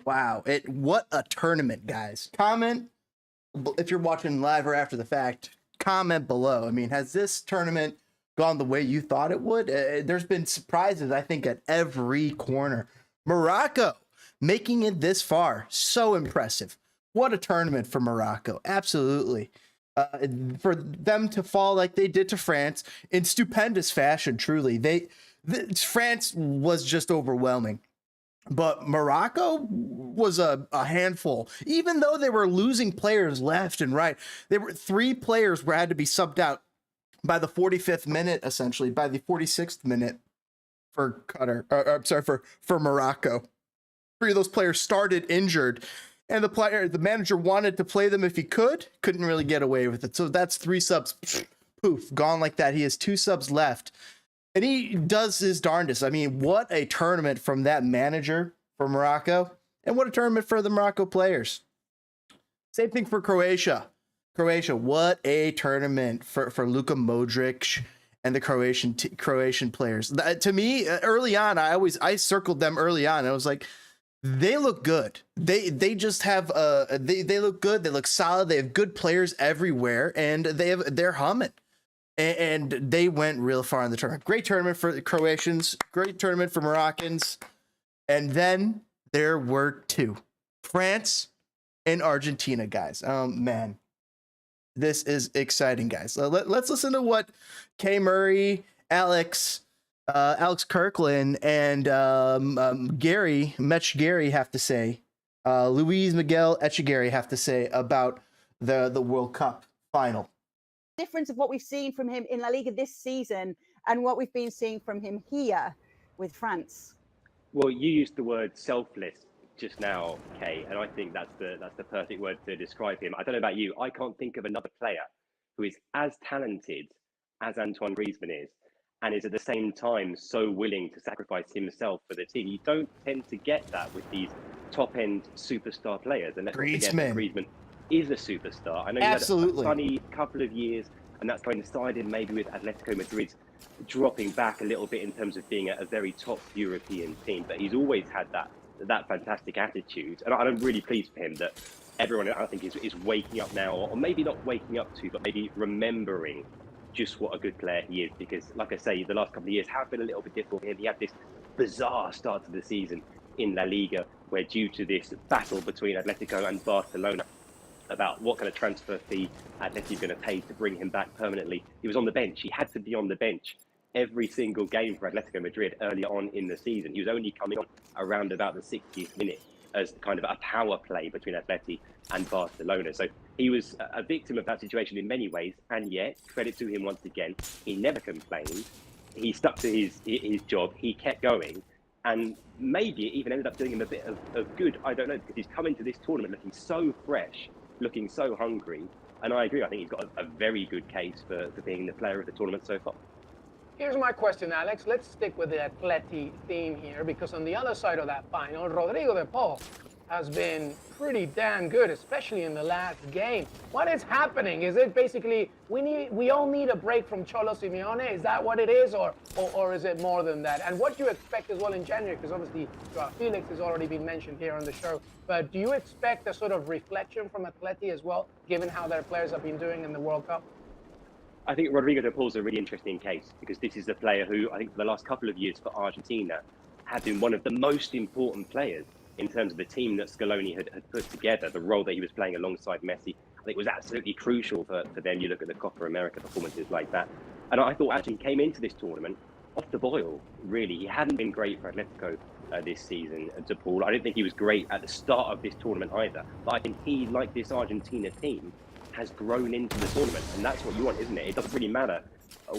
Wow. What a tournament, guys. Comment if you're watching live or after the fact. Comment below. I mean, has this tournament gone the way you thought it would? There's been surprises, I think, at every corner. Morocco making it this far. So impressive. What a tournament for Morocco. Absolutely. For them to fall like they did to France in stupendous fashion, truly. France was just overwhelming. But Morocco was a handful, even though they were losing players left and right. There were 3 players who had to be subbed out by the 45th minute, essentially by the 46th minute for Qatar. I'm sorry, for Morocco. 3 of those players started injured, and the manager wanted to play them if he couldn't really get away with it. So that's 3 subs, poof, gone like that. He has 2 subs left. And he does his darndest. I mean, what a tournament from that manager for Morocco. And what a tournament for the Morocco players. Same thing for Croatia. Croatia, what a tournament for Luka Modric and the Croatian players. To me, early on, I circled them early on. I was like, they look good. They just have they look good. They look solid. They have good players everywhere, and they're humming. And they went real far in the tournament. Great tournament for the Croatians. Great tournament for Moroccans. And then there were 2. France and Argentina, guys. Oh, man. This is exciting, guys. Let's listen to what Kay Murray, Alex Kirkland, and Mitch Gary have to say. Luis Miguel Echegaray have to say about the World Cup final. Difference of what we've seen from him in La Liga this season and what we've been seeing from him here with France? Well, you used the word selfless just now, Kay, and I think that's the perfect word to describe him. I don't know about you, I can't think of another player who is as talented as Antoine Griezmann is, and is at the same time so willing to sacrifice himself for the team. You don't tend to get that with these top-end superstar players, and let's not forget that Griezmann is a superstar. I know you had a funny couple of years, and that's coincided maybe with Atletico Madrid dropping back a little bit in terms of being a very top European team, but he's always had that fantastic attitude, and I'm really pleased for him that everyone, I think, is waking up now, or maybe not waking up to, but maybe remembering just what a good player he is, because like I say, the last couple of years have been a little bit difficult for him. He had this bizarre start to the season in La Liga, where due to this battle between Atletico and Barcelona about what kind of transfer fee Atletico is going to pay to bring him back permanently, he was on the bench. He had to be on the bench every single game for Atletico Madrid early on in the season. He was only coming on around about the 60th minute as kind of a power play between Atleti and Barcelona. So he was a victim of that situation in many ways, and yet, credit to him once again, he never complained. He stuck to his job, he kept going, and maybe it even ended up doing him a bit of good. I don't know, because he's come into this tournament looking so fresh, looking so hungry, and I agree, I think he's got a very good case for being the player of the tournament so far. Here's my question, Alex. Let's stick with the Atleti theme here, because on the other side of that final, Rodrigo de Paul has been pretty damn good, especially in the last game. What is happening? Is it basically we all need a break from Cholo Simeone? Is that what it is, or is it more than that? And what do you expect as well in January? Because obviously Felix has already been mentioned here on the show. But do you expect a sort of reflection from Atleti as well, given how their players have been doing in the World Cup? I think Rodrigo de Paul's a really interesting case, because this is a player who I think for the last couple of years for Argentina had been one of the most important players in terms of the team that Scaloni had put together. The role that he was playing alongside Messi, I think, was absolutely crucial for them. You look at the Copa America performances like that. And I thought actually he came into this tournament off the boil, really. He hadn't been great for Atletico this season, de Paul. I didn't think he was great at the start of this tournament either. But I think he, like this Argentina team, has grown into the tournament, and that's what you want, isn't it? It doesn't really matter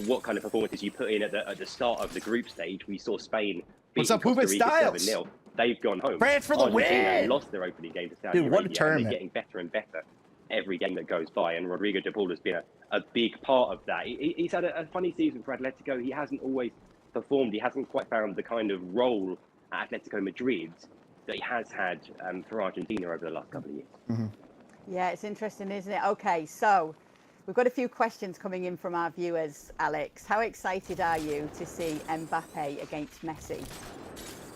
what kind of performances you put in at the start of the group stage. We saw Spain beat Costa Rica 7-0. They've gone home. France for the win! Lost their opening game to Saudi Arabia. What a tournament. And they're getting better and better every game that goes by, and Rodrigo de Paul has been a big part of that. He's had a funny season for Atletico. He hasn't always performed. He hasn't quite found the kind of role at Atletico Madrid that he has had for Argentina over the last couple of years. Mm-hmm. Yeah, it's interesting, isn't it? Okay, so we've got a few questions coming in from our viewers, Alex. How excited are you to see Mbappé against Messi?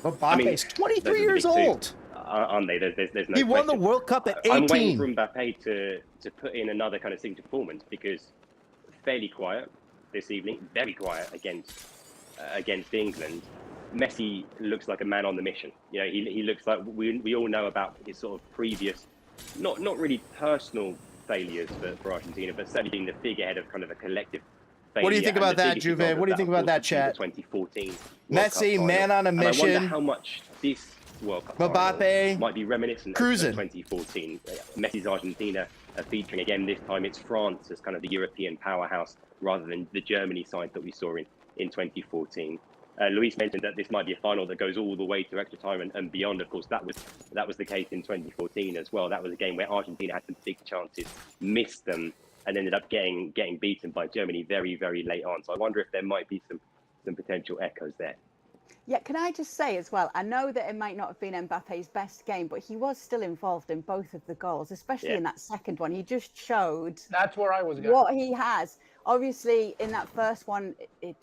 Mbappe's 23 years old. aren't they? There's no He won the question. World Cup at 18. I'm waiting for Mbappé to put in another kind of signature performance, because fairly quiet this evening, very quiet against England. Messi looks like a man on the mission. You know, he looks like we all know about his sort of previous, not really personal failures for Argentina, but certainly being the figurehead of kind of a collective failure. What do you think about that, Juve? What do you think about that, chat? 2014 Messi, man on a mission. And I wonder how much this World Cup Mbappé might be reminiscent cruising. of 2014. Messi's Argentina featuring again. This time it's France as kind of the European powerhouse rather than the Germany side that we saw in 2014. Luis mentioned that this might be a final that goes all the way to extra time and beyond. Of course, that was the case in 2014 as well. That was a game where Argentina had some big chances, missed them, and ended up getting beaten by Germany very, very late on. So I wonder if there might be some potential echoes there. Yeah, can I just say as well, I know that it might not have been Mbappe's best game, but he was still involved in both of the goals, especially in that second one. He just showed That's where I was going. what he has. Obviously, in that first one, it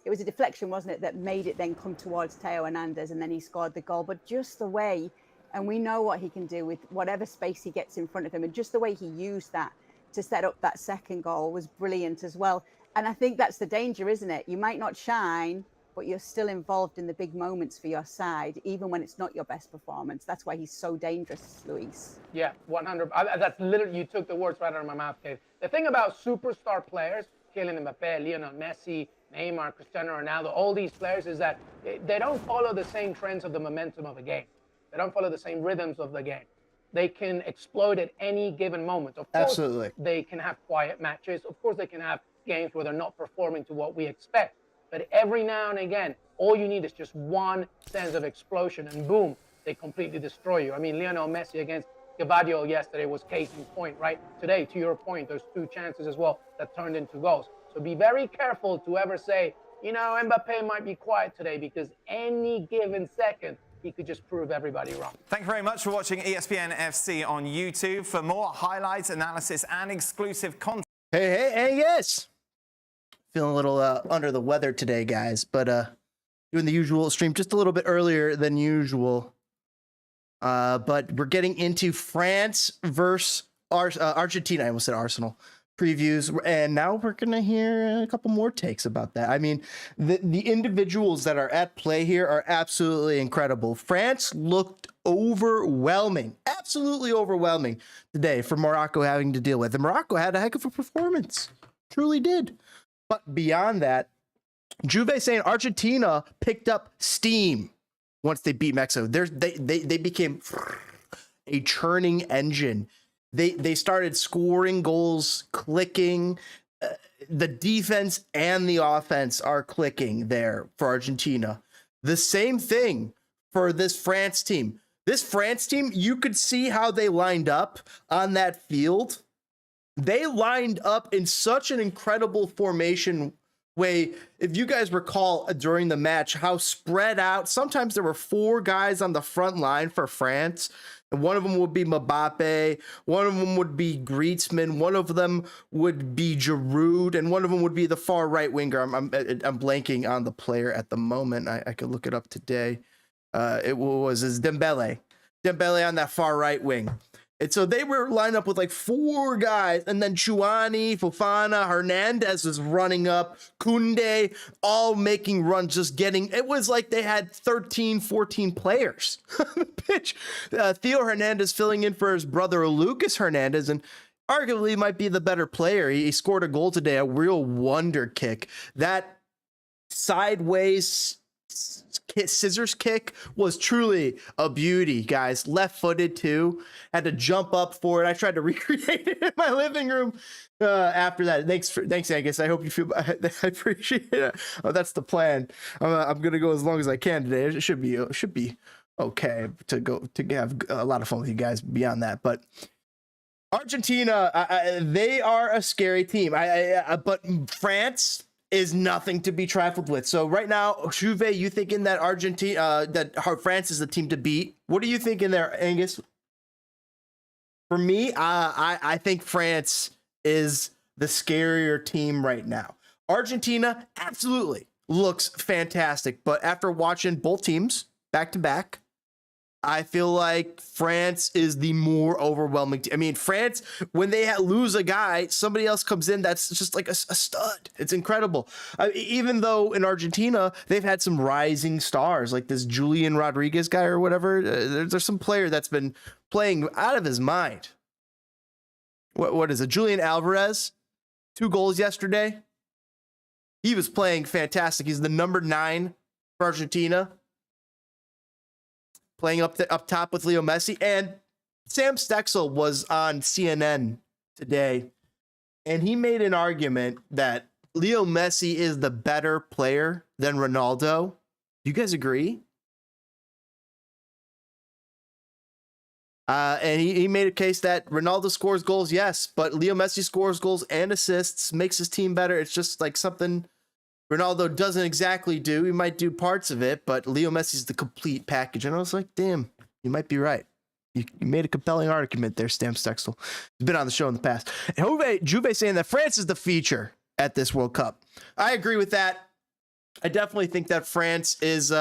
was a deflection, wasn't it, that made it then come towards Theo Hernandez, and then he scored the goal. But just the way, and we know what he can do with whatever space he gets in front of him, and just the way he used that to set up that second goal was brilliant as well. And I think that's the danger, isn't it? You might not shine, but you're still involved in the big moments for your side, even when it's not your best performance. That's why he's so dangerous, Luis. Yeah, 100. That's literally, you took the words right out of my mouth, Dave. The thing about superstar players, Kylian Mbappé, Lionel Messi, Neymar, Cristiano Ronaldo, all these players, is that they don't follow the same trends of the momentum of a game. They don't follow the same rhythms of the game. They can explode at any given moment. Of course, Absolutely. They can have quiet matches. Of course, they can have games where they're not performing to what we expect. But every now and again, all you need is just one sense of explosion, and boom, they completely destroy you. I mean, Lionel Messi against Gavadio yesterday was case in point, right? Today, to your point, there's two chances as well that turned into goals. So be very careful to ever say, you know, Mbappé might be quiet today, because any given second, he could just prove everybody wrong. Thank you very much for watching ESPN FC on YouTube. For more highlights, analysis, and exclusive content. Hey, yes. Feeling a little under the weather today, guys, but doing the usual stream just a little bit earlier than usual. But we're getting into France versus Argentina. I almost said Arsenal previews, and now we're gonna hear a couple more takes about that. I mean, the individuals that are at play here are absolutely incredible. France looked overwhelming, absolutely overwhelming today for Morocco having to deal with. And Morocco had a heck of a performance, truly did. But beyond that, Juve saying Argentina picked up steam once they beat Mexico. They became a churning engine. They started scoring goals, clicking. The defense and the offense are clicking there for Argentina. The same thing for this France team. This France team, you could see how they lined up on that field. They lined up in such an incredible formation way. If you guys recall during the match, how spread out, sometimes there were four guys on the front line for France. And one of them would be Mbappé, one of them would be Griezmann, one of them would be Giroud, and one of them would be the far right winger. I'm blanking on the player at the moment. I could look it up today. It was Dembele on that far right wing. And so they were lined up with like four guys, and then Chouamani, Fofana, Hernandez was running up, Koundé, all making runs, just getting, it was like they had 13, 14 players on the pitch. Theo Hernandez filling in for his brother Lucas Hernandez, and arguably might be the better player. He scored a goal today, a real wonder kick. That sideways scissors kick was truly a beauty, guys. Left-footed too. Had to jump up for it. I tried to recreate it in my living room after that. Thanks, Angus. I hope you feel. I appreciate it. Oh, that's the plan. I'm gonna go as long as I can today. It should be okay to have a lot of fun with you guys beyond that. But Argentina, they are a scary team. But France is nothing to be trifled with. So right now, Juve, you thinking that that France is the team to beat? What are you thinking there, Angus? For me, I think France is the scarier team right now. Argentina absolutely looks fantastic, but after watching both teams back to back, I feel like France is the more overwhelming team. I mean, France, when they lose a guy, somebody else comes in that's just like a stud. It's incredible. Even though in Argentina, they've had some rising stars, like this Julian Rodriguez guy or whatever. There's some player that's been playing out of his mind. What is it? Julian Alvarez, 2 goals yesterday. He was playing fantastic. He's the number 9 for Argentina, playing up top with Leo Messi. And Sam Stexel was on CNN today, and he made an argument that Leo Messi is the better player than Ronaldo. Do you guys agree? And he made a case that Ronaldo scores goals, yes, but Leo Messi scores goals and assists, makes his team better. It's just like something Ronaldo doesn't exactly do. He might do parts of it, but Leo Messi's the complete package. And I was like, damn, you might be right. You made a compelling argument there, Stam Stexel. He's been on the show in the past. And Juve saying that France is the feature at this World Cup. I agree with that. I definitely think that France is...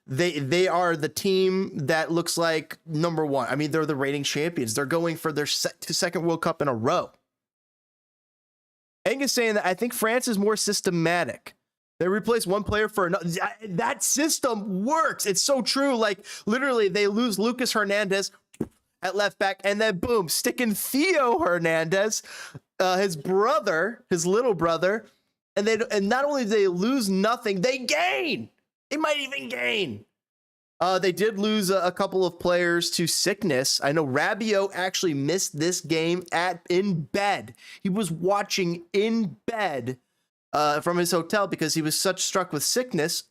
They are the team that looks like number 1. I mean, they're the reigning champions. They're going for their second World Cup in a row. Eng is saying that I think France is more systematic. They replace one player for another. That system works. It's so true. Like, literally, they lose Lucas Hernandez at left back, and then boom, stick in Theo Hernandez, his little brother, and not only do they lose nothing, they gain. They might even gain. They did lose a couple of players to sickness. I know Rabiot actually missed this game in bed. He was watching in bed from his hotel because he was struck with sickness.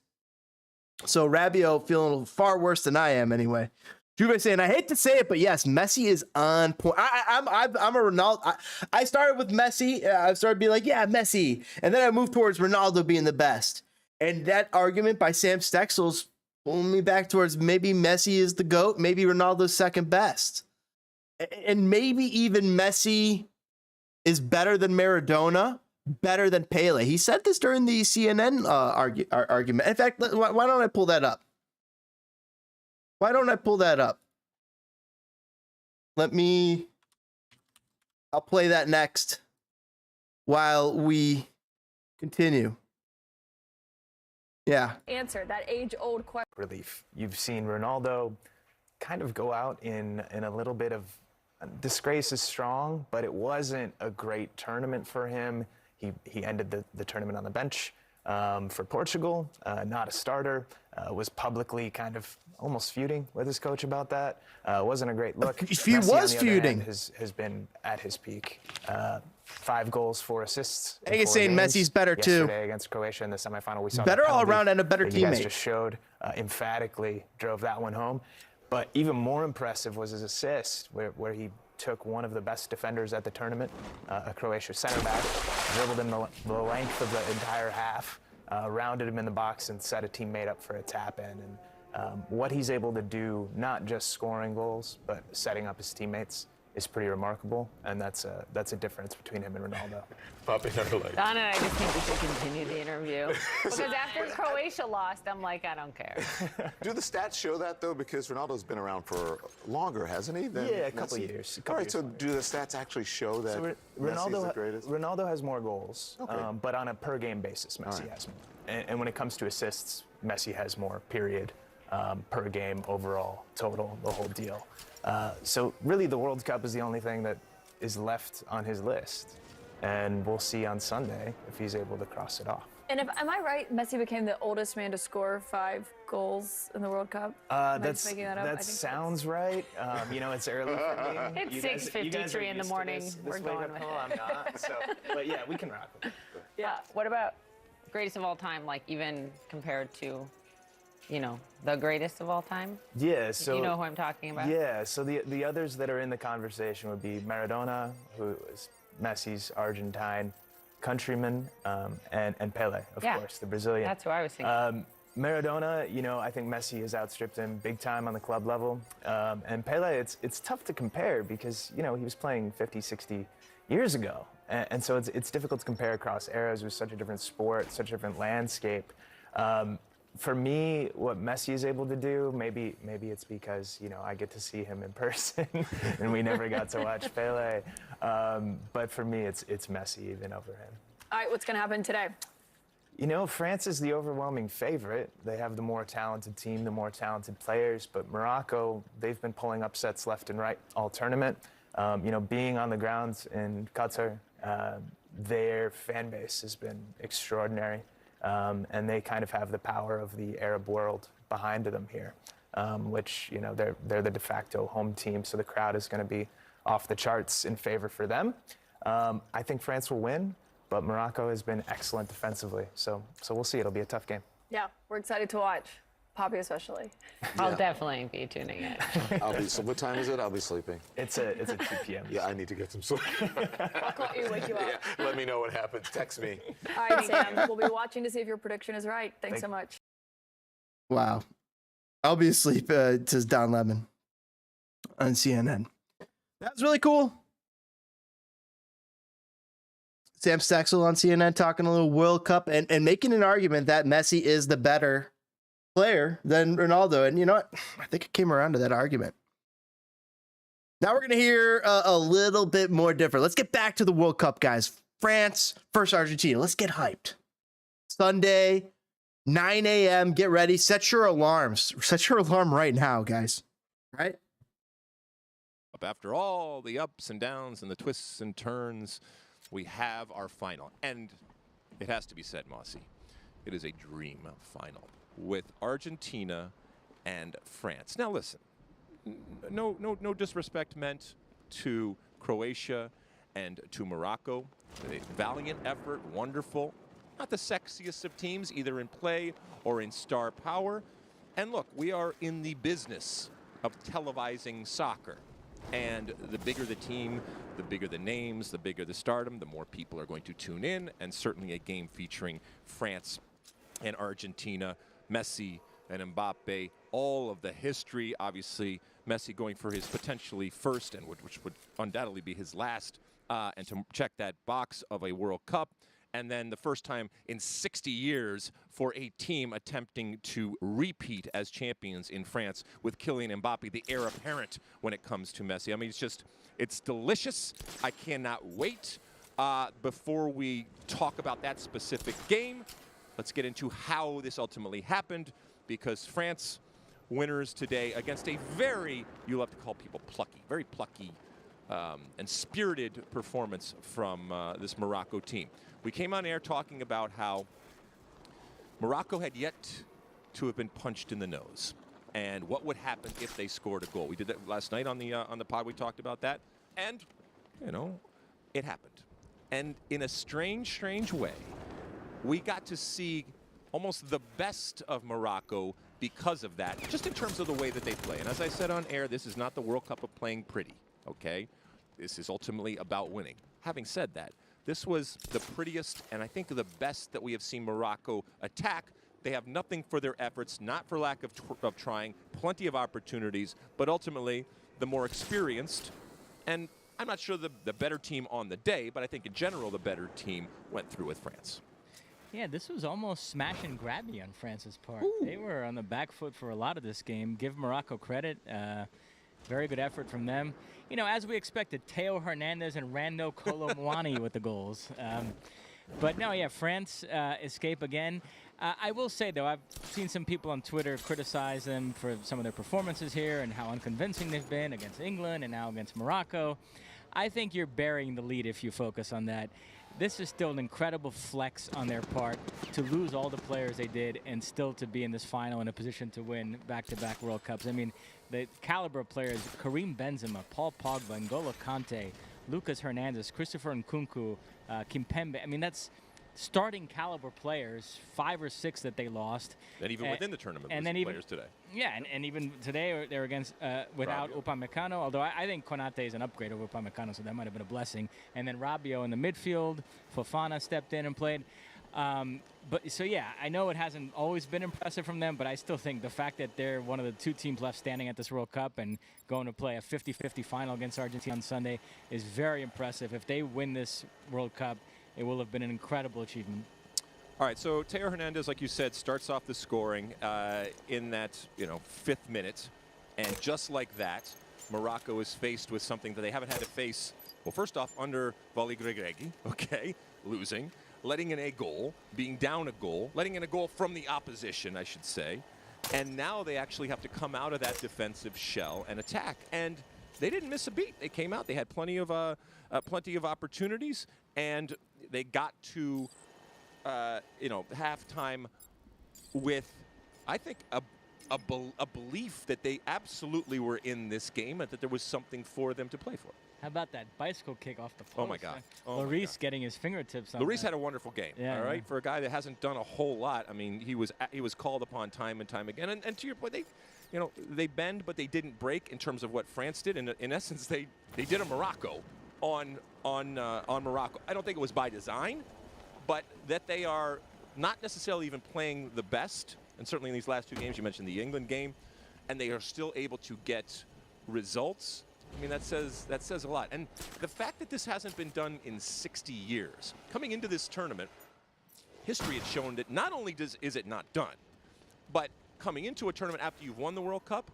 So Rabiot feeling far worse than I am anyway. Juve saying, I hate to say it, but yes, Messi is on point. I'm a Ronaldo. I started with Messi. I started being like, yeah, Messi. And then I moved towards Ronaldo being the best. And that argument by Sam Stexel's pulling me back towards maybe Messi is the GOAT, maybe Ronaldo's second best. And maybe even Messi is better than Maradona, better than Pele. He said this during the CNN argument. In fact, why don't I pull that up? I'll play that next while we continue. Yeah. Answer that age-old question. Relief. You've seen Ronaldo kind of go out in a little bit of disgrace is strong, but it wasn't a great tournament for him. He ended the tournament on the bench for Portugal, not a starter. Was publicly kind of almost feuding with his coach about that. Wasn't a great look. He was feuding. Has been at his peak. 5 goals, 4 assists. I think saying Messi's better too. Yesterday against Croatia in the semifinal, we saw better all around and a better teammate. You guys just showed emphatically drove that one home. But even more impressive was his assist, where he took one of the best defenders at the tournament, a Croatia center back, dribbled him the length of the entire half, rounded him in the box, and set a teammate up for a tap in. And what he's able to do, not just scoring goals, but setting up his teammates, is pretty remarkable, and that's a difference between him and Ronaldo. Don and I just think we should continue the interview. Because after Croatia lost, I'm like, I don't care. Do the stats show that, though? Because Ronaldo's been around for longer, hasn't he? Yeah, a couple years. All right, so do the stats actually show that Messi's the greatest? Ronaldo has more goals, okay. But on a per-game basis, Messi has more. And when it comes to assists, Messi has more, period, per game, overall, total, the whole deal. So really the World Cup is the only thing that is left on his list. And we'll see on Sunday if he's able to cross it off. And am I right, Messi became the oldest man to score 5 goals in the World Cup? That sounds right. You know, it's early for me. It's 6:53 in the morning. We're going with it. I'm not. So, but yeah, we can rock with it. Yeah. What about greatest of all time, like even compared to, you know, the greatest of all time? Yeah, so... You know who I'm talking about? Yeah, so the others that are in the conversation would be Maradona, who is Messi's Argentine countryman, and Pele, of course, the Brazilian. That's who I was thinking. Maradona, you know, I think Messi has outstripped him big time on the club level. And Pele, it's tough to compare because, you know, he was playing 50, 60 years ago. And so it's difficult to compare across eras. It was such a different sport, such a different landscape. For me, what Messi is able to do, maybe it's because, you know, I get to see him in person and we never got to watch Pele. But for me, it's Messi even over him. All right, what's going to happen today? You know, France is the overwhelming favorite. They have the more talented team, the more talented players, but Morocco, they've been pulling upsets left and right all tournament. You know, being on the grounds in Qatar, their fan base has been extraordinary, and they kind of have the power of the Arab world behind them here, which, you know, they're the de facto home team, so the crowd is going to be off the charts in favor for them. I think France will win, but Morocco has been excellent defensively, so we'll see. It'll be a tough game. Yeah, we're excited to watch. Poppy especially. I'll definitely be tuning in. So what time is it? I'll be sleeping. It's a 2 p.m. Yeah, I need to get some sleep. I'll call you, wake you up. Yeah, let me know what happens. Text me. All right, Sam, we'll be watching to see if your prediction is right. Thanks so much. Wow. I'll be asleep, says Don Lemon on CNN. That was really cool. Sam Stexel on CNN talking a little World Cup and making an argument that Messi is the better player than Ronaldo. And you know what? I think it came around to that argument. Now we're going to hear a little bit more different. Let's get back to the World Cup, guys. France versus Argentina. Let's get hyped. Sunday, 9 a.m. Get ready. Set your alarms. Set your alarm right now, guys. Right? After all the ups and downs and the twists and turns, we have our final. And it has to be said, Mossy, it is a dream final with Argentina and France. Now listen, no disrespect meant to Croatia and to Morocco. A valiant effort, wonderful. Not the sexiest of teams, either in play or in star power. And look, we are in the business of televising soccer. And the bigger the team, the bigger the names, the bigger the stardom, the more people are going to tune in. And certainly a game featuring France and Argentina, Messi and Mbappé, all of the history. Obviously, Messi going for his potentially first, and which would undoubtedly be his last, and to check that box of a World Cup. And then the first time in 60 years for a team attempting to repeat as champions in France with Kylian Mbappé, the heir apparent when it comes to Messi. I mean, it's delicious. I cannot wait. Before we talk about that specific game, let's get into how this ultimately happened, because France winners today against a very, you'll have to call people plucky, very plucky and spirited performance from this Morocco team. We came on air talking about how Morocco had yet to have been punched in the nose, and what would happen if they scored a goal. We did that last night on the pod. We talked about that, and you know, it happened. And in a strange way, we got to see almost the best of Morocco because of that, just in terms of the way that they play. And as I said on air, this is not the World Cup of playing pretty, okay? This is ultimately about winning. Having said that, this was the prettiest and I think the best that we have seen Morocco attack. They have nothing for their efforts, not for lack of trying, plenty of opportunities, but ultimately the more experienced, and I'm not sure the better team on the day, but I think in general the better team went through with France. Yeah, this was almost smash and grabby on France's part. Ooh. They were on the back foot for a lot of this game. Give Morocco credit. Very good effort from them. You know, as we expected, Theo Hernandez and Rando Kolo Muani with the goals. But no, yeah, France escape again. I will say, though, I've seen some people on Twitter criticize them for some of their performances here and how unconvincing they've been against England and now against Morocco. I think you're burying the lead if you focus on that. This is still an incredible flex on their part to lose all the players they did and still to be in this final in a position to win back-to-back World Cups. I mean, the caliber of players, Karim Benzema, Paul Pogba, N'Golo Kante, Lucas Hernandez, Christopher Nkunku, Kimpembe. I mean, that's starting caliber players, 5 or 6 that they lost. And even within the tournament, and then players today. Yeah, and even today they're against without Upamecano, although I think Konate is an upgrade over Upamecano, so that might have been a blessing. And then Rabiot in the midfield, Fofana stepped in and played. But so yeah, I know it hasn't always been impressive from them, but I still think the fact that they're one of the 2 teams left standing at this World Cup and going to play a 50-50 final against Argentina on Sunday is very impressive. If they win this World Cup, it will have been an incredible achievement. All right, so Teo Hernandez, like you said, starts off the scoring in that 5th minute, and just like that, Morocco is faced with something that they haven't had to face. Well, first off, under Vali Gregregi, okay, losing, letting in a goal, being down a goal, letting in a goal from the opposition, I should say, and now they actually have to come out of that defensive shell and attack. And they didn't miss a beat. They came out. They had plenty of opportunities, and they got to halftime with, I think, a belief that they absolutely were in this game and that there was something for them to play for. How about that bicycle kick off the post? Oh my God! Lloris getting his fingertips on. Lloris had a wonderful game. Yeah, all right, for a guy that hasn't done a whole lot. I mean, he was called upon time and time again. And to your point, they bend, but they didn't break in terms of what France did. And in essence, they did a Morocco on Morocco. I don't think it was by design, but that they are not necessarily even playing the best. And certainly in these last 2 games, you mentioned the England game, and they are still able to get results. I mean, that says a lot. And the fact that this hasn't been done in 60 years, coming into this tournament, history had shown that not only is it not done, but coming into a tournament after you've won the World Cup,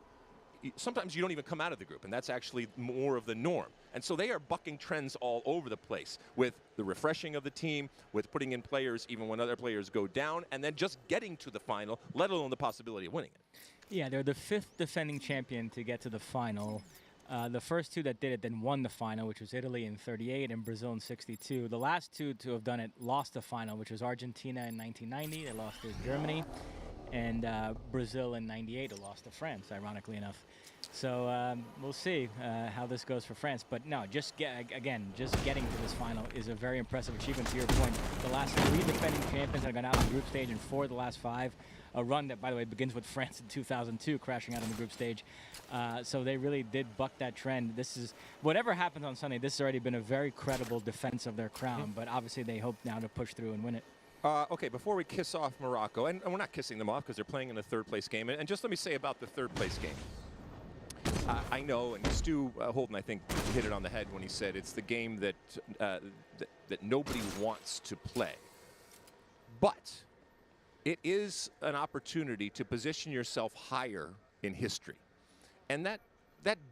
sometimes you don't even come out of the group, and that's actually more of the norm. And so they are bucking trends all over the place with the refreshing of the team, with putting in players even when other players go down, and then just getting to the final, let alone the possibility of winning it. Yeah, they're the 5th defending champion to get to the final. The first 2 that did it then won the final, which was Italy in '38 and Brazil in '62. The last 2 to have done it lost the final, which was Argentina in 1990. They lost to Germany. And Brazil in '98 lost to France, ironically enough. So we'll see how this goes for France. But no, just getting to this final is a very impressive achievement. To your point, the last 3 defending champions have gone out in the group stage, and 4 of the last 5. A run that, by the way, begins with France in 2002, crashing out in the group stage. So they really did buck that trend. This is, whatever happens on Sunday, this has already been a very credible defense of their crown. But obviously they hope now to push through and win it. Okay, before we kiss off Morocco, and we're not kissing them off because they're playing in a 3rd place game, and just let me say about the 3rd place game. I know, and Stu Holden, I think, hit it on the head when he said it's the game that nobody wants to play. But it is an opportunity to position yourself higher in history. And that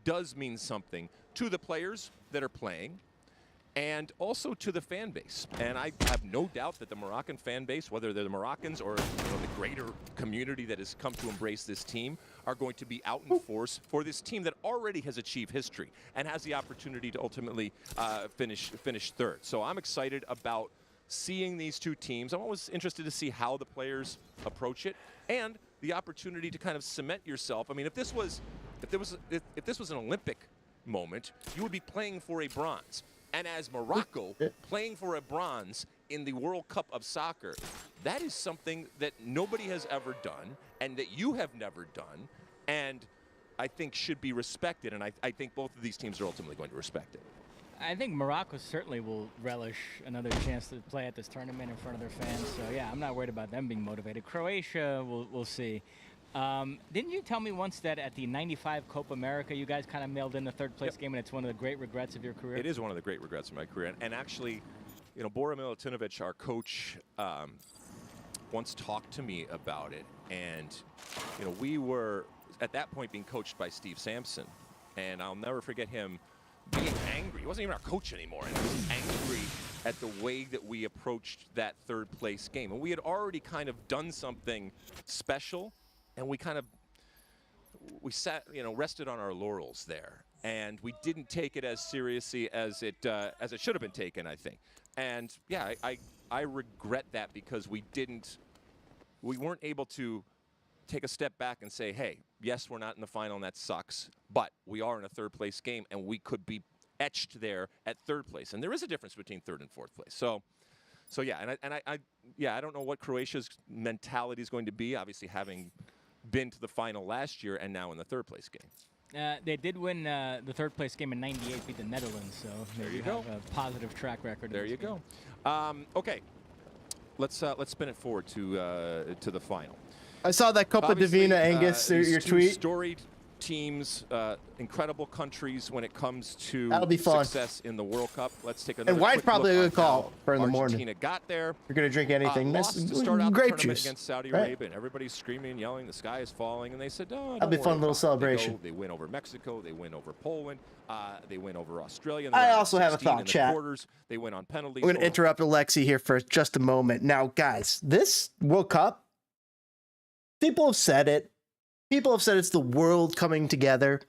does mean something to the players that are playing, and also to the fan base. And I have no doubt that the Moroccan fan base, whether they're the Moroccans or the greater community that has come to embrace this team, are going to be out in force for this team that already has achieved history and has the opportunity to ultimately finish 3rd. So I'm excited about seeing these 2 teams. I'm always interested to see how the players approach it and the opportunity to kind of cement yourself. I mean, if this was an Olympic moment, you would be playing for a bronze. And as Morocco playing for a bronze in the World Cup of Soccer, that is something that nobody has ever done and that you have never done, and I think should be respected. And I think both of these teams are ultimately going to respect it. I think Morocco certainly will relish another chance to play at this tournament in front of their fans. So, yeah, I'm not worried about them being motivated. Croatia, we'll see. Didn't you tell me once that at the '95 Copa America, you guys kind of mailed in the 3rd place game, and it's one of the great regrets of your career? It is one of the great regrets of my career. And actually, Bora Milutinovic, our coach, once talked to me about it. And, we were, at that point, being coached by Steve Sampson. And I'll never forget him being angry. He wasn't even our coach anymore. And he was angry at the way that we approached that 3rd place game. And we had already kind of done something special. And we sat, rested on our laurels there, and we didn't take it as seriously as it should have been taken, I think. And yeah, I regret that because we weren't able to take a step back and say, hey, yes, we're not in the final, and that sucks, but we are in a 3rd place game, and we could be etched there at 3rd place. And there is a difference between 3rd and 4th place. So yeah, I don't know what Croatia's mentality is going to be. Obviously, having been to the final last year and now in the 3rd place game. They did win the 3rd place game in '98, beat the Netherlands, so there you go. Have a positive track record. There you go. Okay, let's spin it forward to the final. I saw that Copa Divina, Angus, your tweet. Storied teams, incredible countries when it comes to That'll be fun. success in the World Cup. Let's take another And wine's quick probably a look good on call how for in the morning. Argentina got there. You're gonna drink anything. Lost to start out the grape tournament juice against Saudi right? Arabia, and everybody's screaming and yelling, the sky is falling, and they said, no, That'll be a fun little celebration. They win over Mexico, they win over Poland, they win over Australia. I also have a thought, in the chat. quarters, they win on penalties. I'm going to interrupt Alexi here for just a moment. Now, guys, this World Cup, people have said it. People have said it's the world coming together.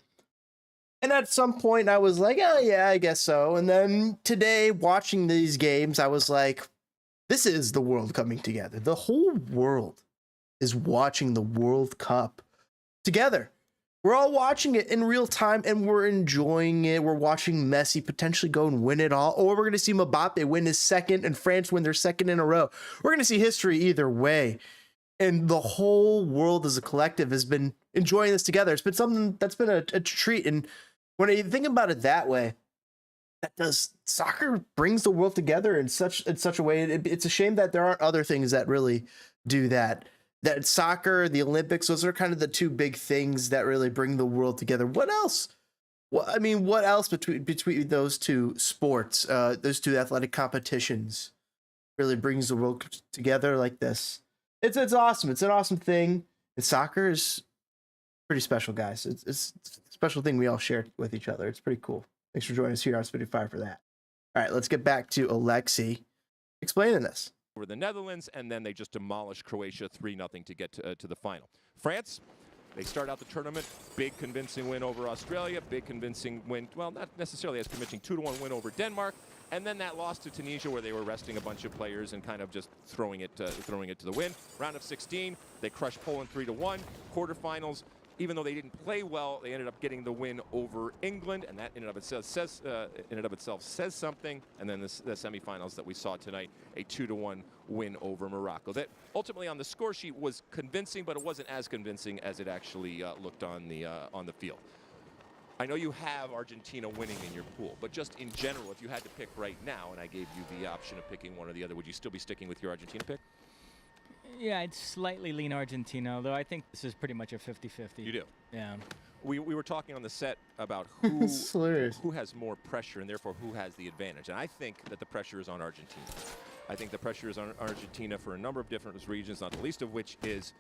And at some point, I was like, oh, yeah, I guess so. And then today, watching these games, I was like, this is the world coming together. The whole world is watching the World Cup together. We're all watching it in real time, and we're enjoying it. We're watching Messi potentially go and win it all, or we're going to see Mbappé win his second and France win their second in a row. We're going to see history either way. And the whole world as a collective has been enjoying this together. It's been something that's been a treat. And when you think about it that way, soccer brings the world together in such a way. It's a shame that there aren't other things that really do that. That soccer, the Olympics, those are kind of the two big things that really bring the world together. What else? Well, I mean, what else between those two sports, those two athletic competitions, really brings the world together like this? It's awesome. It's an awesome thing. And soccer is pretty special, guys. It's a special thing we all share with each other. It's pretty cool. Thanks for joining us here on Spitting Fire for that. All right, let's get back to Alexi explaining this. Over the Netherlands, and then they just demolished Croatia 3-0 to get to the final. France, they start out the tournament, big convincing win over Australia, big convincing win, well, not necessarily as convincing, 2-1 win over Denmark, and then that loss to Tunisia where they were resting a bunch of players and kind of just throwing it to the wind. Round of 16, they crushed Poland 3-1. Quarterfinals, even though they didn't play well, they ended up getting the win over England, and that in and of itself says something. And then the semifinals that we saw tonight, a 2-1 win over Morocco. That ultimately on the score sheet was convincing, but it wasn't as convincing as it actually looked on the field. I know you have Argentina winning in your pool, but just in general, if you had to pick right now, and I gave you the option of picking one or the other, would you still be sticking with your Argentina pick? Yeah, I'd slightly lean Argentina, although I think this is pretty much a 50-50. You do? Yeah. We were talking on the set about who has more pressure and therefore who has the advantage. And I think that the pressure is on Argentina. I think the pressure is on Argentina for a number of different reasons, not the least of which is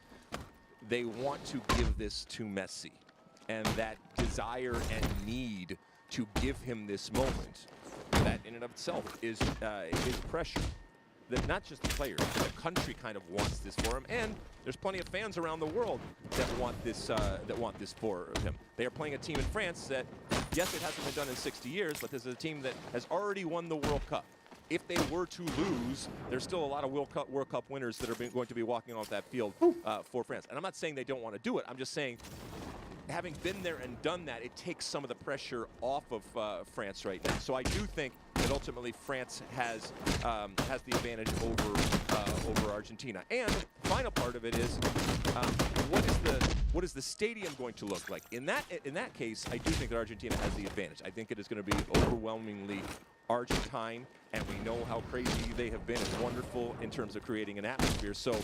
they want to give this to Messi. And that desire and need to give him this moment, that in and of itself is pressure. That not just the players, but the country kind of wants this for him, and there's plenty of fans around the world that want this for him. They are playing a team in France that, yes, it hasn't been done in 60 years, but this is a team that has already won the World Cup. If they were to lose, there's still a lot of World Cup winners that are going to be walking off that field for France. And I'm not saying they don't want to do it. I'm just saying, having been there and done that, it takes some of the pressure off of France right now. So I do think that ultimately France has the advantage over Argentina. And the final part of it is, what is the stadium going to look like? In that case, I do think that Argentina has the advantage. I think it is going to be overwhelmingly Argentine, and we know how crazy they have been and wonderful in terms of creating an atmosphere. So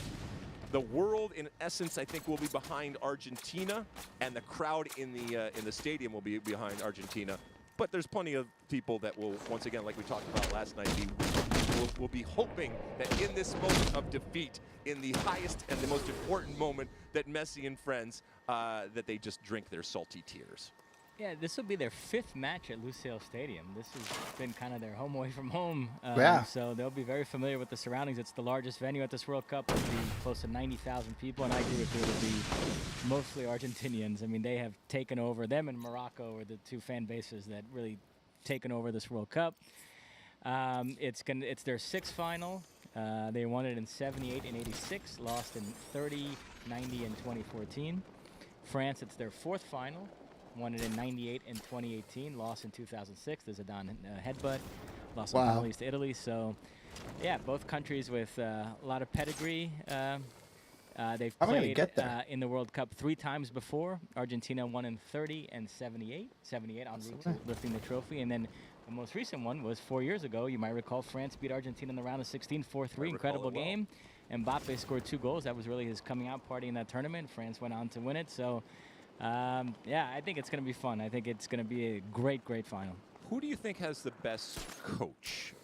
the world, in essence, I think will be behind Argentina, and the crowd in the stadium will be behind Argentina. But there's plenty of people that will, once again, like we talked about last night, will be hoping that in this moment of defeat, in the highest and the most important moment, that Messi and friends, that they just drink their salty tears. Yeah, this will be their 5th match at Lusail Stadium. This has been kind of their home away from home. So they'll be very familiar with the surroundings. It's the largest venue at this World Cup. It'll be close to 90,000 people, and I agree with you, it'll be mostly Argentinians. I mean, they have taken over. Them and Morocco are the two fan bases that really taken over this World Cup. It's their 6th final. They won it in 78 and 86, lost in 30, 90, and 2014. France, it's their 4th final. Won it in 98 and 2018, lost in 2006. There's a Zidane headbutt, lost on penalties to Italy. So, yeah, both countries with a lot of pedigree. They've played in the World Cup 3 times before. Argentina won in 30 and 78. 78 on route to lifting the trophy. And then the most recent one was 4 years ago. You might recall France beat Argentina in the round of 16, 4-3. Incredible game. Mbappé scored 2 goals. That was really his coming out party in that tournament. France went on to win it. So Yeah, I think it's going to be fun. I think it's going to be a great, great final. Who do you think has the best coach?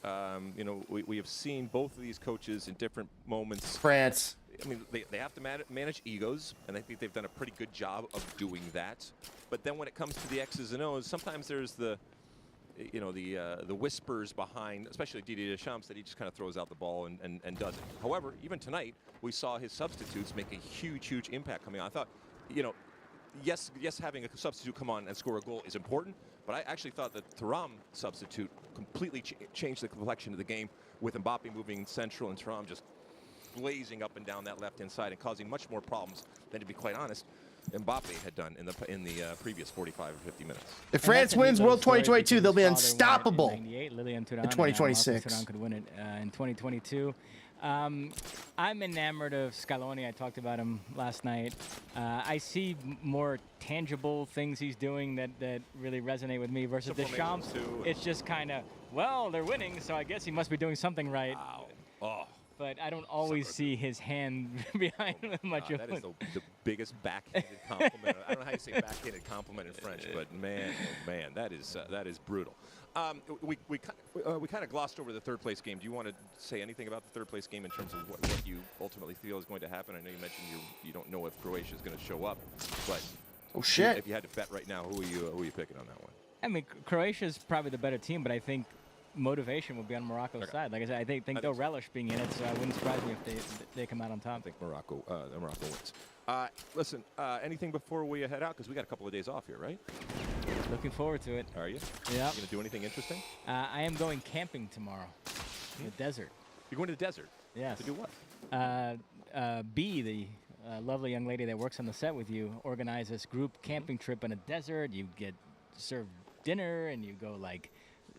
You know, we have seen both of these coaches in different moments. France. I mean, they have to manage egos, and I think they've done a pretty good job of doing that. But then when it comes to the X's and O's, sometimes there's the whispers behind, especially Didier Deschamps, that he just kind of throws out the ball and does it. However, even tonight, we saw his substitutes make a huge impact coming on. I thought, you know, yes, having a substitute come on and score a goal is important, but I actually thought that Thuram substitute completely changed the complexion of the game, with Mbappé moving central and Thuram just blazing up and down that left-hand side and causing much more problems than, to be quite honest, Mbappé had done in the previous 45 or 50 minutes. If France wins World 2022, they'll be unstoppable in 2026. Thuram could win it in 2022. I'm enamored of Scaloni. I talked about him last night. I see more tangible things he's doing that really resonate with me versus Deschamps. It's just kind of, well, they're winning, so I guess he must be doing something right. Wow. Oh. But I don't always see his hand behind much of it. That is the biggest backhanded compliment. I don't know how you say backhanded compliment in French, but man, oh man, that is brutal. We kind of glossed over the third place game. Do you want to say anything about the third place game in terms of what you ultimately feel is going to happen? I know you mentioned you don't know if Croatia is going to show up, but if you had to bet right now, who are you picking on that one? I mean, Croatia is probably the better team, but I think motivation will be on Morocco's side. Like I said, I think they'll relish being in it, so it wouldn't surprise me if they come out on top. I think Morocco wins. Listen, anything before we head out? Because we got a couple of days off here, right? Looking forward to it. Are you? Yeah. You going to do anything interesting? I am going camping tomorrow in the desert. You're going to the desert? Yes. To do what? B, the lovely young lady that works on the set with you, organized this group camping trip in a desert. You get served dinner, and you go like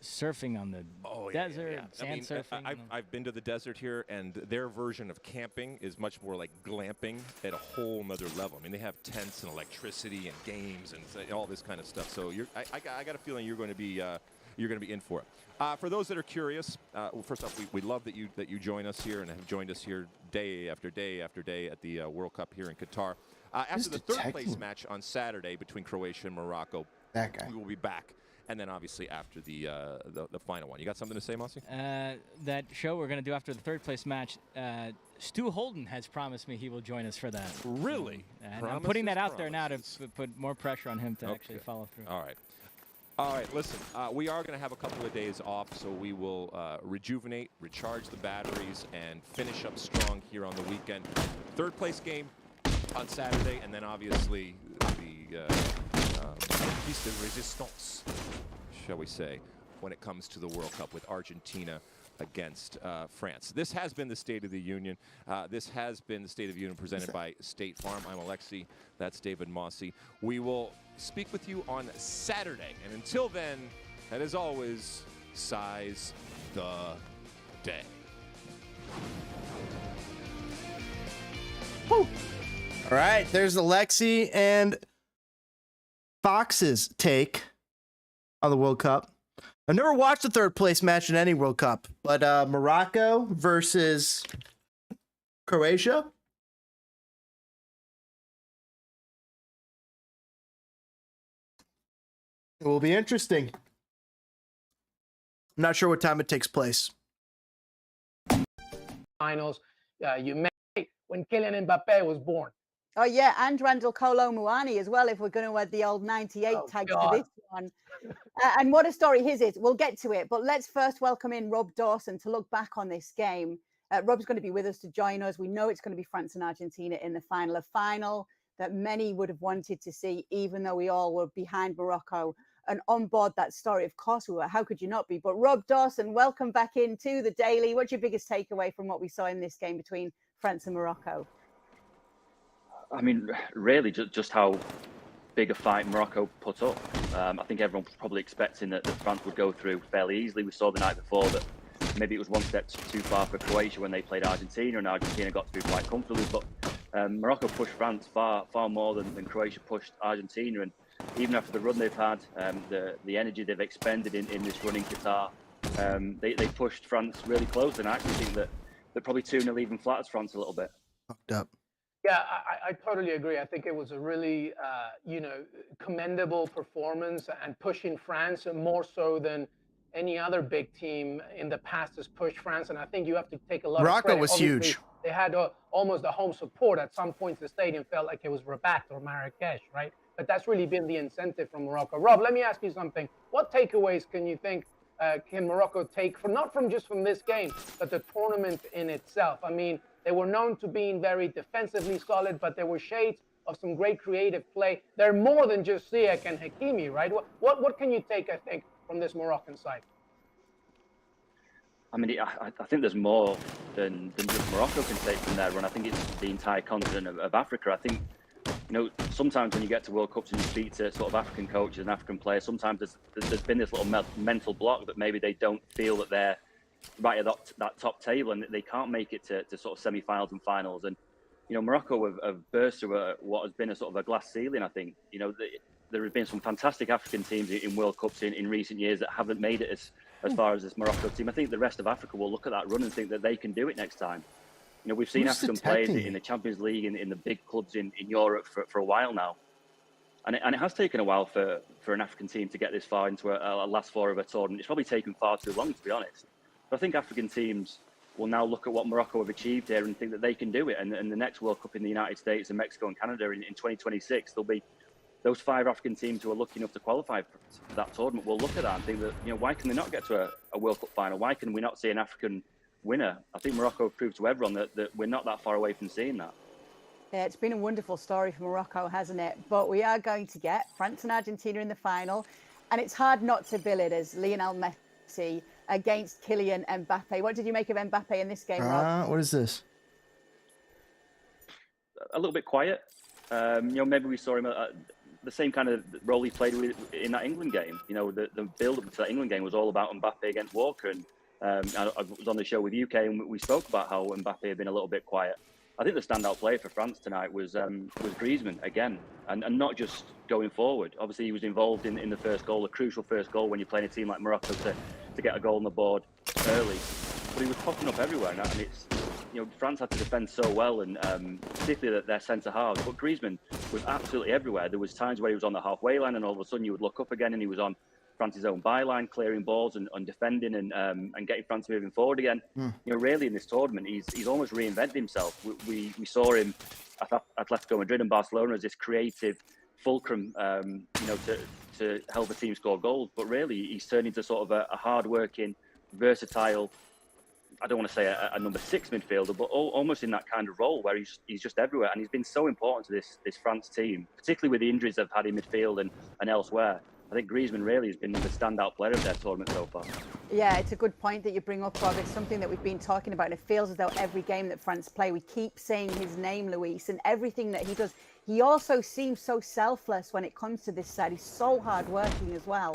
surfing on the desert, sand surfing. I've been to the desert here, and their version of camping is much more like glamping at a whole nother level. I mean, they have tents and electricity and games and all this kind of stuff. So I got a feeling you're going to be in for it. For those that are curious, first off, we love that you join us here and have joined us here day after day after day at the World Cup here in Qatar. After the third place match on Saturday between Croatia and Morocco, we will be back. And then obviously after the final one. You got something to say, Mossy? That show we're going to do after the third place match, Stu Holden has promised me he will join us for that. Really? And I'm putting that out there now to put more pressure on him to actually follow through. All right, listen, we are going to have a couple of days off, so we will rejuvenate, recharge the batteries, and finish up strong here on the weekend. Third place game on Saturday, and then obviously the piece de resistance, shall we say, when it comes to the World Cup with Argentina against France. This has been the State of the Union. This has been the State of the Union presented by State Farm. I'm Alexi. That's David Mossy. We will speak with you on Saturday. And until then, and as always, size the day. Woo. All right, there's Alexi and Fox's take on the World Cup. I've never watched a third place match in any World Cup, but Morocco versus Croatia. It will be interesting. I'm not sure what time it takes place. Finals, you met when Kylian Mbappé was born. Oh, yeah, and Randall Kolo Muani as well, if we're going to add the old 98 tag to this one. And what a story his is. We'll get to it, but let's first welcome in Rob Dawson to look back on this game. Rob's going to be with us to join us. We know it's going to be France and Argentina in the final, a final that many would have wanted to see, even though we all were behind Morocco and on board that story. Of course we were. How could you not be? But Rob Dawson, welcome back into the Daily. What's your biggest takeaway from what we saw in this game between France and Morocco? I mean, really, just how big a fight Morocco put up. I think everyone was probably expecting that France would go through fairly easily. We saw the night before that maybe it was one step too far for Croatia when they played Argentina, and Argentina got through quite comfortably. But Morocco pushed France far more than Croatia pushed Argentina. And even after the run they've had, the energy they've expended in this run in Qatar, they pushed France really close. And I actually think that they're probably 2-0 even flatters France a little bit. Fucked up. Yeah, I totally agree. I think it was a really, commendable performance and pushing France more so than any other big team in the past has pushed France. And I think you have to take a lot of Morocco credit. was Obviously, huge. they had almost a home support. At some points, the stadium felt like it was Rabat or Marrakesh, right? But that's really been the incentive from Morocco. Rob, let me ask you something. What takeaways can you think can Morocco take from not from just from this game, but the tournament in itself? I mean, they were known to being very defensively solid, but there were shades of some great creative play. They're more than just Ziyech and Hakimi, right? What can you take, I think, from this Moroccan side? I mean, I think there's more than just Morocco can take from their run. I think it's the entire continent of Africa. I think, sometimes when you get to World Cups and you speak to sort of African coaches and African players, sometimes there's been this little mental block that maybe they don't feel that they're right at that top table and they can't make it to sort of semi-finals and finals. And, Morocco have burst through what has been a sort of a glass ceiling, I think. There have been some fantastic African teams in World Cups in recent years that haven't made it as far as this Morocco team. I think the rest of Africa will look at that run and think that they can do it next time. We've seen African players in the Champions League, in the big clubs in Europe for a while now. And it has taken a while for an African team to get this far into a last four of a tournament. It's probably taken far too long, to be honest. But I think African teams will now look at what Morocco have achieved here and think that they can do it. And the next World Cup in the United States and Mexico and Canada in 2026, there'll be those 5 African teams who are lucky enough to qualify for that tournament will look at that and think that, why can they not get to a World Cup final? Why can we not see an African winner? I think Morocco have proved to everyone that we're not that far away from seeing that. Yeah, it's been a wonderful story for Morocco, hasn't it? But we are going to get France and Argentina in the final. And it's hard not to bill it as Lionel Messi against Kylian Mbappé. What did you make of Mbappé in this game, Rob? What is this? A little bit quiet. Maybe we saw him the same kind of role he played in that England game. The build-up to that England game was all about Mbappé against Walker. And I was on the show with UK and we spoke about how Mbappé had been a little bit quiet. I think the standout player for France tonight was Griezmann again, and not just going forward. Obviously, he was involved in the first goal, a crucial first goal when you're playing a team like Morocco to get a goal on the board early. But he was popping up everywhere, and it's France had to defend so well, and particularly their centre halves. But Griezmann was absolutely everywhere. There was times where he was on the halfway line, and all of a sudden you would look up again, and he was on France's own byline, clearing balls and defending and getting France moving forward again. Really in this tournament, he's almost reinvented himself. We saw him at Atletico Madrid and Barcelona as this creative fulcrum, to help the team score goals. But really, he's turned into sort of a hard-working, versatile, I don't want to say a number 6 midfielder, but almost in that kind of role where he's just everywhere. And he's been so important to this France team, particularly with the injuries they've had in midfield and elsewhere. I think Griezmann really has been the standout player of their tournament so far. Yeah, it's a good point that you bring up, Rob. It's something that we've been talking about. And it feels as though every game that France play, we keep saying his name, Luis, and everything that he does. He also seems so selfless when it comes to this side. He's so hardworking as well.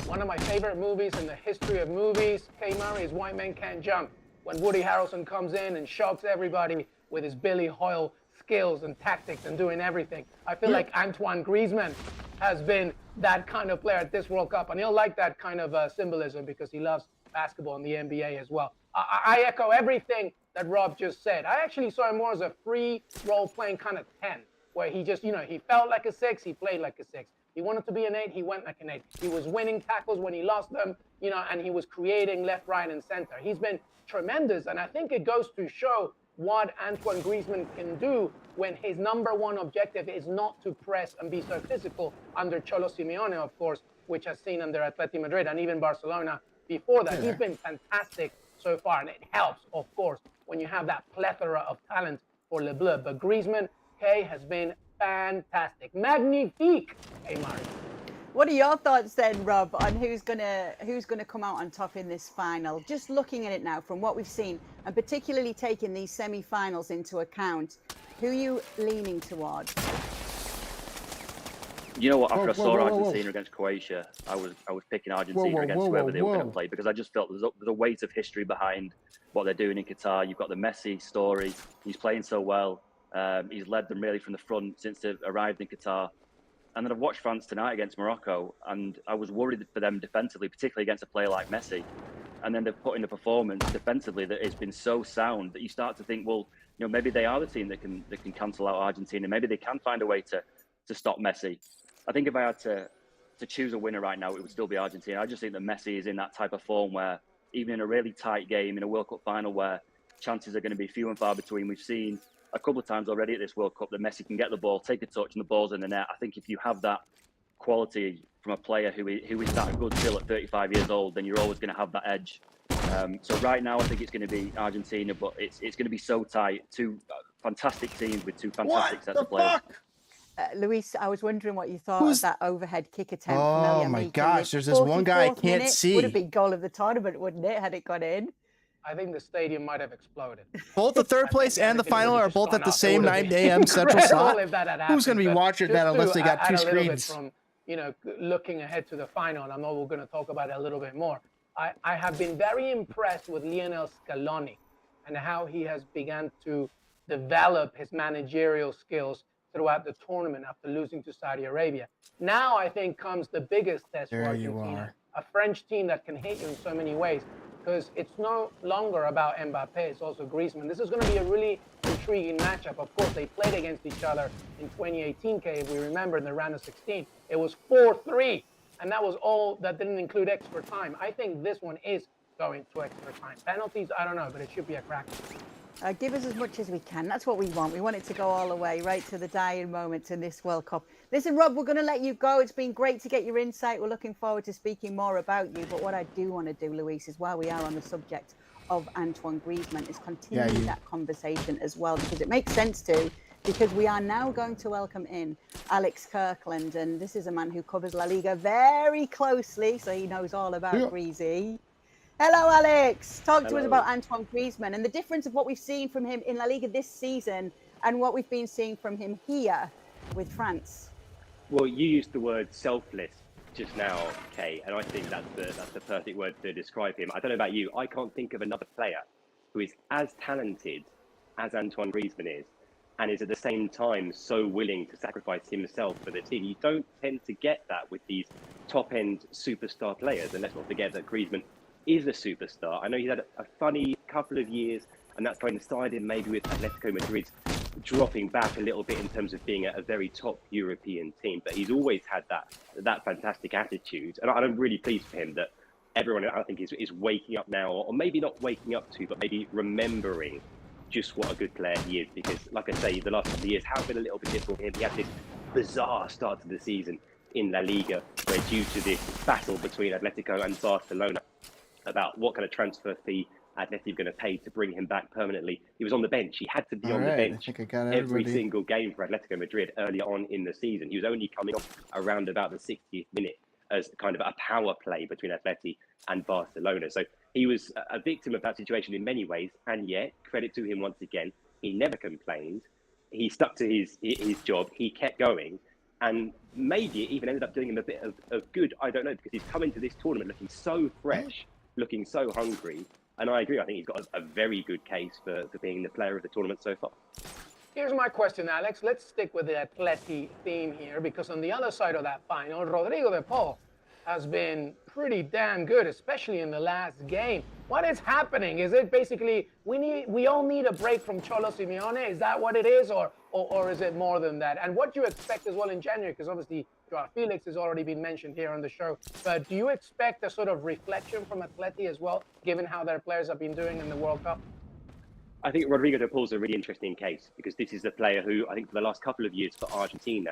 One of my favorite movies in the history of movies, Kay Murray, is White Men Can't Jump. When Woody Harrelson comes in and shocks everybody with his Billy Hoyle skills and tactics and doing everything. I feel like Antoine Griezmann has been that kind of player at this World Cup, and he'll like that kind of symbolism because he loves basketball and the NBA as well. I echo everything that Rob just said. I actually saw him more as a free role-playing kind of 10, where he just, he felt like a 6, he played like a 6. He wanted to be an 8, he went like an 8. He was winning tackles when he lost them, and he was creating left, right, and center. He's been tremendous, and I think it goes to show what Antoine Griezmann can do when his number one objective is not to press and be so physical under Cholo Simeone, of course, which has seen under Atletico Madrid and even Barcelona before that. He's been fantastic so far, and it helps, of course, when you have that plethora of talent for Le Bleu. But Griezmann, Kay, has been fantastic. Magnifique, hey, Mari. What are your thoughts then, Rob, on who's gonna come out on top in this final? Just looking at it now from what we've seen, and particularly taking these semi-finals into account, who are you leaning towards? You know what? After I saw Argentina against Croatia, I was picking Argentina against whoever they were going to play because I just felt there's a weight of history behind what they're doing in Qatar. You've got the Messi story. He's playing so well. He's led them really from the front since they've arrived in Qatar. And then I've watched France tonight against Morocco, and I was worried for them defensively, particularly against a player like Messi. and then they've put in a performance defensively that has been so sound that you start to think, well, you know, maybe they are the team that can cancel out Argentina. Maybe they can find a way to stop Messi. I think if I had to choose a winner right now, it would still be Argentina. I just think that Messi is in that type of form where even in a really tight game, in a World Cup final where chances are going to be few and far between, we've seen a couple of times already at this World Cup that Messi can get the ball, take a touch, and the ball's in the net. I think if you have that quality from a player who is that good still at 35 years old, then you're always going to have that edge. So right now, I think it's going to be Argentina, but it's going to be so tight. Two fantastic teams with two fantastic sets of players. Luis, I was wondering what you thought of that overhead kick attempt. Oh from my Yamik gosh, in there's the this one guy I 44th can't minute. see. Would have been goal of the tournament, wouldn't it, had it gone in? I think the stadium might have exploded. Both the third place and the final are both at the same 9 a.m. Central Incredible slot. if that had Who's going to be happened, but watching just that unless to they got add two a little bit screens? from, you know, looking ahead to the final, and I know we're going to talk about it a little bit more. I have been very impressed with Lionel Scaloni and how he has begun to develop his managerial skills throughout the tournament after losing to Saudi Arabia. Now I think comes the biggest test for Argentina, a French team that can hit you in so many ways, because it's no longer about Mbappé, it's also Griezmann. This is going to be a really intriguing matchup. Of course, they played against each other in 2018, if we remember, in the round of 16. It was 4-3, and that was all, that didn't include extra time. I think this one is going to extra time. Penalties, I don't know, but it should be a cracker. Give us as much as we can. That's what we want. We want it to go all the way, right to the dying moments in this World Cup. Listen, Rob, we're going to let you go. It's been great to get your insight. We're looking forward to speaking more about you. But what I do want to do, Luis, is while we are on the subject of Antoine Griezmann, is continue that conversation as well, because it makes sense to, because we are now going to welcome in Alex Kirkland. And this is a man who covers La Liga very closely, so he knows all about Greasy. Hello, Alex. Talk to us about Antoine Griezmann and the difference of what we've seen from him in La Liga this season and what we've been seeing from him here with France. Well, you used the word selfless just now, Kay, and I think that's the perfect word to describe him. I don't know about you. I can't think of another player who is as talented as Antoine Griezmann is, and is at the same time so willing to sacrifice himself for the team. You don't tend to get that with these top-end superstar players, and let's not forget that Griezmann is a superstar. I know he's had a funny couple of years, and that's coincided maybe with Atletico Madrid dropping back a little bit in terms of being a very top European team, but he's always had that fantastic attitude, and I'm really pleased for him that everyone, I think, is waking up now, or maybe not waking up to, but maybe remembering just what a good player he is, because like I say, the last couple of years have been a little bit difficult for him. He had this bizarre start to the season in La Liga, where due to this battle between Atletico and Barcelona about what kind of transfer fee Atleti were going to pay to bring him back permanently, he was on the bench. He had to be on the bench every single game for Atletico Madrid early on in the season. He was only coming off around about the 60th minute as kind of a power play between Atleti and Barcelona. So he was a victim of that situation in many ways, and yet, credit to him once again, he never complained. He stuck to his job. He kept going, and maybe it even ended up doing him a bit of good. I don't know, because he's come into this tournament looking so fresh, looking so hungry. And I agree. I think he's got a very good case for being the player of the tournament so far. Here's my question, Alex. Let's stick with the Atleti theme here, because on the other side of that final, Rodrigo de Paul has been pretty damn good, especially in the last game. What is happening? Is it basically we all need a break from Cholo Simeone? Is that what it is, or is it more than that? And what do you expect as well in January? Because obviously Joao Felix has already been mentioned here on the show. But do you expect a sort of reflection from Atleti as well, given how their players have been doing in the World Cup? I think Rodrigo de Paul's a really interesting case, because this is the player who, I think for the last couple of years for Argentina,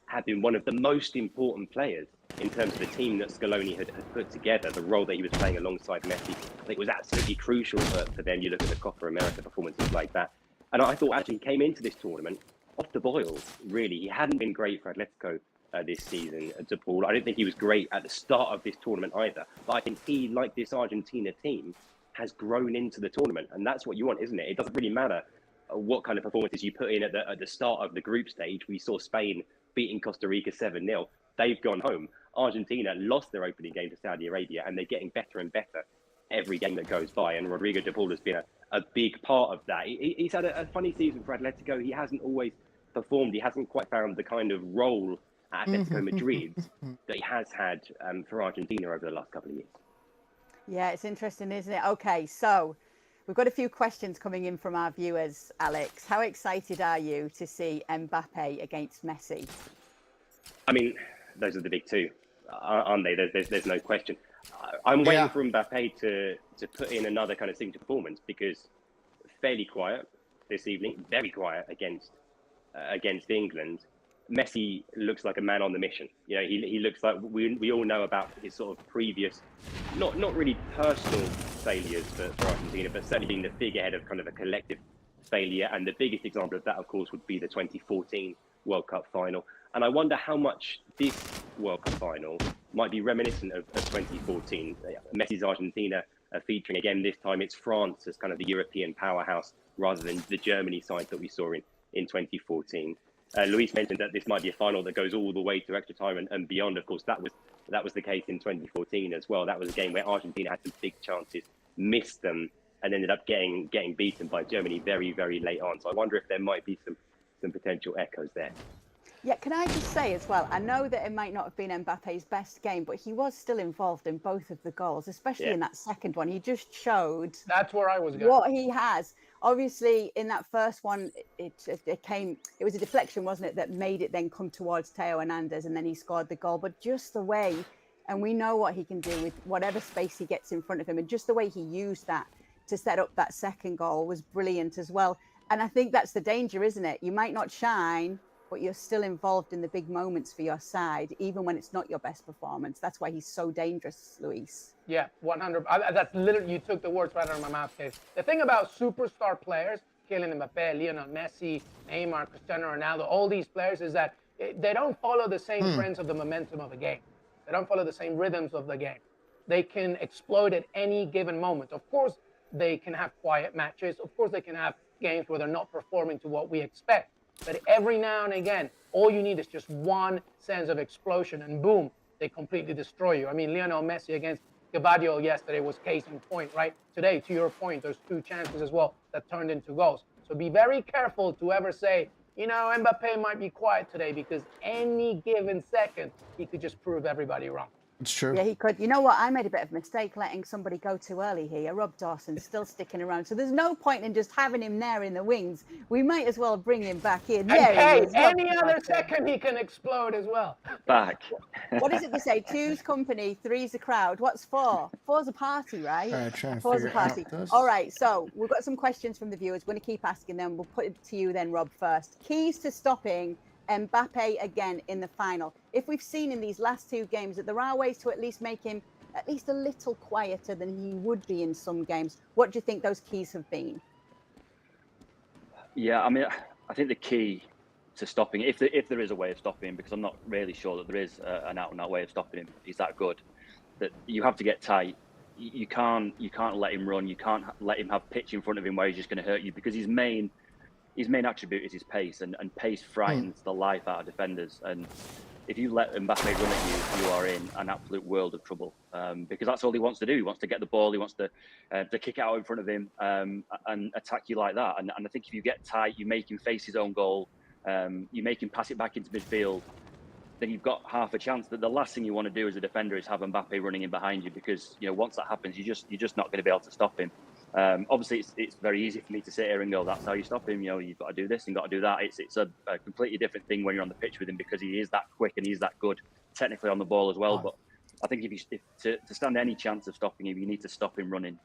had been one of the most important players in terms of the team that Scaloni had put together. The role that he was playing alongside Messi, I think, was absolutely crucial for them. You look at the Copa America performances like that. And I thought actually he came into this tournament off the boils, really. He hadn't been great for Atletico this season, de Paul. I don't think he was great at the start of this tournament either. But I think he, like this Argentina team, has grown into the tournament. And that's what you want, isn't it? It doesn't really matter what kind of performances you put in at the start of the group stage. We saw Spain beating Costa Rica 7-0. They've gone home. Argentina lost their opening game to Saudi Arabia, and they're getting better and better every game that goes by. And Rodrigo de Paul has been a big part of that. He's had a funny season for Atletico. He hasn't always performed. He hasn't quite found the kind of role at Atletico Madrid that he has had for Argentina over the last couple of years. Yeah, it's interesting, isn't it? Okay, so we've got a few questions coming in from our viewers, Alex. How excited are you to see Mbappé against Messi? I mean, those are the big two, aren't they? There's no question. I'm waiting for Mbappé to put in another kind of signature performance, because fairly quiet this evening, very quiet against England. Messi looks like a man on the mission. You know, he looks like we all know about his sort of previous, not really personal failures for Argentina, but certainly being the figurehead of kind of a collective failure. And the biggest example of that, of course, would be the 2014 World Cup final. And I wonder how much this World Cup final might be reminiscent of 2014. Messi's Argentina featuring again, this time it's France as kind of the European powerhouse rather than the Germany side that we saw in 2014. Luis mentioned that this might be a final that goes all the way to extra time and beyond. Of course, that was the case in 2014 as well. That was a game where Argentina had some big chances, missed them, and ended up getting beaten by Germany very, very late on. So I wonder if there might be some potential echoes there. Yeah, can I just say as well, I know that it might not have been Mbappe's best game, but he was still involved in both of the goals, especially in that second one. He just showed that's where I was going. What he has. Obviously, in that first one, it was a deflection, wasn't it, that made it then come towards Theo Hernandez, and then he scored the goal. But just the way, and we know what he can do with whatever space he gets in front of him, and just the way he used that to set up that second goal was brilliant as well. And I think that's the danger, isn't it? You might not shine, but you're still involved in the big moments for your side, even when it's not your best performance. That's why he's so dangerous, Luis. Yeah, 100. That's literally, you took the words right out of my mouth, Dave. The thing about superstar players, Kylian Mbappé, Lionel Messi, Neymar, Cristiano Ronaldo, all these players, is that they don't follow the same trends of the momentum of a game. They don't follow the same rhythms of the game. They can explode at any given moment. Of course, they can have quiet matches. Of course, they can have games where they're not performing to what we expect. But every now and again, all you need is just one sense of explosion, and boom, they completely destroy you. I mean, Lionel Messi against Gabadio yesterday was case in point, right? Today, to your point, there's two chances as well that turned into goals. So be very careful to ever say, you know, Mbappé might be quiet today, because any given second, he could just prove everybody wrong. It's true. Yeah, he could. You know what? I made a bit of a mistake letting somebody go too early here. Rob Dawson's still sticking around. So there's no point in just having him there in the wings. We might as well bring him back in. And There hey, any other second he can explode as well. Back. What is it they say? Two's company, three's a crowd. What's four? Four's a party, right? All right, trying to Four's a figure out party. this. All right, so we've got some questions from the viewers. We're going to keep asking them. We'll put it to you then, Rob, first. Keys to stopping Mbappé again in the final. If we've seen in these last two games that there are ways to at least make him at least a little quieter than he would be in some games, what do you think those keys have been? Yeah, I mean, I think the key to stopping, if there is a way of stopping him, because I'm not really sure that there is an out-and-out way of stopping him. He's that good that you have to get tight. You can't let him run. You can't let him have pitch in front of him where he's just going to hurt you, because his main attribute is his pace, and pace frightens the life out of defenders. And if you let Mbappé run at you, you are in an absolute world of trouble, because that's all he wants to do. He wants to get the ball. He wants to kick it out in front of him and attack you like that. And I think if you get tight, you make him face his own goal, you make him pass it back into midfield, then you've got half a chance. That the last thing you want to do as a defender is have Mbappé running in behind you, because once that happens, you're just not going to be able to stop him. Obviously, it's very easy for me to sit here and go, that's how you stop him. You've got to do this and got to do that. It's a completely different thing when you're on the pitch with him, because he is that quick and he's that good technically on the ball as well. But I think if to stand any chance of stopping him, you need to stop him running.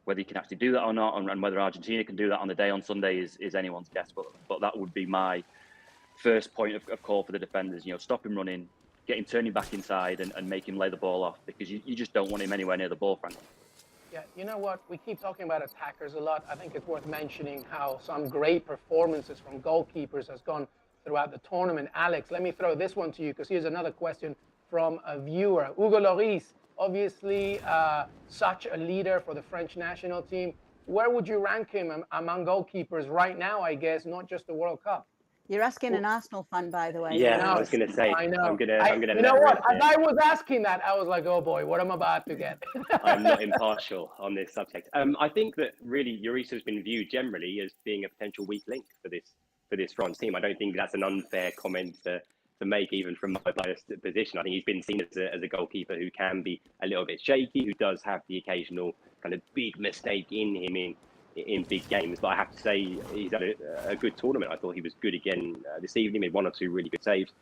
Whether he can actually do that or not, and whether Argentina can do that on the day on Sunday is anyone's guess. But that would be my first point of call for the defenders. Stop him running, get him turning back inside, and make him lay the ball off, because you just don't want him anywhere near the ball, frankly. Yeah, you know what? We keep talking about attackers a lot. I think it's worth mentioning how some great performances from goalkeepers has gone throughout the tournament. Alex, let me throw this one to you, because here's another question from a viewer. Hugo Lloris, obviously such a leader for the French national team. Where would you rank him among goalkeepers right now, I guess, not just the World Cup? You're asking an Arsenal fan, by the way. Yeah, I was going to say. I know. I'm gonna. You know what? As I was asking that, I was like, oh boy, what am I about to get? I'm not impartial on this subject. I think that really Lloris has been viewed generally as being a potential weak link for this France team. I don't think that's an unfair comment to to make, even from my biased position. I think he's been seen as a goalkeeper who can be a little bit shaky, who does have the occasional kind of big mistake in him in big games. But I have to say he's had a good tournament. I thought he was good again this evening, made 1 or 2 really good saves.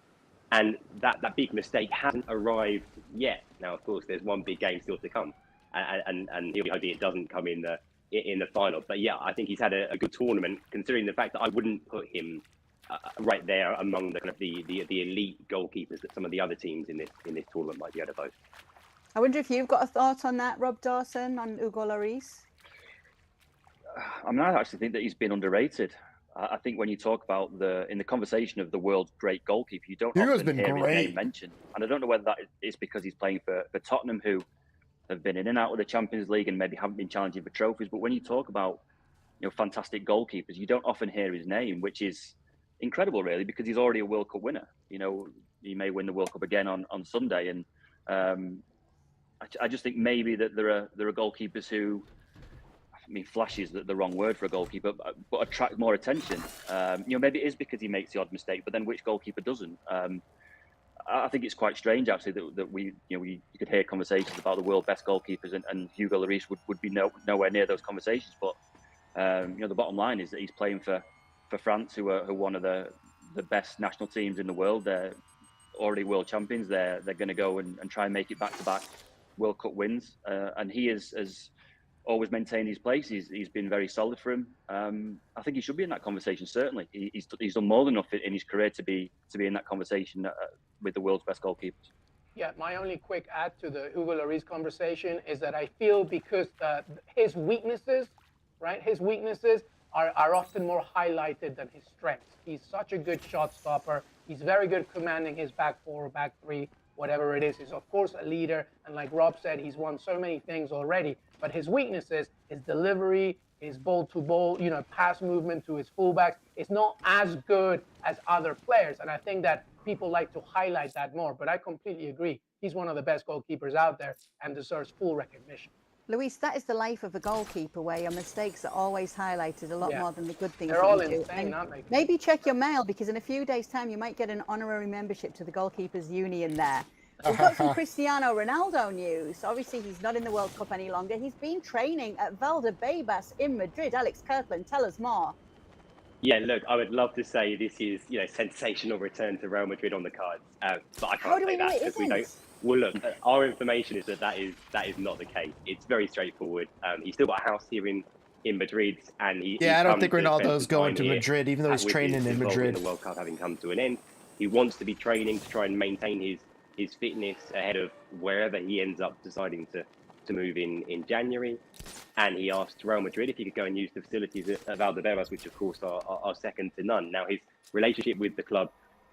And that big mistake hasn't arrived yet. Now, of course, there's one big game still to come, and he'll be hoping it doesn't come in the final. But yeah, I think he's had a good tournament, considering the fact that I wouldn't put him right there among the kind of the elite goalkeepers that some of the other teams in this tournament might be able to vote. I wonder if you've got a thought on that, Rob Dawson, on Hugo Lloris. I mean, I actually think that he's been underrated. I think when you talk about in the conversation of the world's great goalkeeper, you don't often hear his name mentioned. And I don't know whether that is because he's playing for Tottenham, who have been in and out of the Champions League and maybe haven't been challenging for trophies. But when you talk about, fantastic goalkeepers, you don't often hear his name, which is incredible, really, because he's already a World Cup winner. He may win the World Cup again on Sunday. And I just think maybe that there are goalkeepers who, I mean, flash is the wrong word for a goalkeeper, but attract more attention. Maybe it is because he makes the odd mistake, but then which goalkeeper doesn't? I think it's quite strange, actually, that you could hear conversations about the world's best goalkeepers, and Hugo Lloris would be nowhere near those conversations. But the bottom line is that he's playing for France, who are one of the best national teams in the world. They're already world champions. They're going to go and try and make it back-to-back World Cup wins, and he has always maintained his place. He's been very solid for him. I think he should be in that conversation. Certainly, he's done more than enough in his career to be in that conversation with the world's best goalkeepers. Yeah, my only quick add to the Hugo Lloris conversation is that I feel because his weaknesses, right? His weaknesses are often more highlighted than his strengths. He's such a good shot stopper. He's very good commanding his back 4 or back 3, whatever it is. He's of course a leader, and like Rob said, he's won so many things already. But his weaknesses, his delivery, his ball-to-ball, pass movement to his fullbacks, is not as good as other players. And I think that people like to highlight that more. But I completely agree. He's one of the best goalkeepers out there and deserves full recognition. Luis, that is the life of a goalkeeper, where your mistakes are always highlighted a lot more than the good things. They're all that you insane, do. aren't they? Maybe check your mail, because in a few days' time you might get an honorary membership to the Goalkeepers Union there. We've got some Cristiano Ronaldo news. Obviously, he's not in the World Cup any longer. He's been training at Valdebebas in Madrid. Alex Kirkland, tell us more. Yeah, look, I would love to say this is, sensational return to Real Madrid on the cards, but I can't say that because we don't. Well, look, our information is that is not the case. It's very straightforward. He's still got a house here in Madrid, and I don't think Ronaldo's going to Madrid, even though he's training in Madrid. The World Cup having come to an end, he wants to be training to try and maintain his fitness ahead of wherever he ends up deciding to move in January. And he asked Real Madrid if he could go and use the facilities at Valdebebas, which of course are second to none. Now, his relationship with the club,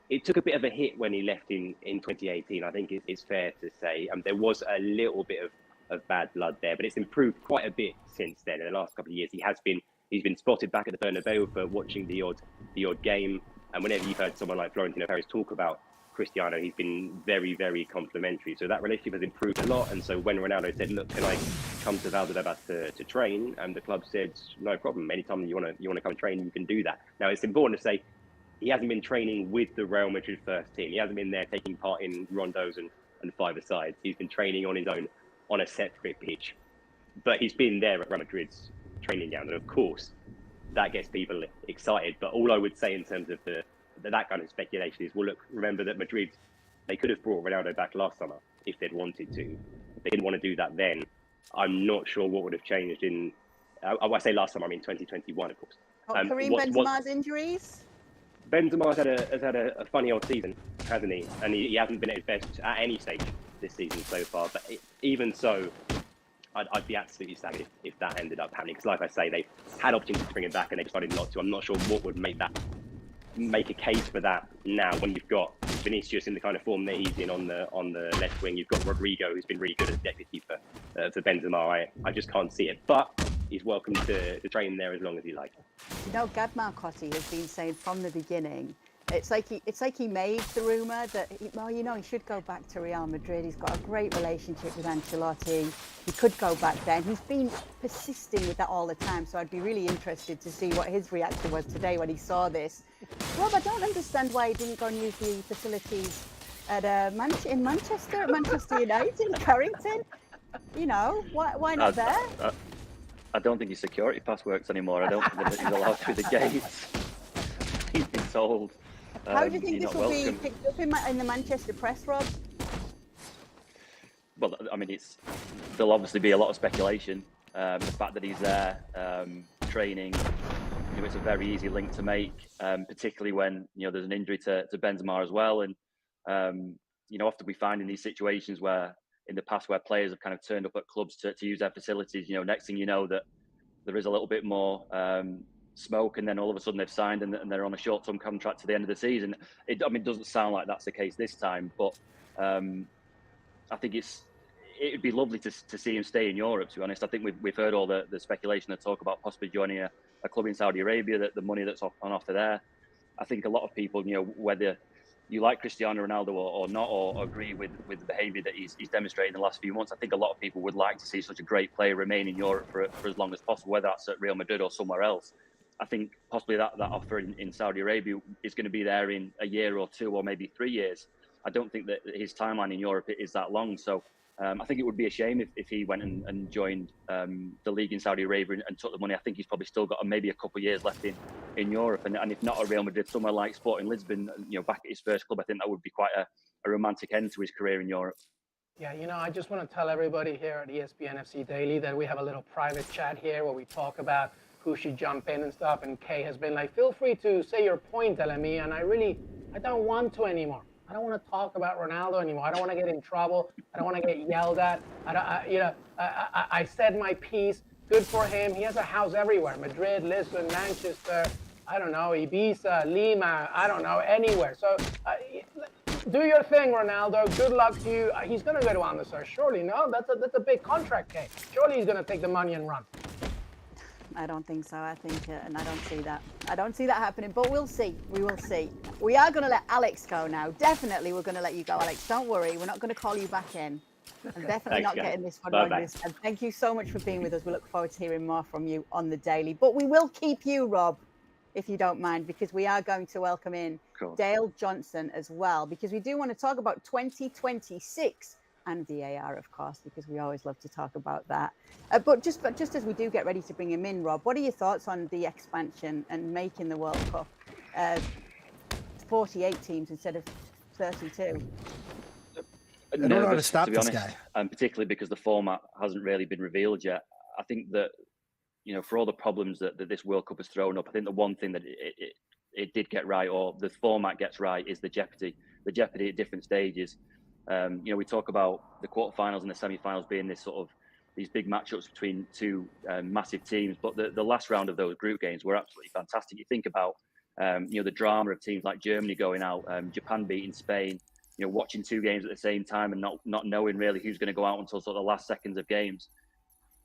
it took a bit of a hit when he left in 2018. I think it's fair to say. There was a little bit of bad blood there, but it's improved quite a bit since then. In the last couple of years, he's been spotted back at the Bernabeu for watching the odd game. And whenever you've heard someone like Florentino Perez talk about Cristiano, he's been very, very complimentary. So that relationship has improved a lot. And so when Ronaldo said, look, can I come to Valdebebas to train? And the club said, no problem. Anytime you want to come and train, you can do that. Now, it's important to say he hasn't been training with the Real Madrid first team. He hasn't been there taking part in rondos and five-a-sides. He's been training on his own on a separate pitch. But he's been there at Real Madrid's training ground. And of course, that gets people excited. But all I would say in terms of that kind of speculation is, well, look, remember that Madrid, they could have brought Ronaldo back last summer if they'd wanted to. If they didn't want to do that then, I'm not sure what would have changed in, I say last summer, I mean 2021, of course. Karim Benzema's injuries? Benzema has had a funny old season, hasn't he? And he hasn't been at his best at any stage this season so far. But even so, I'd be absolutely staggered if that ended up happening. Because like I say, they had opportunities to bring him back and they decided not to. I'm not sure what would make a case for that now, when you've got Vinicius in the kind of form that he's in on the left wing. You've got Rodrigo, who's been really good as deputy for Benzema. I just can't see it. But he's welcome to train there as long as he likes. Gab Marcotti has been saying from the beginning It's like he made the rumor that he should go back to Real Madrid. He's got a great relationship with Ancelotti. He could go back there. And he's been persisting with that all the time. So I'd be really interested to see what his reaction was today when he saw this. Rob, I don't understand why he didn't go and use the facilities at Manchester, at Manchester United, Carrington. Why not there? I don't think his security pass works anymore. I don't think that he's allowed through the gates. He's been told. How do you think this will be picked up in the Manchester press, Rob? Well, I mean, there'll obviously be a lot of speculation. The fact that he's there training, it's a very easy link to make, particularly when there's an injury to Benzema as well. And often we find in these situations where in the past where players have kind of turned up at clubs to use their facilities, next thing you know that there is a little bit more smoke, and then all of a sudden they've signed and they're on a short-term contract to the end of the season. It doesn't sound like that's the case this time, but I think it'd be lovely to see him stay in Europe, to be honest. I think we've heard all the speculation and talk about possibly joining a club in Saudi Arabia, that the money that's on offer there. I think a lot of people, whether you like Cristiano Ronaldo or not, or agree with the behaviour that he's demonstrated in the last few months, I think a lot of people would like to see such a great player remain in Europe for as long as possible, whether that's at Real Madrid or somewhere else. I think possibly that offer in Saudi Arabia is going to be there in a year or two or maybe 3 years. I don't think that his timeline in Europe is that long. So I think it would be a shame if he went and joined the league in Saudi Arabia and took the money. I think he's probably still got maybe a couple of years left in Europe. And if not at Real Madrid, somewhere like Sporting Lisbon, back at his first club, I think that would be quite a romantic end to his career in Europe. Yeah, I just want to tell everybody here at ESPN FC Daily that we have a little private chat here where we talk about who should jump in and stuff. And Kay has been like, feel free to say your point, LME. And I don't want to anymore. I don't want to talk about Ronaldo anymore. I don't want to get in trouble. I don't want to get yelled at. I said my piece. Good for him. He has a house everywhere. Madrid, Lisbon, Manchester, I don't know, Ibiza, Lima, I don't know, anywhere. So do your thing, Ronaldo. Good luck to you. He's going to go to Al-Nassr. Surely, no? That's a big contract, Kay. Surely he's going to take the money and run. I don't think so. I think, and I don't see that. I don't see that happening, but we'll see. We will see. We are going to let Alex go now. Definitely, we're going to let you go, Alex. Don't worry. We're not going to call you back in. I'm definitely not getting this one wrong this time. Thank you so much for being with us. We look forward to hearing more from you on the daily. But we will keep you, Rob, if you don't mind, because we are going to welcome in Dale Johnson as well, because we do want to talk about 2026 and VAR, of course, because we always love to talk about that. But just as we do get ready to bring him in, Rob, what are your thoughts on the expansion and making the World Cup 48 teams instead of 32? I don't know how to stop this guy. And particularly because the format hasn't really been revealed yet. I think that, for all the problems that this World Cup has thrown up, I think the one thing that it did get right, or the format gets right, is the jeopardy at different stages. We talk about the quarterfinals and the semifinals being these big matchups between two massive teams, but the last round of those group games were absolutely fantastic. You think about the drama of teams like Germany going out, Japan beating Spain, watching two games at the same time and not knowing really who's going to go out until sort of the last seconds of games.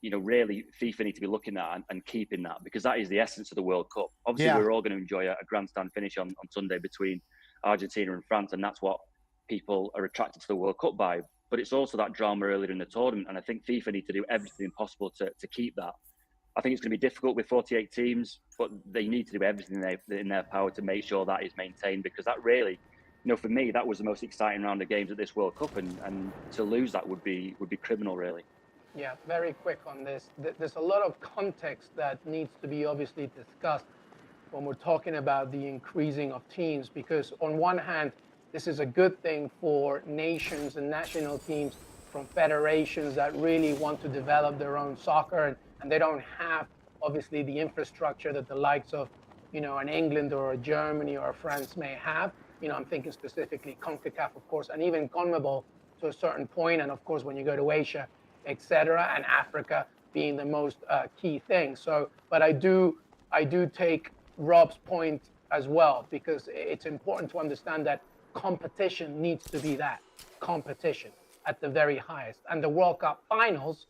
Really FIFA need to be looking at and keeping that, because that is the essence of the World Cup. Obviously, we're all going to enjoy a grandstand finish on Sunday between Argentina and France, and that's what people are attracted to the World Cup by. But it's also that drama earlier in the tournament, and I think FIFA need to do everything possible to keep that. I think it's going to be difficult with 48 teams, but they need to do everything in their power to make sure that is maintained, because that really, for me, that was the most exciting round of games at this World Cup, and to lose that would be criminal, really. Yeah, very quick on this. There's a lot of context that needs to be obviously discussed when we're talking about the increasing of teams, because on one hand, this is a good thing for nations and national teams from federations that really want to develop their own soccer, and they don't have, obviously, the infrastructure that the likes of, an England or a Germany or a France may have. I'm thinking specifically CONCACAF, of course, and even CONMEBOL to a certain point, and of course, when you go to Asia, etc., and Africa being the most key thing. So, but I do take Rob's point as well, because it's important to understand that competition needs to be that competition at the very highest, and the World Cup finals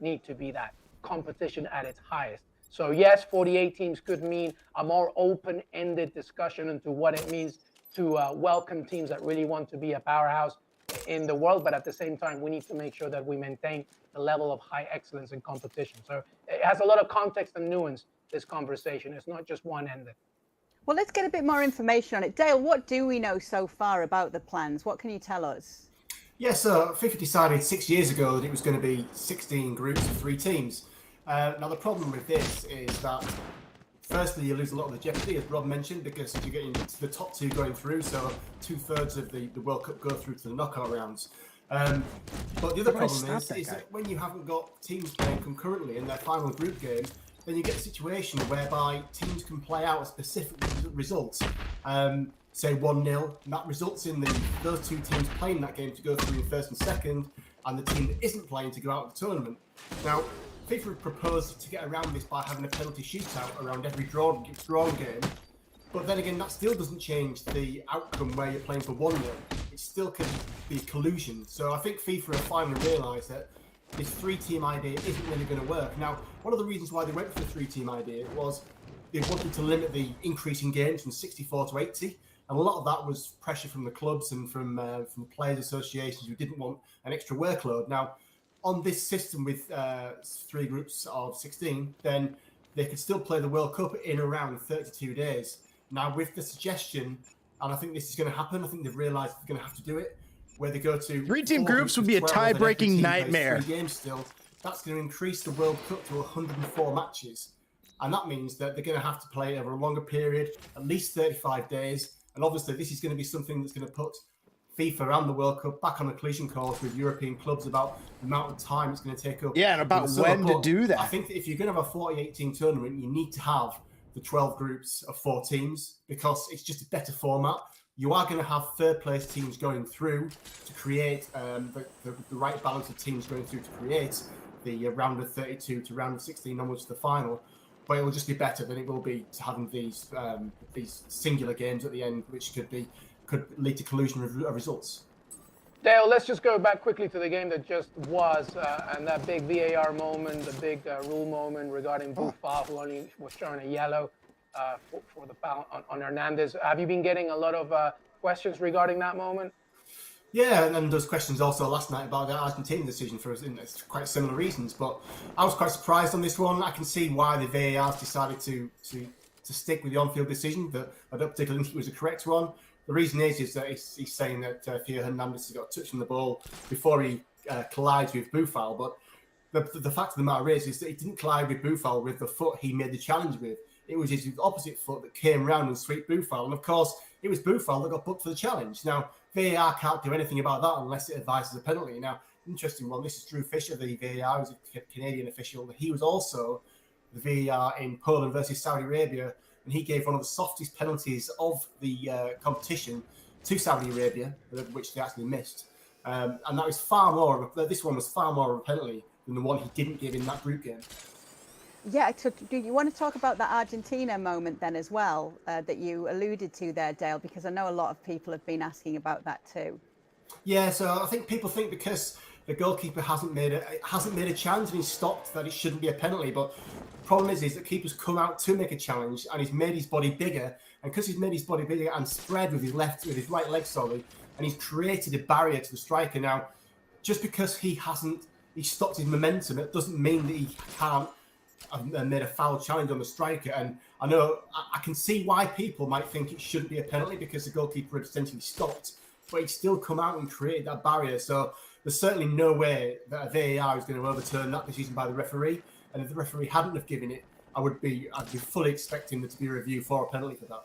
need to be that competition at its highest. So yes, 48 teams could mean a more open-ended discussion into what it means to welcome teams that really want to be a powerhouse in the world. But at the same time, we need to make sure that we maintain the level of high excellence in competition. So it has a lot of context and nuance, this conversation. It's not just one-ended. Well, let's get a bit more information on it. Dale, what do we know so far about the plans? What can you tell us? Yeah, so FIFA decided 6 years ago that it was going to be 16 groups of 3 teams. Now, the problem with this is that, firstly, you lose a lot of the jeopardy, as Rob mentioned, because you're getting to the top 2 going through, so 2/3 of the World Cup go through to the knockout rounds. But the other problem is that when you haven't got teams playing concurrently in their final group game, then you get a situation whereby teams can play out a specific result, say 1-0, and that results in those 2 teams playing that game to go through in first and second, and the team that isn't playing to go out of the tournament. Now, FIFA proposed to get around this by having a penalty shootout around every drawn game, but then again, that still doesn't change the outcome where you're playing for 1-0. It still could be collusion. So I think FIFA have finally realised that this 3-team idea isn't really going to work. Now, one of the reasons why they went for the 3-team idea was they wanted to limit the increase in games from 64 to 80, and a lot of that was pressure from the clubs and from the players' associations who didn't want an extra workload. Now, on this system with 3 groups of 16, then they could still play the World Cup in around 32 days. Now, with the suggestion, and I think this is going to happen, I think they've realised they're going to have to do it, where they go to 3-team groups would be a tie-breaking nightmare. 3 games still. That's going to increase the World Cup to 104 matches. And that means that they're going to have to play over a longer period, at least 35 days. And obviously, this is going to be something that's going to put FIFA and the World Cup back on a collision course with European clubs about the amount of time it's going to take up. Yeah, and about when to do that. I think that if you're going to have a 48-team tournament, you need to have the 12 groups of 4 teams, because it's just a better format. You are going to have third-place teams going through to create the right balance of teams going through to create the round of 32 to round of 16 onwards to the final. But it will just be better than it will be to having these singular games at the end, which could lead to collusion of results. Dale, let's just go back quickly to the game that just was, and that big VAR moment, the big rule moment regarding Buffal, who only was shown a yellow for the foul on Hernandez. Have you been getting a lot of questions regarding that moment? Yeah, and then there's questions also last night about the Argentina decision for quite similar reasons. But I was quite surprised on this one. I can see why the VAR decided to stick with the on-field decision, but I don't particularly think it was a correct one. The reason is that he's saying that Theo Hernandez has got touch on the ball before he collides with Buffal. But the fact of the matter is that he didn't collide with Buffal with the foot he made the challenge with. It was his opposite foot that came round and swept Buffal. And of course, it was Buffal that got booked for the challenge. Now, VAR can't do anything about that unless it advises a penalty. Now, interesting one, this is Drew Fisher, the VAR, who's a Canadian official. He was also the VAR in Poland versus Saudi Arabia, and he gave one of the softest penalties of the competition to Saudi Arabia, which they actually missed. And that was this one was far more of a penalty than the one he didn't give in that group game. Yeah, do you want to talk about that Argentina moment then as well, that you alluded to there, Dale? Because I know a lot of people have been asking about that too. Yeah, so I think people think because the goalkeeper hasn't made a challenge and he's stopped that it shouldn't be a penalty. But the problem is that keepers come out to make a challenge and he's made his body bigger, and because he's made his body bigger and spread with his right leg, and he's created a barrier to the striker. Now, just because he stopped his momentum, it doesn't mean that he can't have made a foul challenge on the striker. And I know I can see why people might think it shouldn't be a penalty because the goalkeeper had essentially stopped, but he'd still come out and created that barrier. So there's certainly no way that a VAR is going to overturn that decision by the referee. And if the referee hadn't have given it, I'd be fully expecting there to be a review for a penalty for that.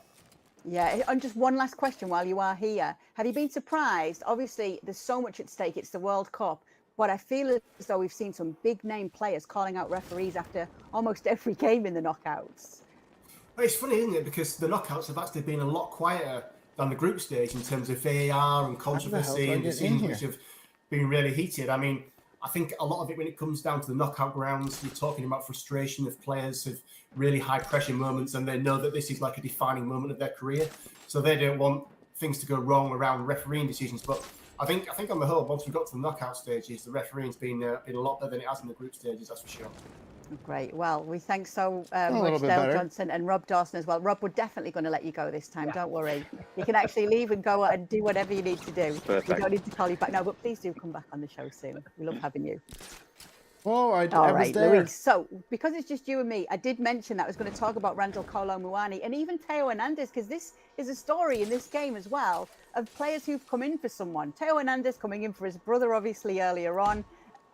Yeah, and just one last question while you are here. Have you been surprised? Obviously, there's so much at stake. It's the World Cup. But I feel as though we've seen some big name players calling out referees after almost every game in the knockouts. Well, it's funny, isn't it? Because the knockouts have actually been a lot quieter than the group stage in terms of VAR and controversy and decisions which have been really heated. I mean, I think a lot of it, when it comes down to the knockout grounds, you're talking about frustration of players of really high pressure moments, and they know that this is like a defining moment of their career. So they don't want things to go wrong around refereeing decisions. But I think on the whole, once we got to the knockout stages, the refereeing's been a lot better than it has in the group stages, that's for sure. Great. Well, we thank so little much bit Dale better. Johnson and Rob Dawson as well. Rob, we're definitely going to let you go this time. Don't worry. You can actually leave and go and do whatever you need to do. Perfect. We don't need to call you back. No, but please do come back on the show soon. We love having you. Oh, I All was right, there. Luis. So, because it's just you and me, I did mention that I was going to talk about Randall Kolo Muani and even Theo Hernandez, because this is a story in this game as well of players who've come in for someone. Theo Hernandez coming in for his brother, obviously, earlier on,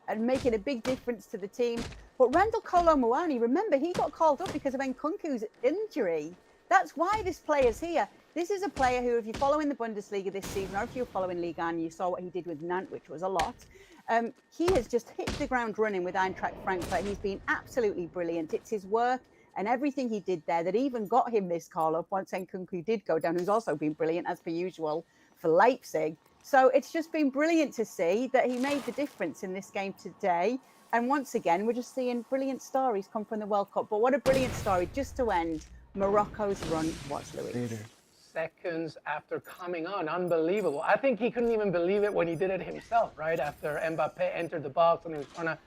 and making a big difference to the team. But Randall Kolo Muani, remember, he got called up because of Nkunku's injury. That's why this player's here. This is a player who, if you're following the Bundesliga this season, or if you're following Liga and you saw what he did with Nantes, which was a lot, he has just hit the ground running with Eintracht Frankfurt. He's been absolutely brilliant. It's his work and everything he did there that even got him this call-up once Nkunku did go down, who's also been brilliant, as per usual, for Leipzig. So it's just been brilliant to see that he made the difference in this game today. And once again, we're just seeing brilliant stories come from the World Cup. But what a brilliant story, just to end Morocco's run was, Luis. Seconds after coming on, unbelievable. I think he couldn't even believe it when he did it himself, right? After Mbappé entered the box and he was trying to,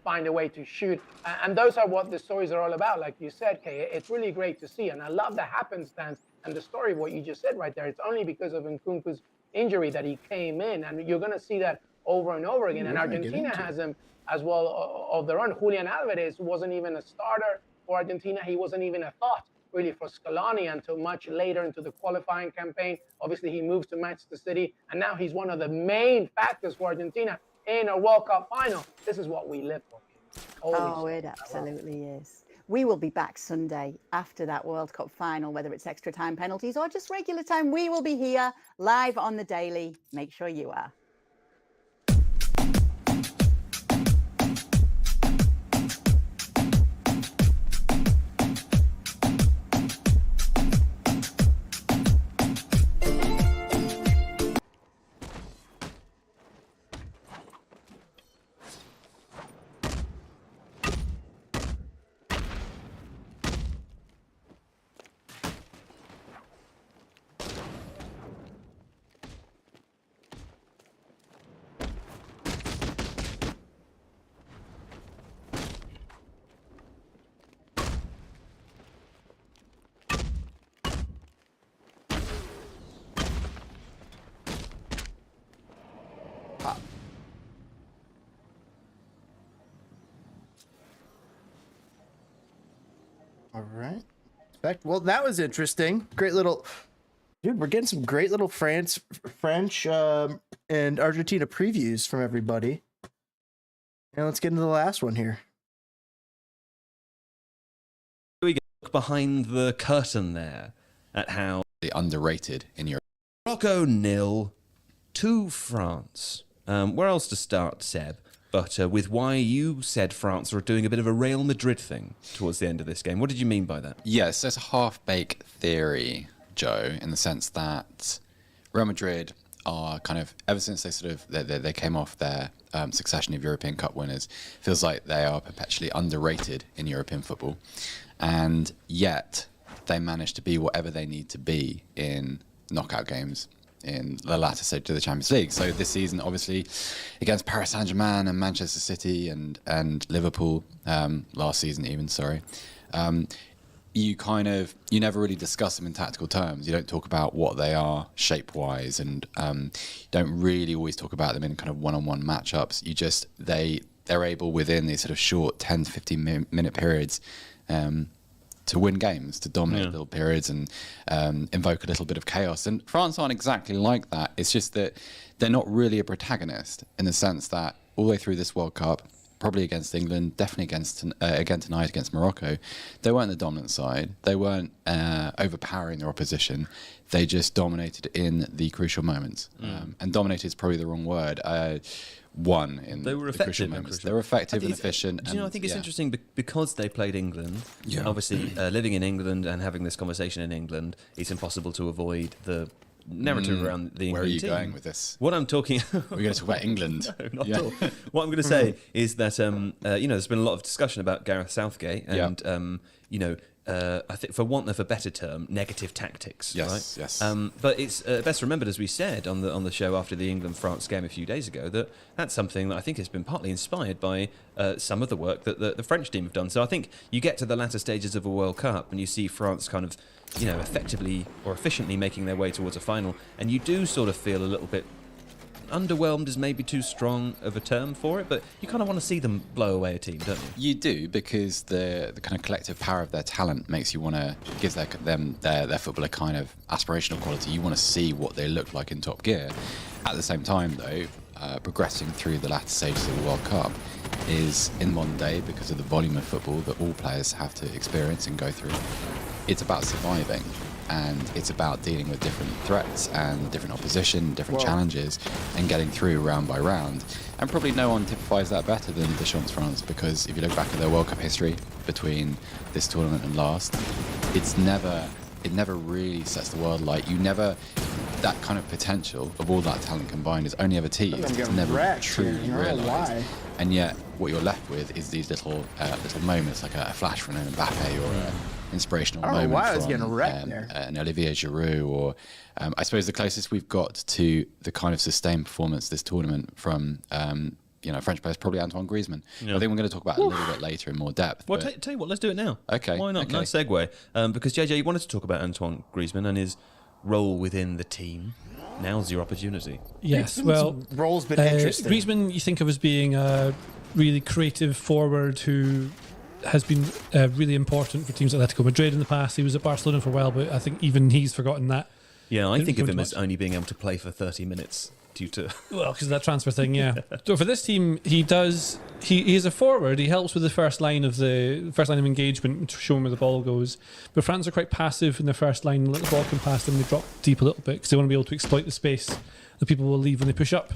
find a way to shoot. And those are what the stories are all about. Like you said, Kay, it's really great to see. And I love the happenstance and the story of what you just said right there. It's only because of Nkunku's injury that he came in. And you're going to see that over and over again. And Argentina has him as well of their own. Julian Alvarez wasn't even a starter for Argentina. He wasn't even a thought really for Scaloni until much later into the qualifying campaign. Obviously, he moves to Manchester City, and now he's one of the main factors for Argentina in a World Cup final. This is what we live for. It absolutely is. We will be back Sunday after that World Cup final, whether it's extra time penalties or just regular time. We will be here live on the daily. Make sure you are. All right. Well, that was interesting. Great little, dude. We're getting some great little French, and Argentina previews from everybody. And let's get into the last one here. We look behind the curtain there at how underrated in Europe. Morocco 0 to France. Where else to start, Seb? But with why you said France were doing a bit of a Real Madrid thing towards the end of this game. What did you mean by that? Yes, there's a half-baked theory, Joe, in the sense that Real Madrid are kind of, ever since they came off their succession of European Cup winners, feels like they are perpetually underrated in European football. And yet they manage to be whatever they need to be in knockout games in the latter stage of the Champions League. So this season, obviously, against Paris Saint-Germain and Manchester City and Liverpool, last season even, you never really discuss them in tactical terms. You don't talk about what they are shape-wise, and you don't really always talk about them in kind of one-on-one matchups. They're able within these sort of short 10 to 15 minute periods to win games, to dominate little periods and invoke a little bit of chaos. And France aren't exactly like that. It's just that they're not really a protagonist in the sense that all the way through this World Cup, probably against England, definitely again tonight against Morocco, they weren't the dominant side. They weren't overpowering their opposition. They just dominated in the crucial moments. And dominated is probably the wrong word. Won in they were the crucial moments. They were effective and efficient. Do you know, I think it's interesting because they played England. Yeah. Obviously, living in England and having this conversation in England, it's impossible to avoid the narrative around the England Where are you team. going with this? What I'm talking... We're going to talk about England. No, not at all. What I'm going to say is that, there's been a lot of discussion about Gareth Southgate and, I think, for want of a better term, negative tactics. Yes, right? yes. But it's best remembered, as we said on the show after the England-France game a few days ago, that that's something that I think has been partly inspired by some of the work that the French team have done. So I think you get to the latter stages of a World Cup and you see France kind of, effectively or efficiently making their way towards a final, and you do sort of feel a little bit underwhelmed is maybe too strong of a term for it, but you kind of want to see them blow away a team, don't you? You do, because the kind of collective power of their talent makes you want to give their football a kind of aspirational quality. You want to see what they look like in top gear. At the same time, though, progressing through the latter stages of the World Cup is, in modern day, because of the volume of football that all players have to experience and go through, it's about surviving. And it's about dealing with different threats and different opposition, different challenges, and getting through round by round. And probably no one typifies that better than Deschamps' France, because if you look back at their World Cup history between this tournament and last, it never really sets the world light. That kind of potential of all that talent combined is only ever teased. It's never truly realised. And yet, what you're left with is these little moments, like a flash from an Mbappé or an inspirational moment from an Olivier Giroud, or I suppose the closest we've got to the kind of sustained performance this tournament from French players, probably Antoine Griezmann. I think we're going to talk about it a little bit later in more depth. Well, tell you what, let's do it now. Okay. Why not? Okay. Nice segue. Because JJ, you wanted to talk about Antoine Griezmann and his role within the team. Now's your opportunity. Yes, well, role's been interesting. Griezmann, you think of as being a really creative forward who has been really important for teams like Atletico Madrid in the past. He was at Barcelona for a while, but I think even he's forgotten that. Yeah, I think of him as only being able to play for 30 minutes due to... Well, because of that transfer thing, yeah. So for this team, he is a forward. He helps with the first line of engagement, showing where the ball goes. But France are quite passive in their first line. Let the ball come past them, they drop deep a little bit because they want to be able to exploit the space that people will leave when they push up.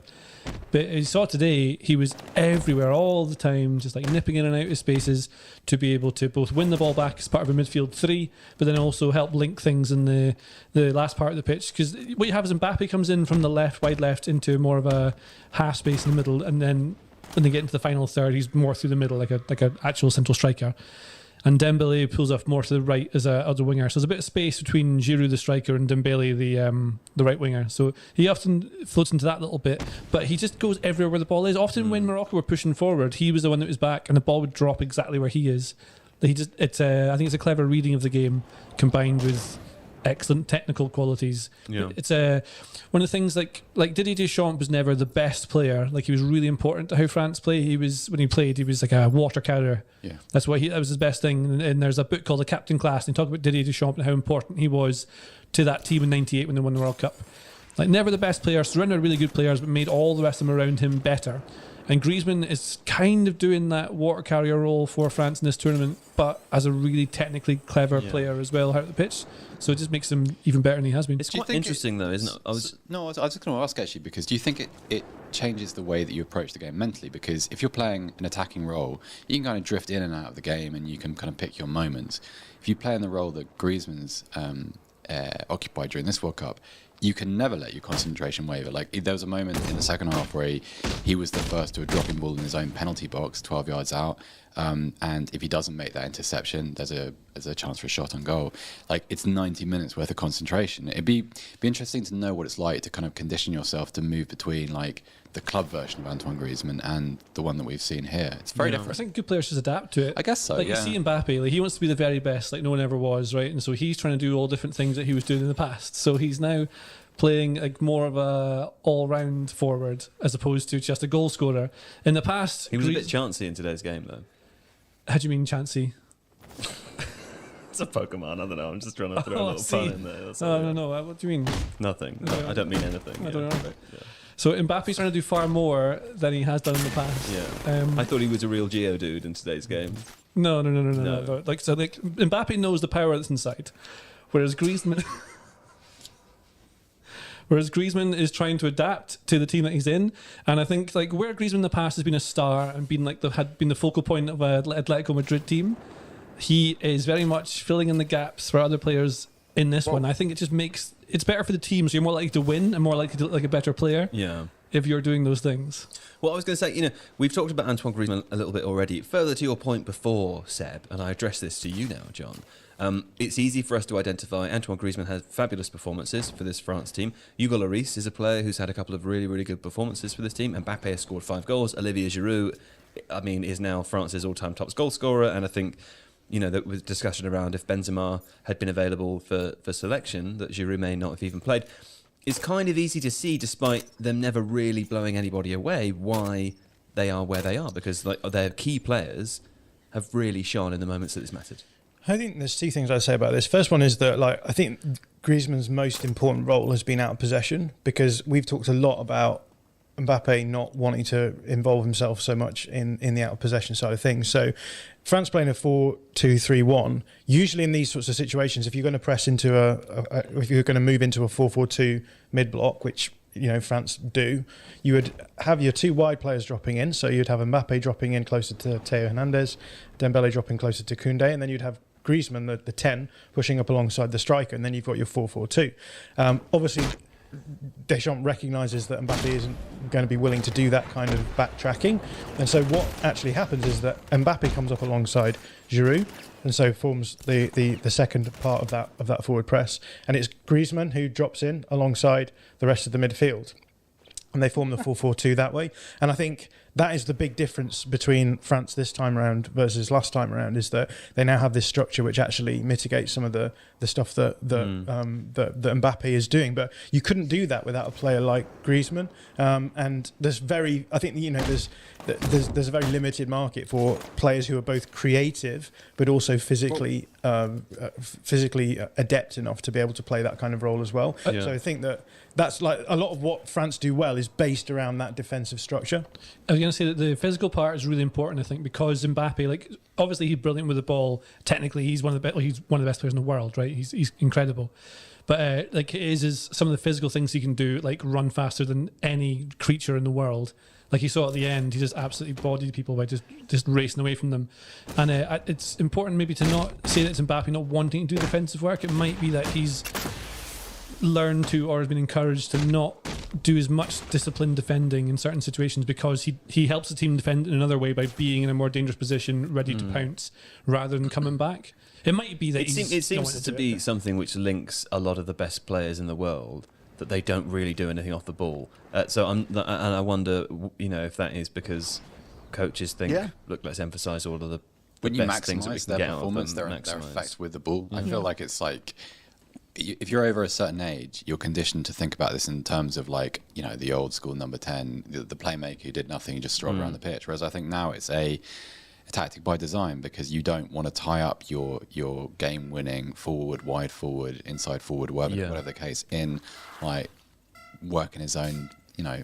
But as you saw today, he was everywhere all the time, just like nipping in and out of spaces to be able to both win the ball back as part of a midfield three, but then also help link things in the last part of the pitch. Because what you have is Mbappé comes in from the left, wide left, into more of a half space in the middle, and then when they get into the final third, he's more through the middle, like a actual central striker. And Dembele pulls off more to the right as a winger. So there's a bit of space between Giroud, the striker, and Dembele, the right winger. So he often floats into that little bit, but he just goes everywhere where the ball is. Often when Morocco were pushing forward, he was the one that was back, and the ball would drop exactly where he is. I think it's a clever reading of the game combined with excellent technical qualities. Yeah. It's one of the things like Didier Deschamps was never the best player. Like, he was really important to how France play. When he played, he was like a water carrier. Yeah. That was his best thing. And there's a book called The Captain Class, and they talk about Didier Deschamps and how important he was to that team in '98 when they won the World Cup. Like, never the best player, surrounded really good players, but made all the rest of them around him better. And Griezmann is kind of doing that water carrier role for France in this tournament, but as a really technically clever player as well out of the pitch. So it just makes him even better than he has been. It's quite interesting, though, isn't it? I was just going to ask, actually, because do you think it changes the way that you approach the game mentally? Because if you're playing an attacking role, you can kind of drift in and out of the game, and you can kind of pick your moments. If you play in the role that Griezmann's occupied during this World Cup, you can never let your concentration waver. Like, there was a moment in the second half where he was the first to a dropping ball in his own penalty box, 12 yards out. And if he doesn't make that interception, there's a chance for a shot on goal. Like, it's 90 minutes worth of concentration. It'd be interesting to know what it's like to kind of condition yourself to move between, like, the club version of Antoine Griezmann and the one that we've seen here. It's very different. I think good players just adapt to it. I guess so. Like, you see Mbappé, like, he wants to be the very best, like no one ever was, right? And so he's trying to do all different things that he was doing in the past. So he's now playing like more of a all-round forward as opposed to just a goal scorer. In the past, he was a bit chancy in today's game, though. How do you mean chancy? It's a Pokemon. I don't know. I'm just trying to throw a little pun in there. No. What do you mean? Nothing. No, I don't mean anything. I don't know. So Mbappe's trying to do far more than he has done in the past. Yeah. I thought he was a real Geodude in today's game. No. Like Mbappé knows the power that's inside, whereas Griezmann is trying to adapt to the team that he's in. And I think, like, where Griezmann in the past has been a star and been had been the focal point of a Atletico Madrid team, he is very much filling in the gaps for other players in this one. I think it just makes it's better for the team, so you're more likely to win and more likely to look like a better player. Yeah. if you're doing those things. Well, I was going to say, we've talked about Antoine Griezmann a little bit already. Further to your point before, Seb, and I address this to you now, John. It's easy for us to identify Antoine Griezmann has fabulous performances for this France team. Hugo Lloris is a player who's had a couple of really, really good performances for this team. Mbappé has scored 5 goals. Olivier Giroud, is now France's all-time top goal scorer. And I think, there was discussion around if Benzema had been available for selection, that Giroud may not have even played. It's kind of easy to see, despite them never really blowing anybody away, why they are where they are, because their key players have really shone in the moments that it's mattered. I think there's 2 things I'd say about this. First one is that, I think Griezmann's most important role has been out of possession, because we've talked a lot about Mbappé not wanting to involve himself so much in the out of possession side of things. So France playing a 4-2-3-1, usually in these sorts of situations, if you're going to press into if you're going to move into a 4-4-2 mid-block, which France do, you would have your 2 wide players dropping in. So you'd have Mbappé dropping in closer to Theo Hernandez, Dembele dropping closer to Koundé, and then you'd have Griezmann, the 10, pushing up alongside the striker, and then you've got your 4-4-2. Obviously, Deschamps recognises that Mbappé isn't going to be willing to do that kind of backtracking, and so what actually happens is that Mbappé comes up alongside Giroud, and so forms the second part of that forward press, and it's Griezmann who drops in alongside the rest of the midfield, and they form the 4-4-2 that way. And I think that is the big difference between France this time around versus last time around, is that they now have this structure which actually mitigates some of the stuff that Mbappé is doing. But you couldn't do that without a player like Griezmann. And there's there's a very limited market for players who are both creative but also physically adept enough to be able to play that kind of role as well. Yeah. So I think that's like a lot of what France do well is based around that defensive structure. I was going to say that the physical part is really important, I think, because Mbappé, obviously he's brilliant with the ball. Technically, he's one of the best players in the world, right? He's incredible. But it is some of the physical things he can do, like run faster than any creature in the world. Like you saw at the end, he just absolutely bodied people by just racing away from them. And it's important maybe to not say that it's Mbappé not wanting to do defensive work. It might be that he's learned to, or has been encouraged to not do as much disciplined defending in certain situations, because he helps the team defend in another way by being in a more dangerous position, ready to pounce, rather than coming back. It might be that it seems to be something which links a lot of the best players in the world, that they don't really do anything off the ball. I wonder, if that is because coaches think, look, let's emphasise all of the when you best things that we maximise can their get performance, their their effect with the ball. I feel like it's like, if you're over a certain age, you're conditioned to think about this in terms of the old school number 10, the playmaker who did nothing, just strolled around the pitch. Whereas I think now it's a tactic by design, because you don't want to tie up your game-winning forward, wide forward, inside forward, whatever the case, in working his own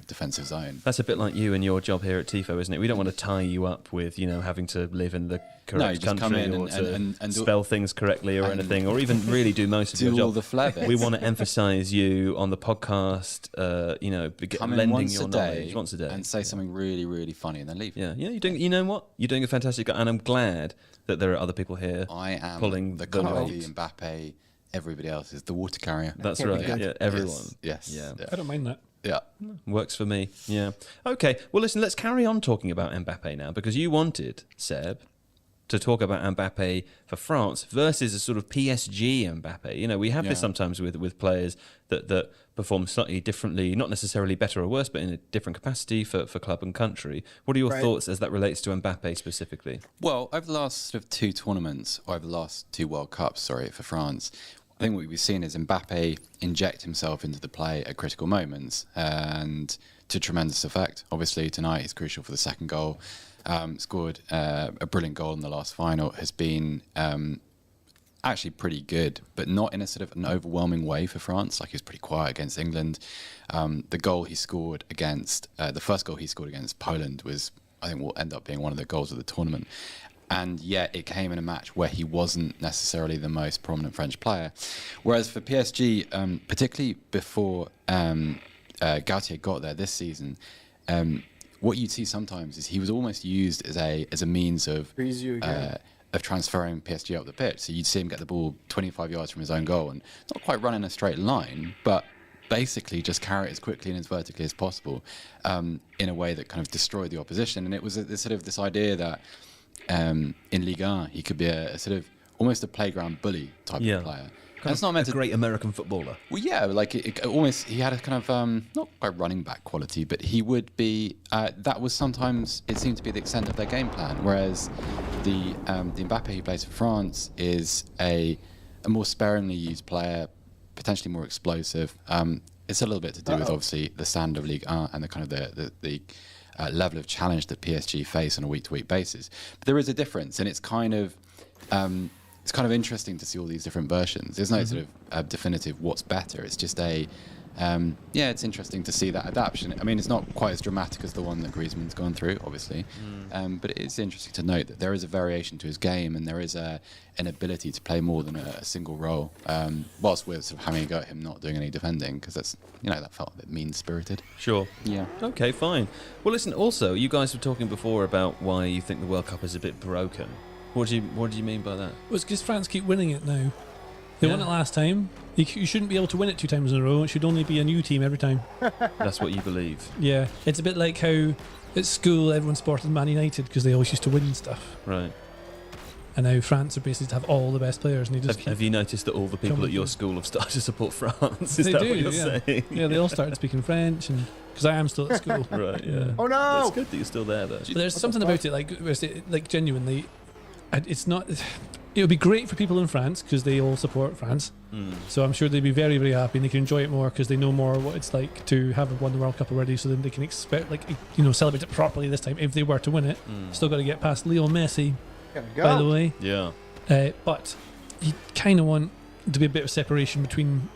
defensive zone. That's a bit like you and your job here at TIFO, isn't it? We don't want to tie you up with having to live in the correct country or to spell things correctly or anything, or even really do most of your job. All the flair bits. We want to emphasise you on the podcast. Come in lending once your a day knowledge once a day and say something really, really funny, and then leave. Yeah, you're doing. You know what? You're doing a fantastic job, and I'm glad that there are other people here. I am pulling the weight. Mbappé. Everybody else is the water carrier. That's right. Yeah, everyone. Yes. Yeah. I don't mind that. Yeah. Works for me. Yeah. Okay. Well, listen, let's carry on talking about Mbappé now, because you wanted, Seb, to talk about Mbappé for France versus a sort of PSG Mbappé. We have this sometimes with players that perform slightly differently, not necessarily better or worse, but in a different capacity for club and country. What are your thoughts as that relates to Mbappé specifically? Well, over the last sort of 2 tournaments, or over the last 2 World Cups, for France, I think what we've seen is Mbappé inject himself into the play at critical moments, and to tremendous effect. Obviously, tonight he's crucial for the second goal. Scored a brilliant goal in the last final. Has been actually pretty good, but not in a sort of an overwhelming way for France. He was pretty quiet against England. The goal he scored against, the first goal he scored against Poland was, I think, will end up being one of the goals of the tournament. And yet it came in a match where he wasn't necessarily the most prominent French player. Whereas for PSG, particularly before Gautier got there this season, what you'd see sometimes is he was almost used as a means of transferring PSG up the pitch. So you'd see him get the ball 25 yards from his own goal, and not quite run in a straight line, but basically just carry it as quickly and as vertically as possible, in a way that kind of destroyed the opposition. And it was this idea that in Ligue 1 he could be a sort of almost a playground bully type of player. And it's not meant a great American footballer. Well, yeah, like it almost, he had a kind of not quite running back quality, but he would be. That was sometimes, it seemed to be the extent of their game plan. Whereas the Mbappé who plays for France is a more sparingly used player, potentially more explosive. It's a little bit to do with obviously the standard of Ligue 1 and the kind of the level of challenge that PSG face on a week-to-week basis. But there is a difference, and it's kind of interesting to see all these different versions. There's no sort of definitive what's better. It's just it's interesting to see that adaptation. I mean, it's not quite as dramatic as the one that Griezmann's gone through, obviously, but it is interesting to note that there is a variation to his game, and there is an ability to play more than a single role, whilst we're sort of having a go at him not doing any defending, because that's, that felt a bit mean-spirited. Sure. Yeah. Okay, fine. Well, listen, also, you guys were talking before about why you think the World Cup is a bit broken. What do you mean by that? Well, it's because France keep winning it now. They won it last time. You shouldn't be able to win it 2 times in a row. It should only be a new team every time. That's what you believe. Yeah. It's a bit like how at school everyone supported Man United because they always used to win stuff. Right. And now France are basically to have all the best players. And they just have you noticed that all the people at your school have started to support France? Is they that do, what you're saying? Yeah, they all started speaking French, and because I am still at school. Right, yeah. Oh no! It's good that you're still there, though. But there's something about it, like genuinely, it's not. It would be great for people in France because they all support France. So I'm sure they'd be very, very happy, and they can enjoy it more because they know more what it's like to have won the World Cup already. So then they can expect, celebrate it properly this time if they were to win it. Still got to get past Leo Messi, by the way. Yeah. But you kind of want to be a bit of separation between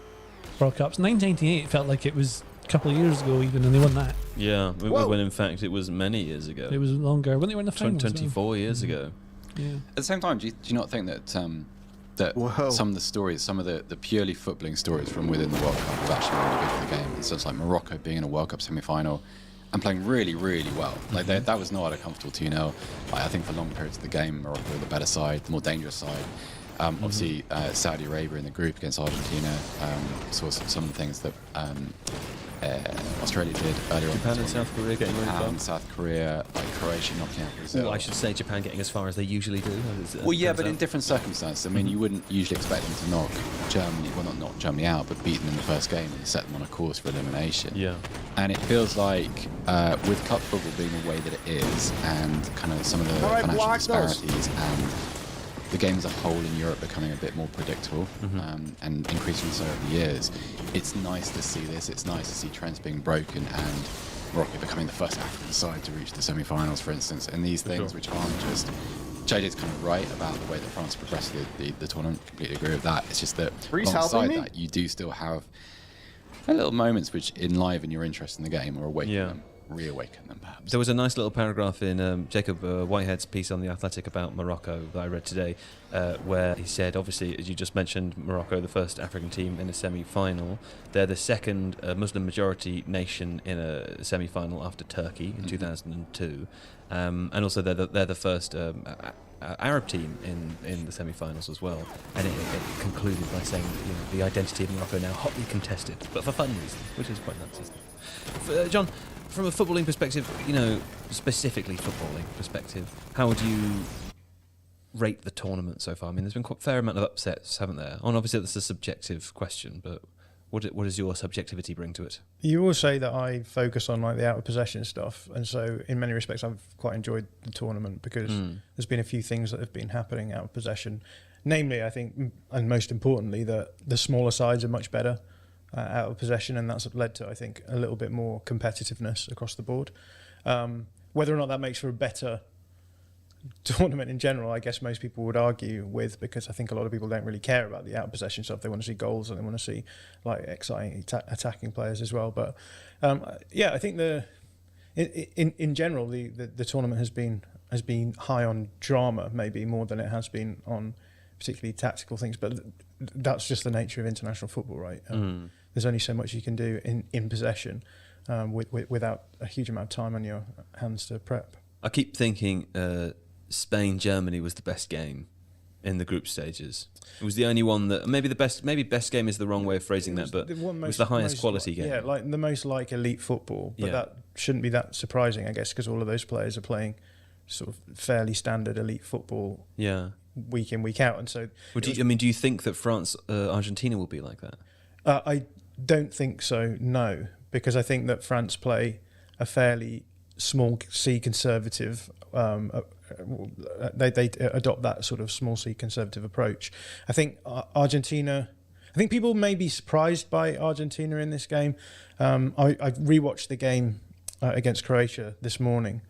World Cups. 1998 felt like it was a couple of years ago even, and they won that. Yeah, when in fact it was many years ago. It was longer. When they were in the final, 24 years ago. Yeah. At the same time, do you not think that some of the stories, some of the purely footballing stories from within the World Cup have actually been really good for the game? It's just like Morocco being in a World Cup semi-final and playing really, really well. Like that was not a comfortable 2-0. I think for long periods of the game, Morocco were the better side, the more dangerous side. Obviously, Saudi Arabia in the group against Argentina saw some of the things that Australia did earlier on. Japan and South Korea getting really far. South Korea, like Croatia knocking out Brazil. I should say Japan getting as far as they usually do. Well, yeah, but in different circumstances. I mean, you wouldn't usually expect them to knock Germany, well, not knock Germany out, but beat them in the first game and set them on a course for elimination. Yeah. And it feels like with club football being the way that it is, and kind of some of the financial disparities and the game as a whole in Europe becoming a bit more predictable and increasingly so over the years, it's nice to see this. It's nice to see trends being broken and Morocco becoming the first African side to reach the semi-finals, for instance, and these things which aren't just... JJ's kind of right about the way that France progressed the tournament. Completely agree with that. It's just that alongside that, you do still have little moments which enliven your interest in the game or awaken them. Reawaken them, perhaps. There was a nice little paragraph in Jacob Whitehead's piece on The Athletic about Morocco that I read today, where he said, obviously, as you just mentioned, Morocco, the first African team in a semi-final. They're the second Muslim-majority nation in a semi-final after Turkey in 2002. And also they're the first Arab team in the semi-finals as well. And it concluded by saying the identity of Morocco now hotly contested, but for fun reasons, which is quite nice, isn't it? John, from a footballing perspective, specifically footballing perspective, how would you rate the tournament so far? I mean, there's been quite a fair amount of upsets, haven't there? And obviously that's a subjective question, but what does your subjectivity bring to it? You will say that I focus on the out of possession stuff, and so in many respects I've quite enjoyed the tournament because there's been a few things that have been happening out of possession. Namely, I think, and most importantly, that the smaller sides are much better out of possession, and that's led to, I think, a little bit more competitiveness across the board. Whether or not that makes for a better tournament in general, I guess most people would argue with, because I think a lot of people don't really care about the out of possession stuff. They want to see goals and they want to see exciting attacking players as well. But I think in general the tournament has been high on drama, maybe more than it has been on particularly tactical things. But that's just the nature of international football, right? There's only so much you can do in possession without a huge amount of time on your hands to prep. I keep thinking Spain-Germany was the best game in the group stages. It was the only one that maybe best game is the wrong way of phrasing that, but it was the highest quality game. Yeah, like the most like elite football, but that shouldn't be that surprising, I guess, because all of those players are playing sort of fairly standard elite football. Yeah. Week in, week out, and so. Do you think that France, Argentina will be like that? I don't think so. No, because I think that France play a fairly small C conservative. They adopt that sort of small C conservative approach. I think Argentina. I think people may be surprised by Argentina in this game. I rewatched the game against Croatia this morning,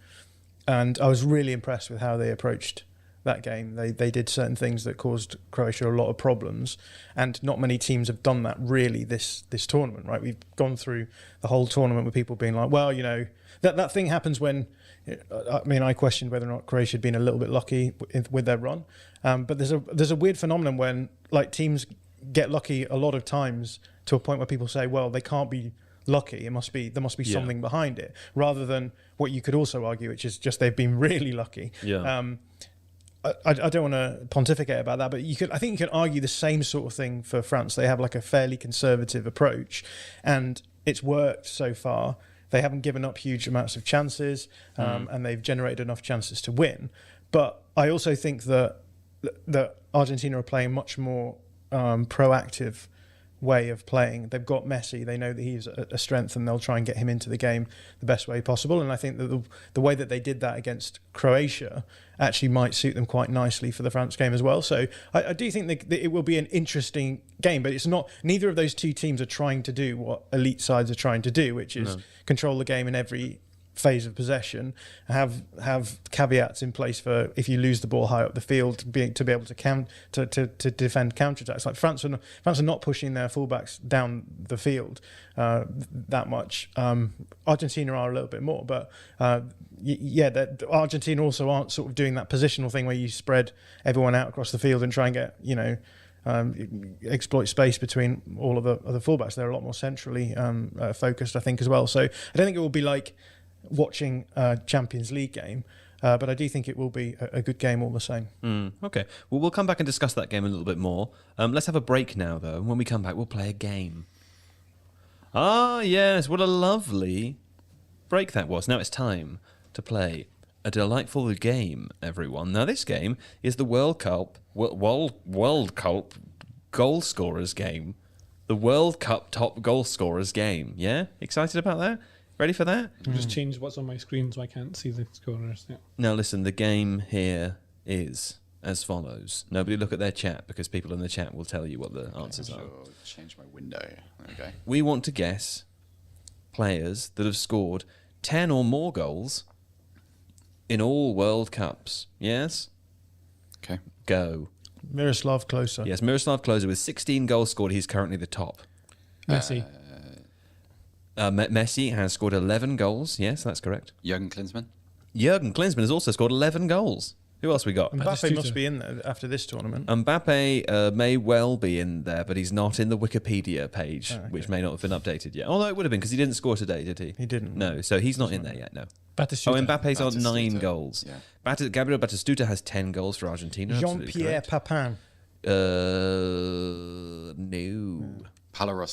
and I was really impressed with how they approached that game. They did certain things that caused Croatia a lot of problems, and not many teams have done that really this tournament, right? We've gone through the whole tournament with people being like, well, you know, that thing happens when, I mean, I questioned whether or not Croatia had been a little bit lucky with their run, but there's a weird phenomenon when like teams get lucky a lot of times to a point where people say, well, they can't be lucky, there must be something behind it, rather than what you could also argue, which is just they've been really lucky. I don't want to pontificate about that, but I think you can argue the same sort of thing for France. They have like a fairly conservative approach, and it's worked so far. They haven't given up huge amounts of chances, and they've generated enough chances to win. But I also think that Argentina are playing much more proactive way of playing. They've got Messi. They know that he's a strength, and they'll try and get him into the game the best way possible. And I think that the way that they did that against Croatia actually might suit them quite nicely for the France game as well. So I do think that it will be an interesting game, but it's not. Neither of those two teams are trying to do what elite sides are trying to do, which is control the game in every phase of possession, have caveats in place for if you lose the ball high up the field to be able to defend counterattacks. Like France are not pushing their fullbacks down the field that much. Argentina are a little bit more, but Argentina also aren't sort of doing that positional thing where you spread everyone out across the field and try and get exploit space between all of the fullbacks. They're a lot more centrally focused, I think, as well. So I don't think it will be like watching a Champions League game, but I do think it will be a good game all the same. Okay, well, we'll come back and discuss that game a little bit more. Let's have a break now, though, and when we come back, we'll play a game. Ah, yes, what a lovely break that was. Now it's time to play a delightful game, everyone. Now, this game is the World Cup goal scorers game. The World Cup top goal scorers game. Yeah? Excited about that? Ready for that? Just change what's on my screen so I can't see the scorers. Yeah. Now, listen, the game here is as follows. Nobody look at their chat, because people in the chat will tell you what the answers are. Change my window. There we go. We want to guess players that have scored 10 or more goals in all World Cups. Yes? Okay. Go. Miroslav Klose. Yes, Miroslav Klose with 16 goals scored. He's currently the top. Messi. Messi has scored 11 goals. Yes, that's correct. Jurgen Klinsmann. Jurgen Klinsmann has also scored 11 goals. Who else we got? Mbappé must be in there after this tournament. Mbappé may well be in there, but he's not in the Wikipedia page, which may not have been updated yet. Although it would have been, because he didn't score today, did he? He didn't. No, so he's not in there yet, no. Batistuta. Oh, Mbappe's on 9 goals. Yeah. Gabriel Batistuta has 10 goals for Argentina. Jean-Pierre Papin. No. Paolo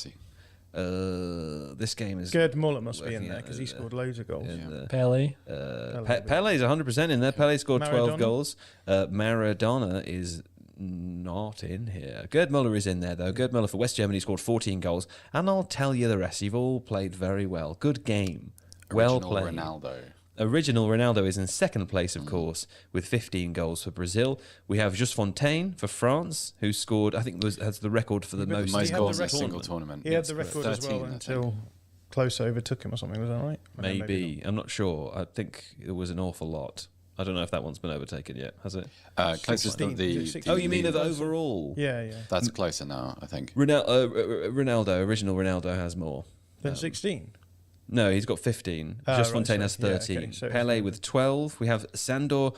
This game is... Gerd Muller must be in there, because he scored loads of goals. Pele. Pele's 100% in there. Pele scored 12 Maradona? goals. Maradona is not in here. Gerd Muller is in there, though. Gerd Muller for West Germany scored 14 goals. And I'll tell you the rest. You've all played very well. Good game. Well played. Original Ronaldo is in second place, of course, with 15 goals for Brazil. We have Just Fontaine for France, who scored, I think, has the record for the most goals in a single tournament. He had the record 13, as well until Klose overtook him or something. Was that right? Maybe. I'm not sure. I think it was an awful lot. I don't know if that one's been overtaken yet, has it? Close is Oh, you mean of overall? Yeah. That's closer now, I think. Ronaldo, original Ronaldo has more. Then 16? No, he's got 15. Just Fontaine has 13. Yeah, okay, so Pele with 12. We have Sandor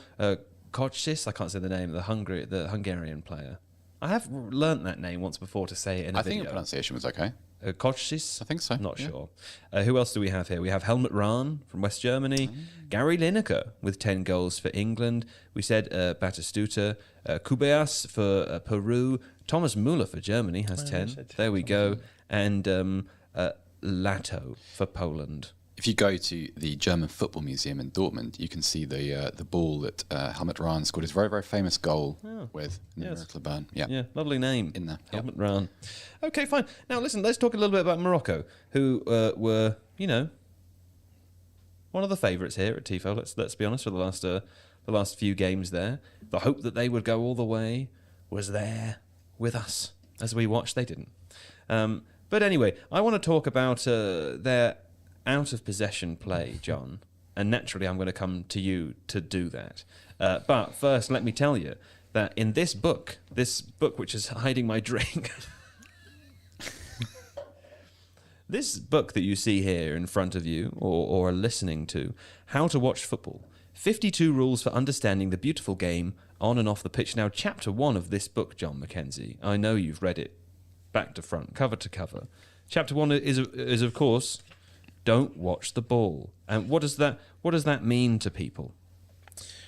Kocsis, I can't say the name, the Hungarian player. I have learnt that name once before to say it in a I video. think your pronunciation was okay. Kochis? I think so. Not yeah. sure. Who else do we have here? We have Helmut Rahn from West Germany. Gary Lineker with 10 goals for England. We said Batistuta. Kubeas for Peru. Thomas Müller for Germany has 10. There we go. And Lato for Poland. If you go to the German Football Museum in Dortmund, you can see the ball that Helmut Rahn scored his very, very famous goal with in the Miracle of Bern. Yeah, lovely name. In there. Helmut Rahn. Okay, fine. Now, listen, let's talk a little bit about Morocco, who were, one of the favourites here at TIFO, let's be honest, for the last few games there. The hope that they would go all the way was there with us. As we watched, they didn't. But anyway, I want to talk about their out-of-possession play, John. And naturally, I'm going to come to you to do that. But first, let me tell you that in this book which is hiding my drink, this book that you see here in front of you or are listening to, How to Watch Football, 52 Rules for Understanding the Beautiful Game on and Off the Pitch. Now, chapter 1 of this book, John Mackenzie, I know you've read it back to front, cover to cover. Chapter 1 is of course, don't watch the ball. And what does that mean to people?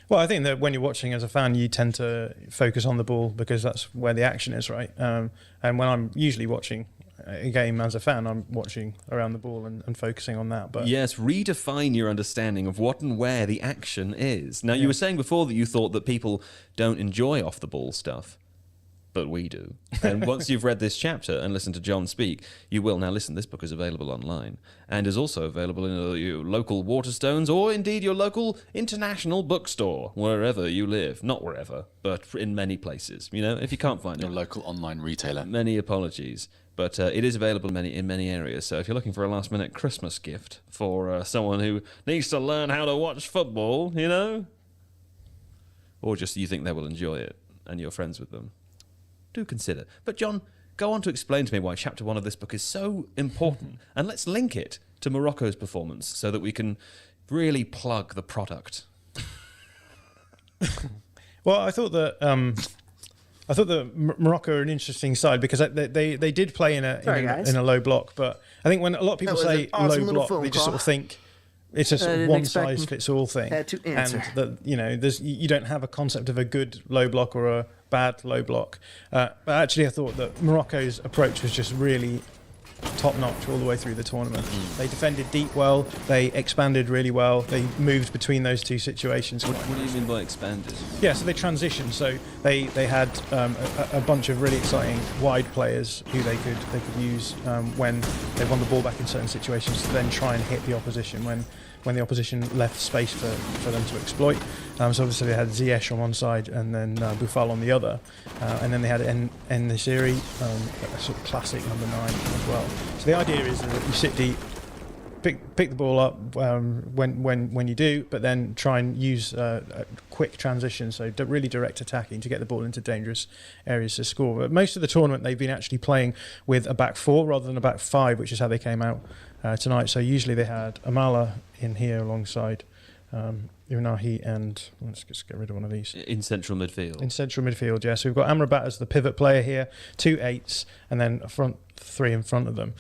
Well, I think that when you're watching as a fan, you tend to focus on the ball because that's where the action is, right? And when I'm usually watching a game as a fan, I'm watching around the ball and focusing on that. But yes, redefine your understanding of what and where the action is. Now, you were saying before that you thought that people don't enjoy off-the-ball stuff. But we do. And once you've read this chapter and listened to John speak, you will. Now listen, this book is available online and is also available in your local Waterstones or indeed your local international bookstore, wherever you live. Not wherever, but in many places. If you can't find your local online retailer. Many apologies. But it is available in many areas. So if you're looking for a last-minute Christmas gift for someone who needs to learn how to watch football, or just you think they will enjoy it and you're friends with them, do consider. But John, go on to explain to me why chapter 1 of this book is so important, and let's link it to Morocco's performance so that we can really plug the product. Well, I thought that Morocco are an interesting side because they did play in a low block, but I think when a lot of people say low block, they just sort of think it's a sort of one size fits all thing, and that you don't have a concept of a good low block or a bad low block. But actually, I thought that Morocco's approach was just really top notch all the way through the tournament. They defended deep well, they expanded really well, they moved between those two situations. What do you mean by expanded? Yeah, so they transitioned. So they had a bunch of really exciting wide players who they could use when they won the ball back in certain situations to then try and hit the opposition when the opposition left space for them to exploit. So obviously they had Ziyech on one side and then Boufal on the other. And then they had En-Nesyri, a sort of classic number 9 as well. So the idea is that you sit deep, pick the ball up when you do, but then try and use a quick transition, so really direct attacking to get the ball into dangerous areas to score. But most of the tournament they've been actually playing with a back 4 rather than a back 5, which is how they came out tonight. So usually they had Amala in here alongside Unahi and let's just get rid of one of these. In central midfield. In central midfield, yeah. So we've got Amrabat as the pivot player here, 2 8s, and then a front 3 in front of them.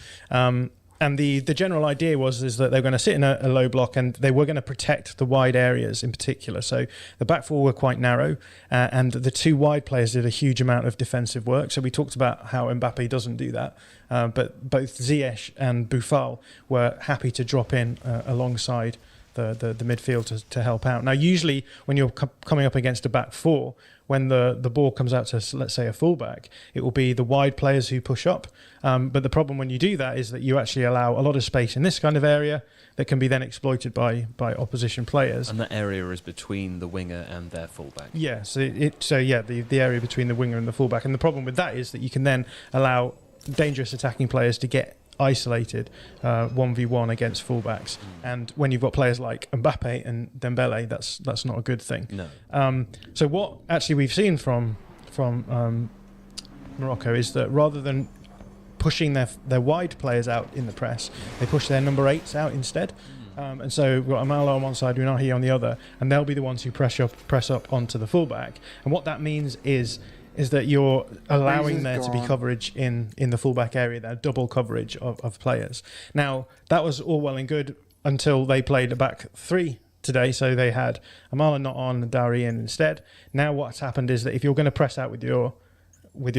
And the general idea is that they're going to sit in a low block and they were going to protect the wide areas in particular. So the back 4 were quite narrow and the 2 wide players did a huge amount of defensive work. So we talked about how Mbappé doesn't do that. But both Ziyech and Boufal were happy to drop in alongside the midfield to help out. Now, usually when you're coming up against a back 4, when the ball comes out to, let's say, a fullback, it will be the wide players who push up. But the problem when you do that is that you actually allow a lot of space in this kind of area that can be then exploited by opposition players. And that area is between the winger and their fullback. Yeah, the area between the winger and the fullback. And the problem with that is that you can then allow dangerous attacking players to get isolated 1v1 against fullbacks, and when you've got players like Mbappé and Dembele, that's not a good thing. No. So what actually we've seen from Morocco is that rather than pushing their wide players out in the press, they push their number 8s out instead. And so we've got Amala on one side, Unahi on the other, and they'll be the ones who press up onto the fullback. And what that means is is that you're allowing Reason's there to be gone. coverage in the fullback area, there, double coverage of players. Now, that was all well and good until they played a back three today. So they had Amala not on and Dowry in instead. Now what's happened is that if you're going to press out with your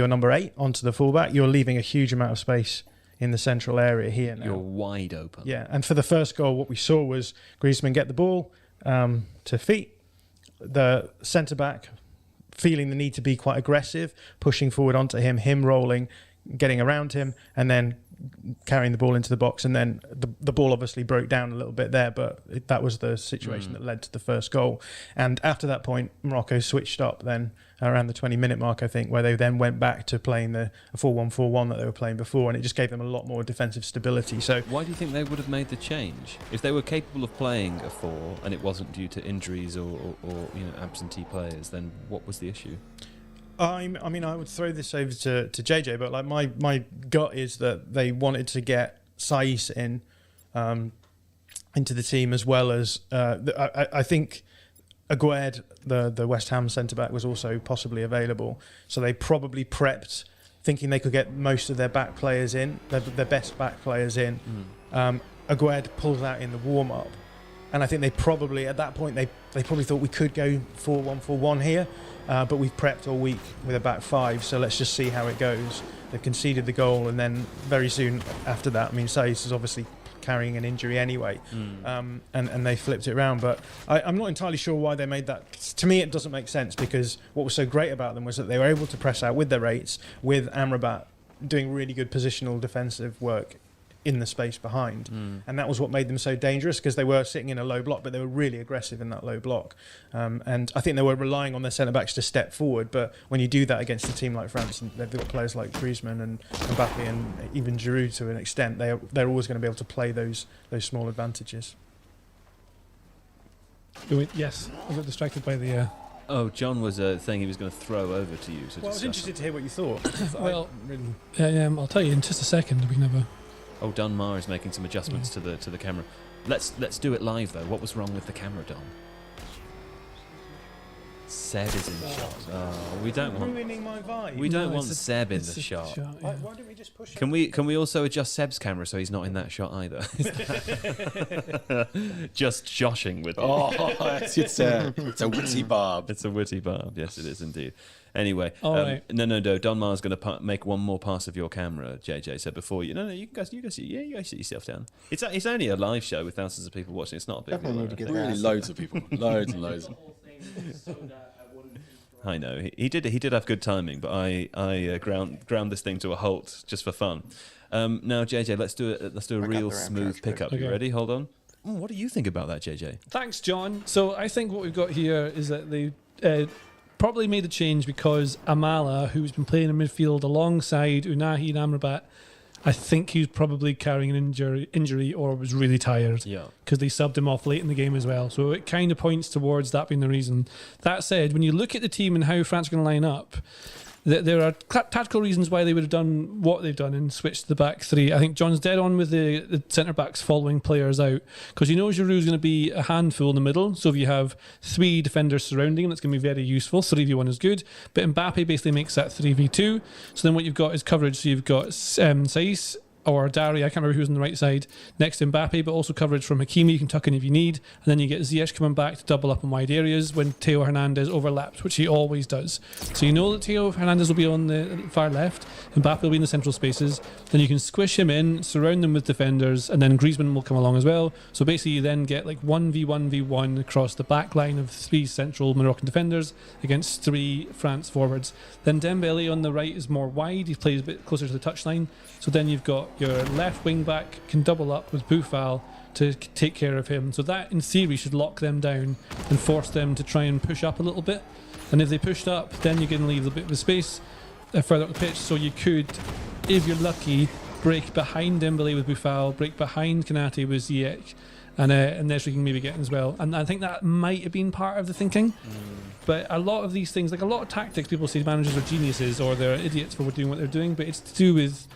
number 8 onto the fullback, you're leaving a huge amount of space in the central area here now. You're wide open. Yeah, and for the first goal, what we saw was Griezmann get the ball to feet, the centre-back feeling the need to be quite aggressive, pushing forward onto him rolling, getting around him, and then carrying the ball into the box. And then the ball obviously broke down a little bit there, but that was the situation that led to the first goal. And after that point, Morocco switched up then around the 20-minute mark, I think, where they then went back to playing the 4-1-4-1 that they were playing before, and it just gave them a lot more defensive stability. So why do you think they would have made the change if they were capable of playing a 4 and it wasn't due to injuries or absentee players? Then what was the issue? I mean, I would throw this over to JJ, but like my gut is that they wanted to get Saiss in into the team, as well as I think Aguerd, the West Ham centre-back, was also possibly available. So they probably prepped, thinking they could get most of their back players in, their best back players in. Aguerd pulls out in the warm-up. And I think they probably, at that point, they probably thought we could go 4-1-4-1 here. But we've prepped all week with a back 5, so let's just see how it goes. They've conceded the goal, and then very soon after that, I mean, Saiss is obviously carrying an injury anyway, and they flipped it around. But I'm not entirely sure why they made that. To me, it doesn't make sense, because what was so great about them was that they were able to press out with their rates, with Amrabat doing really good positional defensive work in the space behind, and that was what made them so dangerous, because they were sitting in a low block, but they were really aggressive in that low block, and I think they were relying on their centre-backs to step forward. But when you do that against a team like France, and they've got players like Griezmann and Mbappé and even Giroud to an extent, they're always going to be able to play those small advantages. Yes, I got distracted by the... Oh, John was saying he was going to throw over to you to Well, I was interested to hear what you thought. Well, I'll tell you in just a second. We can have a... Oh, Don Mar is making some adjustments to the camera. Let's do it live though. What was wrong with the camera, Don? Seb is in the shot. Oh, we don't want. Ruining my vibe. We don't want Seb in the shot. Why don't we just push? Can we also adjust Seb's camera so he's not in that shot either? Just joshing with. Oh, it's a witty barb. It's a witty barb. Yes, it is indeed. Anyway, right. No. Don Mar's going to make one more pass of your camera, JJ. So before you, you guys sit yourself down. It's only a live show with thousands of people watching. It's not a big Definitely need to get Really, loads of people, loads and loads. I know he did have good timing, but I ground this thing to a halt just for fun. Now, JJ, let's do a real smooth pickup. Okay. You ready? Hold on. What do you think about that, JJ? Thanks, John. So I think what we've got here is that they probably made the change because Amala, who's been playing in midfield alongside Unahi and Amrabat, I think he was probably carrying an injury or was really tired. Yeah. Because they subbed him off late in the game as well. So it kind of points towards that being the reason. That said, when you look at the team and how France are going to line up, there are tactical reasons why they would have done what they've done and switched to the back 3. I think John's dead on with the centre-backs following players out, because you know Giroud's going to be a handful in the middle, so if you have 3 defenders surrounding him, that's going to be very useful. 3v1 is good, but Mbappé basically makes that 3v2, so then what you've got is coverage, so you've got Saiss or Dari, I can't remember who's on the right side, next to Mbappé, but also coverage from Hakimi, you can tuck in if you need, and then you get Ziyech coming back to double up in wide areas when Theo Hernandez overlaps, which he always does. So you know that Theo Hernandez will be on the far left, Mbappé will be in the central spaces, then you can squish him in, surround them with defenders, and then Griezmann will come along as well. So basically you then get like 1v1v1 across the back line of 3 central Moroccan defenders against 3 France forwards. Then Dembele on the right is more wide, he plays a bit closer to the touchline, so then you've got your left wing back can double up with Boufal to take care of him. So that in theory should lock them down and force them to try and push up a little bit. And if they pushed up, then you're going to leave a bit of space further up the pitch. So you could, if you're lucky, break behind Dembele with Boufal, break behind Konate with Ziyech, and Nesri can maybe get in as well. And I think that might have been part of the thinking. But a lot of these things, like a lot of tactics, people say managers are geniuses or they're idiots for doing what they're doing, but it's to do with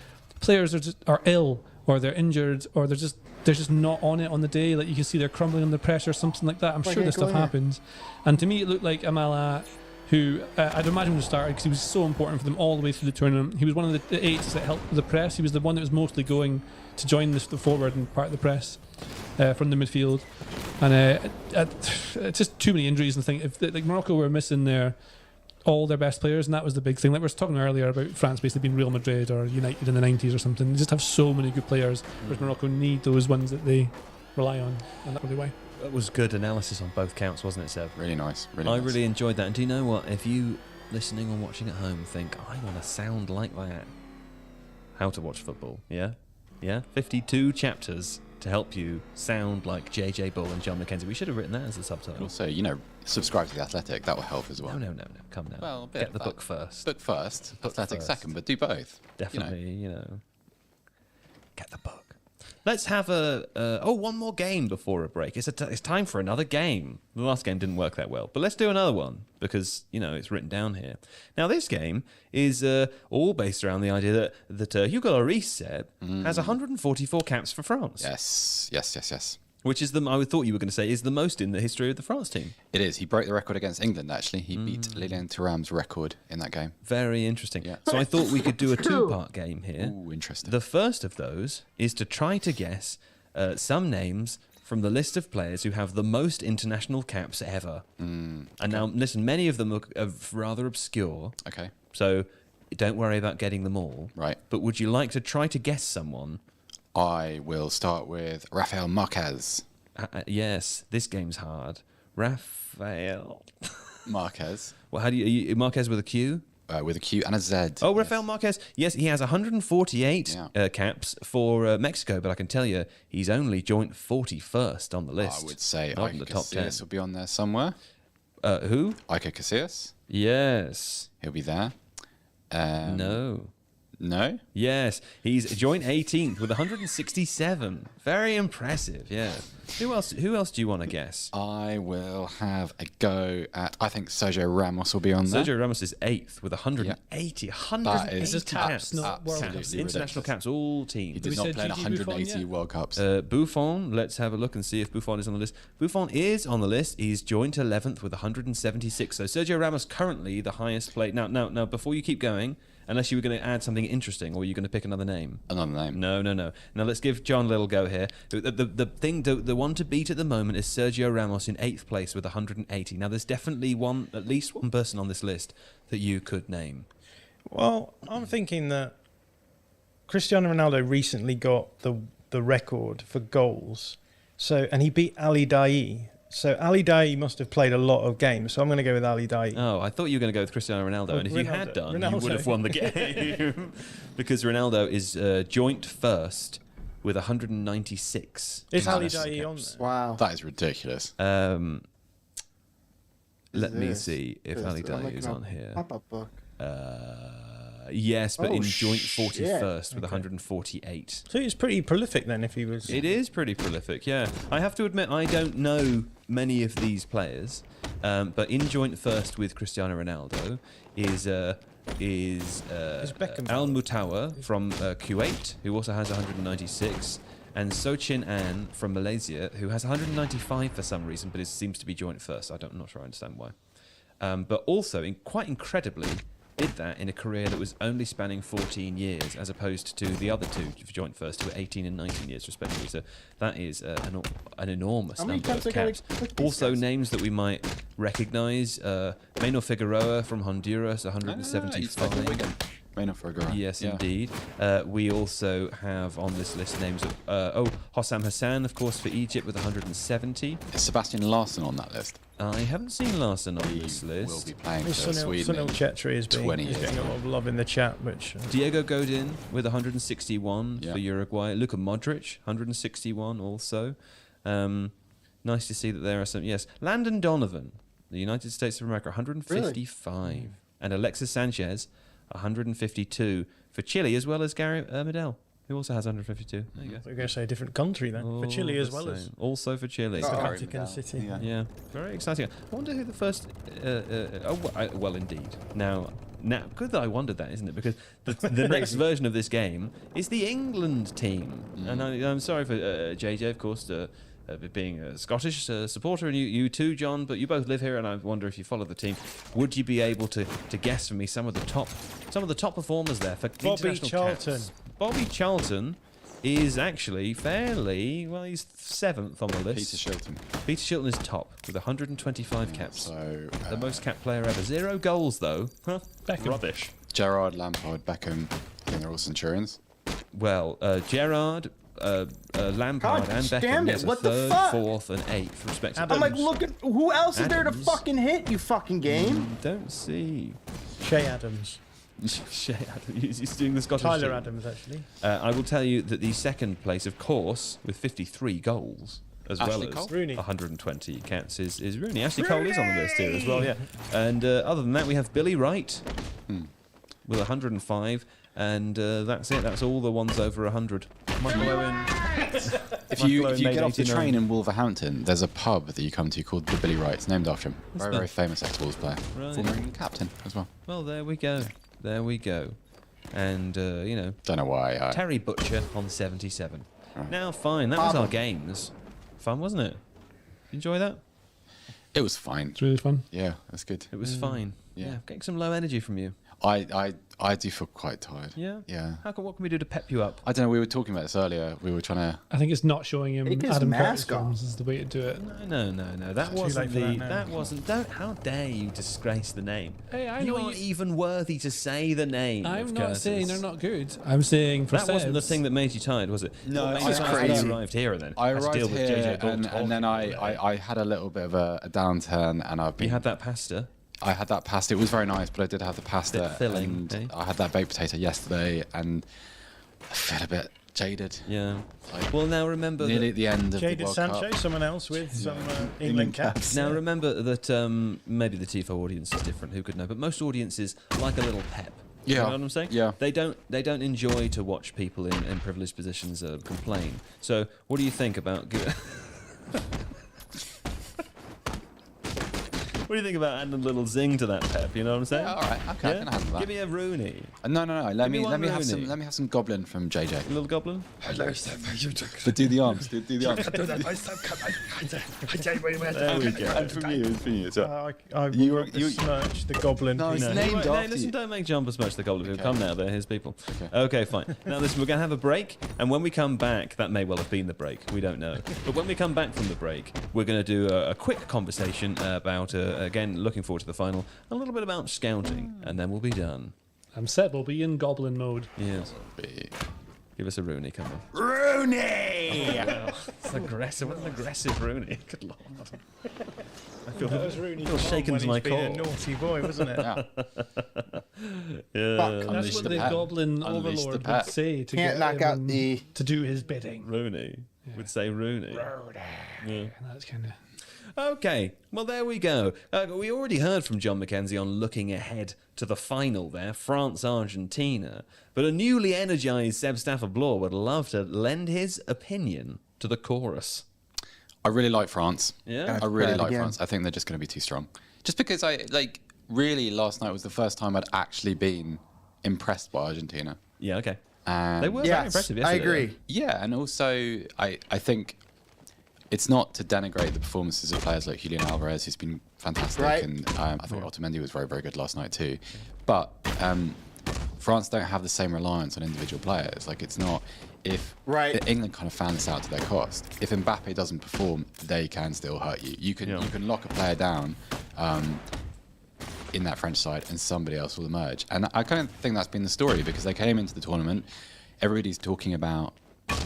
players are ill or they're injured or they're just not on it on the day. Like you can see they're crumbling under pressure, something like that. I'm sure this stuff happens. And to me, it looked like Amala who I'd imagine would have started because he was so important for them all the way through the tournament. He was one of the eights that helped with the press. He was the one that was mostly going to join the forward and part of the press from the midfield. And just too many injuries. And think if like Morocco were missing all their best players, and that was the big thing. Like we were talking earlier about France basically being Real Madrid or United in the 90s or something. They just have so many good players, whereas Morocco need those ones that they rely on in that really way. That was good analysis on both counts, wasn't it, Seb? Really nice. I really enjoyed that. And do you know what? If you listening or watching at home think, I want to sound like that, how to watch football, yeah? 52 chapters to help you sound like JJ Bull and John McKenzie. We should have written that as a subtitle. Also, subscribe to The Athletic. That will help as well. No. Come now. Well, get the book first. Book first. Athletic second, but do both. Definitely, get the book. Let's have one more game before a break. It's time for another game. The last game didn't work that well, but let's do another one because it's written down here. Now this game is all based around the idea that Hugo Lloris has 144 caps for France. Yes. Which is I thought you were going to say is the most in the history of the France team. It is. He broke the record against England. Actually, he beat Lilian Thuram's record in that game. Very interesting. Yeah. So I thought we could do a two-part game here. Ooh, interesting. The first of those is to try to guess some names from the list of players who have the most international caps ever. And now, listen, many of them are rather obscure. Okay. So don't worry about getting them all. Right. But would you like to try to guess someone? I will start with Rafael Marquez. Yes, this game's hard. Rafael Marquez. Well, how do you Marquez with a Q? With a Q and a Z. Oh, Rafael Marquez. Yes, he has 148 caps for Mexico, but I can tell you he's only joint 41st on the list. I would say not in the top 10. Casillas will be on there somewhere. Who? Iker Casillas. Yes. He'll be there. No? Yes. He's joint 18th with 167. Very impressive, yeah. Who else do you want to guess? I will have a go at, I think Sergio Ramos will be on there. Sergio Ramos is 8th with 180. Yeah. 180 That is caps. absolutely International caps, all teams. He did not play in 180 World Cups. Buffon, let's have a look and see if Buffon is on the list. Buffon is on the list. He's joint 11th with 176. So Sergio Ramos currently the highest played. Now, before you keep going, unless you were going to add something interesting, or you're going to pick another name. Another name. No. Now let's give John a little go here. The one to beat at the moment is Sergio Ramos in 8th place with 180. Now there's definitely at least one person on this list that you could name. Well, I'm thinking that Cristiano Ronaldo recently got the record for goals. And he beat Ali Daei. So Ali Daei must have played a lot of games. So I'm going to go with Ali Daei. Oh, I thought you were going to go with Cristiano Ronaldo. And if you had done, you would have won the game. Because Ronaldo is joint first with 196. Is Ali Daei on there? Wow. That is ridiculous. Let me see if Ali Daei is on here. Pop-up book. Yes, but in joint 41st with 148. So he's pretty prolific then if he was... It is pretty prolific, yeah. I have to admit, I don't know many of these players, but in joint first with Cristiano Ronaldo is Al Mutawa from Kuwait, who also has 196, and Sochin An from Malaysia, who has 195 for some reason, but it seems to be joint first. I'm not sure I understand why. But also, quite incredibly, did that in a career that was only spanning 14 years, as opposed to the other two joint first, who were 18 and 19 years respectively. So that is an enormous number of caps. Also names that we might recognise: Meno Figueroa from Honduras, 175. Meno Figueroa. Yes, indeed. We also have on this list names of Hossam Hassan, of course, for Egypt with 170. Is Sebastian Larsson on that list? I haven't seen Larsson on this list. Will be playing for Sweden. Sunil Chetri is getting a lot of love in the chat. Which Diego Godin with 161 for Uruguay. Luka Modric, 161 also. Nice to see that there are some. Yes, Landon Donovan, the United States of America, 155, really? And Alexis Sanchez, 152 for Chile, as well as Gary Medel, who also has 152. There you go. We're going to say a different country then, for Chile as well as... Also for Chile. Vatican City. Yeah, very exciting. I wonder who the first... well, indeed. Now, good that I wondered that, isn't it? Because the next version of this game is the England team. And I'm sorry for JJ, of course, being a Scottish supporter, and you too, John, but you both live here, and I wonder if you follow the team. Would you be able to guess for me some of the top performers there for Bobby international Charlton. caps? Bobby Charlton is actually fairly well. He's 7th on the list. Peter Shilton. Peter Shilton is top with 125 caps. So the most cap player ever. 0 goals though. Huh? Rubbish. Gerrard, Lampard, Beckham. I think they're all Centurions. Well, Gerrard, Lampard, God and Beckham. damn it, Yes, what the 3rd, fuck? 4th, and 8th, respectively. I'm like, look at who else is there to Adams. fucking hit, you fucking game? Don't see. Shea Adams. Shea Adams. He's doing the Scottish Tyler team. Adams, actually. I will tell you that the second place, of course, with 53 goals, as Ashley well Cole? as Rooney. 120 caps, is Rooney. Ashley Cole is on the list here as well, yeah. And other than that, we have Billy Wright with 105, and that's it. That's all the ones over 100. Michael Owen. If you Michael Owen made get off the 89. train in Wolverhampton, there's a pub that you come to called the Billy Wright. It's named after him. Very, very famous ex-Wolves player. Right. Former England captain as well. Well, there we go. There we go. And, you know. Don't know why. Terry Butcher on 77. Right. Now, fine. That was our games. Fun, wasn't it? Enjoy that? It was fine. It's really fun. Yeah, that's good. It was fine. Yeah. Getting some low energy from you. I do feel quite tired. Yeah? Yeah. What can we do to pep you up? I don't know. We were talking about this earlier. We were trying to. I think it's not showing him Take his Adam Curtis mask off. films is the way to do it. No. That Too wasn't late for the. that now. That wasn't. Don't. How dare you disgrace the name? Hey, I You know aren't even worthy to say the name. I'm of not Curtis. saying they're not good. I'm saying for That wasn't the Sebs- thing that made you tired, was it? No, What made this you is tired was crazy. you arrived here and then. I had to arrived deal with here, JJ Gould and then talking. I had a little bit of a downturn, and I've been. You had that pasta. I had that pasta. It was very nice, but I did have the pasta. Bit filling, and eh? I had that baked potato yesterday, and I feel a bit jaded. Yeah. Like, Well, now remember. nearly at the end of the Jaded World Sancho, Cup. someone else with some England caps. Now remember that maybe the TIFO audience is different. Who could know? But most audiences like a little pep. You Yeah. know what I'm saying? Yeah. They don't enjoy to watch people in privileged positions complain. So what do you think about? What do you think about adding a little zing to that pep? You know what I'm saying? Yeah, all right. Okay, I can handle that. Give me a Rooney. No. Let me one have Rooney. some goblin from JJ. A little goblin. But do the arms. Do the arms. There we go. And from you. So, I You- you besmirch the goblin. No, piece. it's No, named hey, after listen, you. don't make John besmirch the goblin. Okay. Come now, they're his people. Okay. Okay, fine. Now listen, we're going to have a break, and when we come back, that may well have been the break, we don't know. But when we come back from the break, we're going to do a quick conversation about, again, looking forward to the final, a little bit about scouting, and then we'll be done. Seb will be in goblin mode. Yes. Give us a Rooney, come on. Rooney! Wow. It's aggressive. What an aggressive Rooney. Good lord. I feel, That was Rooney feel shaken when to my he's being core. a naughty boy, wasn't it? yeah. Yeah. Fuck. That's Unleash what the the pet. goblin Unleash the overlord would pet. say to Can't get knock out him the- to do his bidding. Rooney would say Rooney. Yeah. And that's kind of. Okay, well, there we go. We already heard from John McKenzie on looking ahead to the final there, France-Argentina. But a newly energised Seb Stafford-Bloor would love to lend his opinion to the chorus. I really like France. Yeah? I really like again. France. I think they're just going to be too strong. Just because really last night was the first time I'd actually been impressed by Argentina. Yeah, okay. And They were very impressive yesterday. I agree. Yeah, and also I think it's not to denigrate the performances of players like Julian Alvarez, who's been fantastic, Right. and I thought Otamendi was very, very good last night too. But France don't have the same reliance on individual players. Like it's not if Right. England kind of found this out to their cost. If Mbappé doesn't perform, they can still hurt you. You can lock a player down in that French side, and somebody else will emerge. And I kind of think that's been the story because they came into the tournament. Everybody's talking about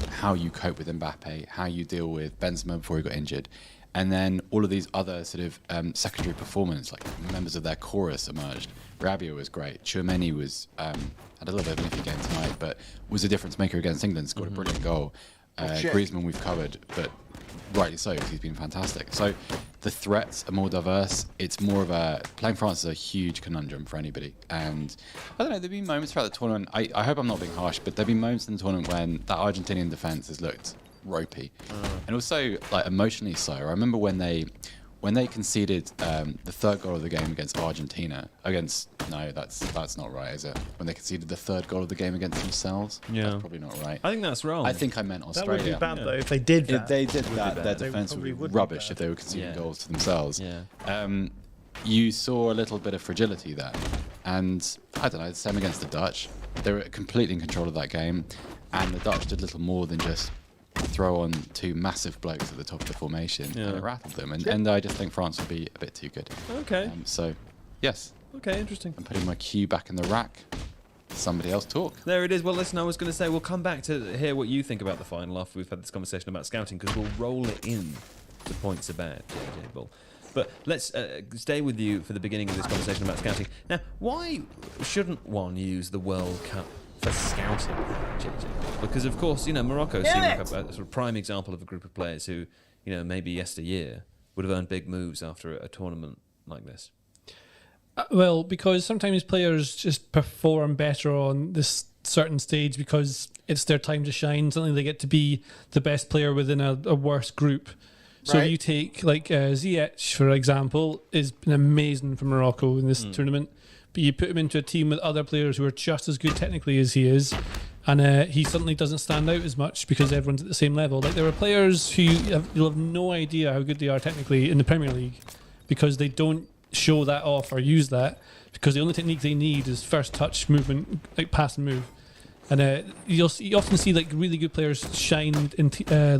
how you cope with Mbappe, how you deal with Benzema before he got injured. And then all of these other sort of secondary performance, like members of their chorus emerged. Rabiot was great. Tchouameni was had a little bit of an iffy game tonight, but was a difference maker against England, scored a brilliant goal. shit. Griezmann we've covered, but rightly so, because he's been fantastic. So the threats are more diverse. It's more of playing France is a huge conundrum for anybody. And I don't know, there've been moments throughout the tournament, I hope I'm not being harsh, but there've been moments in the tournament when that Argentinian defence has looked ropey. And also like emotionally so. I remember when they when they conceded the third goal of the game against Argentina, that's not right, is it? When they conceded the third goal of the game against themselves, that's probably not right. I think that's wrong. I think I meant Australia. That would be bad though if they did that. If they did that, their They defense would be probably rubbish if they were conceding goals to themselves. You saw a little bit of fragility there, and I don't know. The same against the Dutch. They were completely in control of that game, and the Dutch did little more than just throw on two massive blokes at the top of the formation, and it rattled them. And I just think France would be a bit too good. Okay. So, yes. Okay, interesting. I'm putting my cue back in the rack. Somebody else talk. There it is. Well, listen, I was going to say we'll come back to hear what you think about the final after we've had this conversation about scouting, because we'll roll it in to points about JJ Bull. But let's stay with you for the beginning of this conversation about scouting. Now, why shouldn't one use the World Cup for scouting, JJ? Because, of course, you know, Morocco seemed like a sort of prime example of a group of players who, you know, maybe yesteryear would have earned big moves after a tournament like this. Well, because sometimes players just perform better on this certain stage because it's their time to shine. Suddenly they get to be the best player within a worse group. So you take like Ziyech, for example, has been amazing for Morocco in this tournament, but you put him into a team with other players who are just as good technically as he is, and he suddenly doesn't stand out as much because everyone's at the same level. Like there are players who you'll have no idea how good they are technically in the Premier League because they don't show that off or use that, because the only technique they need is first touch movement, like pass and move. And you often see like really good players shine in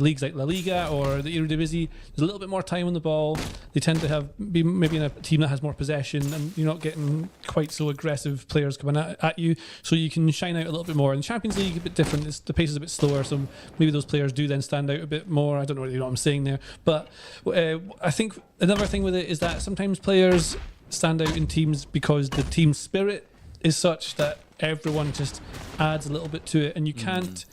leagues like La Liga or the Eredivisie. There's a little bit more time on the ball. They tend to be maybe in a team that has more possession, and you're not getting quite so aggressive players coming at you, so you can shine out a little bit more. In the Champions League, a bit different. The pace is a bit slower, so maybe those players do then stand out a bit more. I don't know really what I'm saying there, but I think another thing with it is that sometimes players stand out in teams because the team spirit is such that everyone just adds a little bit to it, and you can't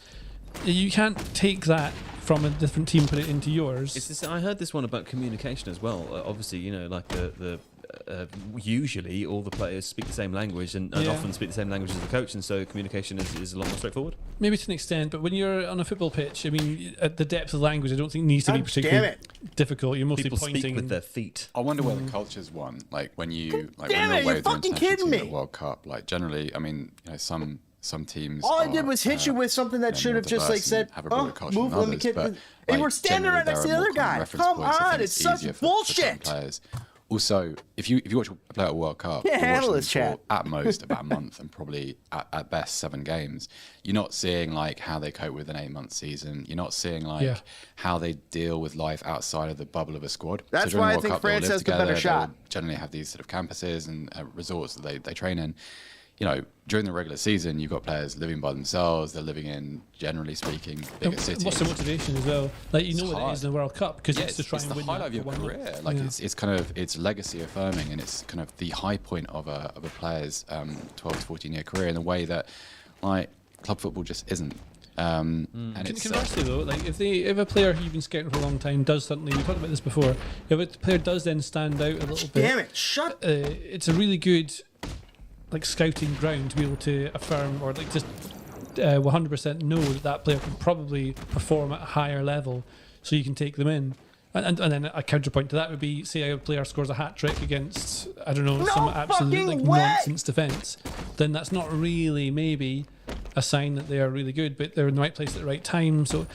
take that from a different team, put it into yours. I heard this one about communication as well. Obviously, you know, like usually all the players speak the same language and often speak the same language as the coach, and so communication is a lot more straightforward. Maybe to an extent, but when you're on a football pitch, I mean, the depth of language I don't think needs to be particularly difficult. You're mostly pointing speak with their feet. I wonder where the culture's won. Like when you're away with the international team at the World Cup. Like generally, I mean, you know, some teams. All I did was hit you with something that should have just like said, "Oh, move, let me kick." And we're standing right next to the other guy. Come on, it's such bullshit. Also, if you watch a player at a World Cup, handle this chat. At most about a month and probably at best 7 games, you're not seeing like how they cope with an 8-month season. You're not seeing like how they deal with life outside of the bubble of a squad. That's why I think France has the better shot. Generally have these sort of campuses and resorts that they train in. You know, during the regular season, you've got players living by themselves. They're living in, generally speaking, bigger cities. What's the motivation as well? Like you know what it is in the World Cup because it's to try and win. It's the highlight of your career. Like it's kind of it's legacy affirming, and it's kind of the high point of a player's 12 to 14-year career in a way that like club football just isn't. And conversely though, like if a player who you've been scouting for a long time does suddenly, we talked about this before, if a player does then stand out a little bit, damn it, shut. It's a really good like scouting ground to be able to affirm or like just 100% know that player can probably perform at a higher level, so you can take them in. And then a counterpoint to that would be, say a player scores a hat-trick against, I don't know, some absolute like nonsense defence, then that's not really maybe a sign that they are really good, but they're in the right place at the right time. So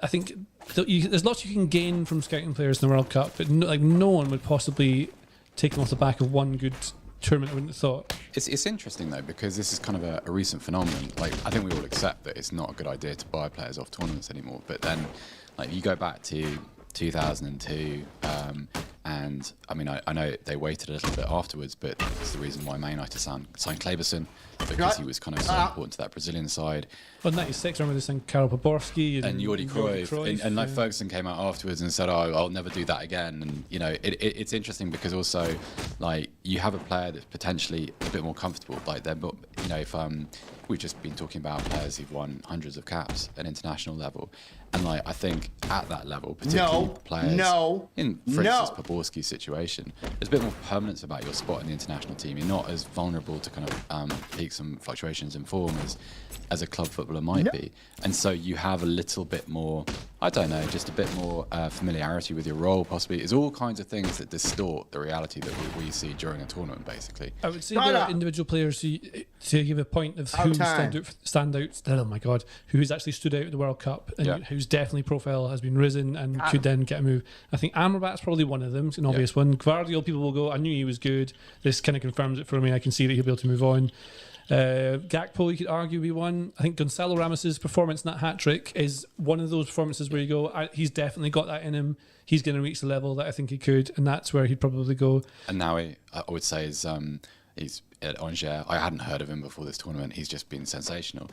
I think there's lots you can gain from scouting players in the World Cup, but no one would possibly take them off the back of one good tournament, I wouldn't have thought. It's interesting though, because this is kind of a recent phenomenon. Like I think we all accept that it's not a good idea to buy players off tournaments anymore, but then like you go back to 2002 and I mean I know they waited a little bit afterwards, but it's the reason why Man United signed Kleberson, because he was kind of so important to that Brazilian side. Well, 96, remember they signed Karol Poborski and Jordi Cruyff, and like Ferguson came out afterwards and said, "Oh, I'll never do that again." And you know, it's interesting because also like you have a player that's potentially a bit more comfortable. Like they're, you know, if we've just been talking about players who've won hundreds of caps at international level, and like I think at that level, particularly players in, for instance, Poborski's situation, there's a bit more permanence about your spot in the international team. You're not as vulnerable to kind of peaks and fluctuations in form as a club footballer might be, and so you have a little bit more I don't know, just a bit more familiarity with your role, possibly. It's all kinds of things that distort the reality that we see during a tournament, basically. I would say there are individual players to give a point of who stand out. Oh my God, who's actually stood out at the World Cup and whose definitely profile has been risen and could then get a move. I think Amrabat's probably one of them. It's an obvious one. Gvardiol, people will go, I knew he was good. This kind of confirms it for me. I can see that he'll be able to move on. Gakpo, you could argue, be one. I think Gonzalo Ramos's performance in that hat-trick is one of those performances where you go, he's definitely got that in him. He's going to reach the level that I think he could, and that's where he'd probably go. And now I would say he's at Angers. I hadn't heard of him before this tournament. He's just been sensational.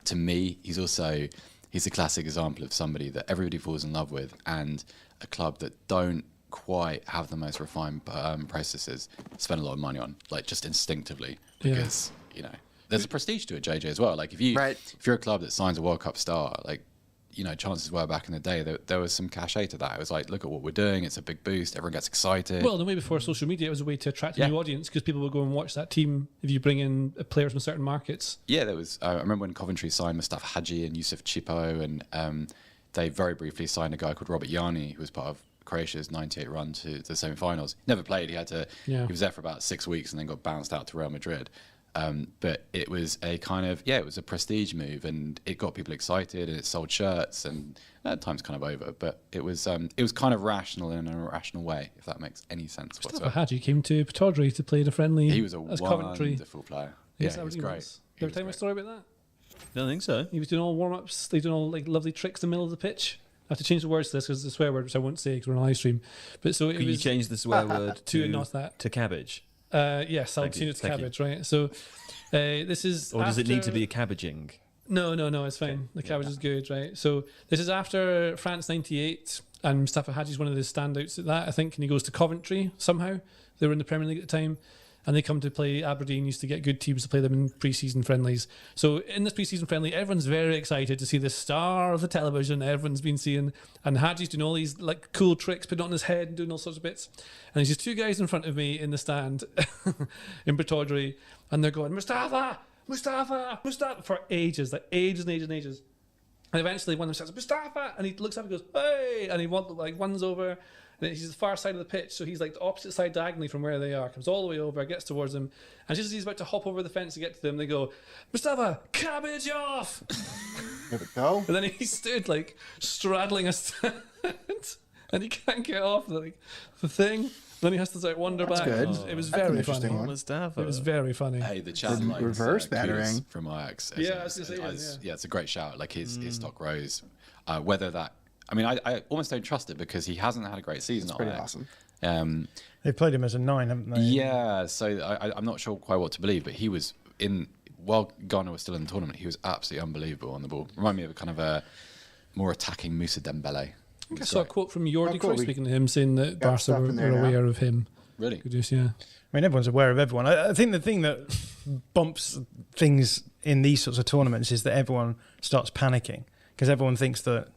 To me, he's a classic example of somebody that everybody falls in love with, and a club that don't quite have the most refined processes spend a lot of money on, like just instinctively, because you know there's a prestige to it, JJ, as well. Like if you're a club that signs a World Cup star, like, you know, chances were back in the day that there was some cachet to that. It was like, look at what we're doing. It's a big boost. Everyone gets excited. Well, the way before social media, it was a way to attract a new audience because people would go and watch that team if you bring in players from certain markets. Yeah, there was. I remember when Coventry signed Mustafa Hadji and Yusuf Chipo, and they very briefly signed a guy called Robert Jani, who was part of Croatia's '98 run to the semi-finals. Never played. He was there for about 6 weeks and then got bounced out to Real Madrid. But it was a kind of, it was a prestige move, and it got people excited, and it sold shirts, and that time's kind of over. But it was kind of rational in an irrational way, if that makes any sense whatsoever. Hadji came to Pataudry to play in a friendly. He was a Coventry. wonderful player. He was great. Did I tell you my story about that? Don't think so. He was doing all warm-ups. They doing all like lovely tricks in the middle of the pitch. I have to change the words to this because it's a swear word, which I won't say because we're on a live stream. But so Can you change the swear word to cabbage? Yes, I'll change it to cabbage, right? So this is. Or does it need to be a cabbaging? No, it's fine. The cabbage is good, right? So this is after France '98, and Mustafa Hadji's one of the standouts at that, I think, and he goes to Coventry somehow. They were in the Premier League at the time, and they come to play Aberdeen. Used to get good teams to play them in pre-season friendlies. So in this pre-season friendly, everyone's very excited to see the star of the television everyone's been seeing, and Hadji's doing all these like cool tricks, putting it on his head and doing all sorts of bits. And there's just two guys in front of me in the stand in Pataudry, and they're going, Mustafa, for ages, like ages and ages and ages. And eventually one of them says, Mustafa, and he looks up and goes, hey, and he runs over. And he's the far side of the pitch, so he's like the opposite side diagonally from where they are. Comes all the way over, gets towards them, and just as he's about to hop over the fence to get to them, they go, Mustafa, cabbage off! There we go. And then he stood like straddling a stand, and he can't get off the thing. Then he has to like wander back. Good. It was very funny. Mustafa. It was very funny. Hey, the chat likes reverse battering from Ajax. It's a great shout. Like his stock rose. Whether that. I mean, I almost don't trust it because he hasn't had a great season. That's pretty awesome. They've played him as a 9, haven't they? Yeah, so I'm not sure quite what to believe, but he was while Ghana was still in the tournament, he was absolutely unbelievable on the ball. Remind me of a kind of a more attacking Moussa Dembele. I saw a quote from Jordi Cruyff speaking to him saying that Barca were aware of him. Really? Good use, yeah. I mean, everyone's aware of everyone. I think the thing that bumps things in these sorts of tournaments is that everyone starts panicking because everyone thinks that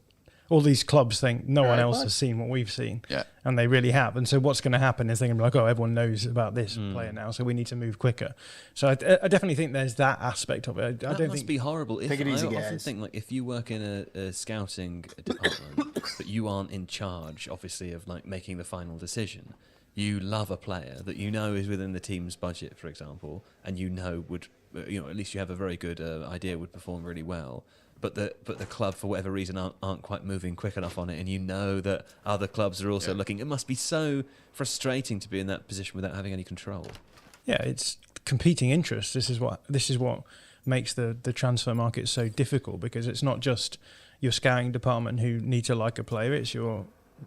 all these clubs think no one else has seen what we've seen, and they really have. And so what's going to happen is they're going to be like, oh, everyone knows about this player now, so we need to move quicker. So I definitely think there's that aspect of it. That must be horrible. Take it easy, I often guys. think like if you work in a scouting department, but you aren't in charge, obviously, of like making the final decision. You love a player that you know is within the team's budget, for example, and you know would, at least you have a very good idea would perform really well. But the club, for whatever reason, aren't quite moving quick enough on it, and you know that other clubs are also looking. It must be so frustrating to be in that position without having any control. Yeah, it's competing interests. This is what makes the transfer market so difficult, because it's not just your scouting department who need to like a player, it's your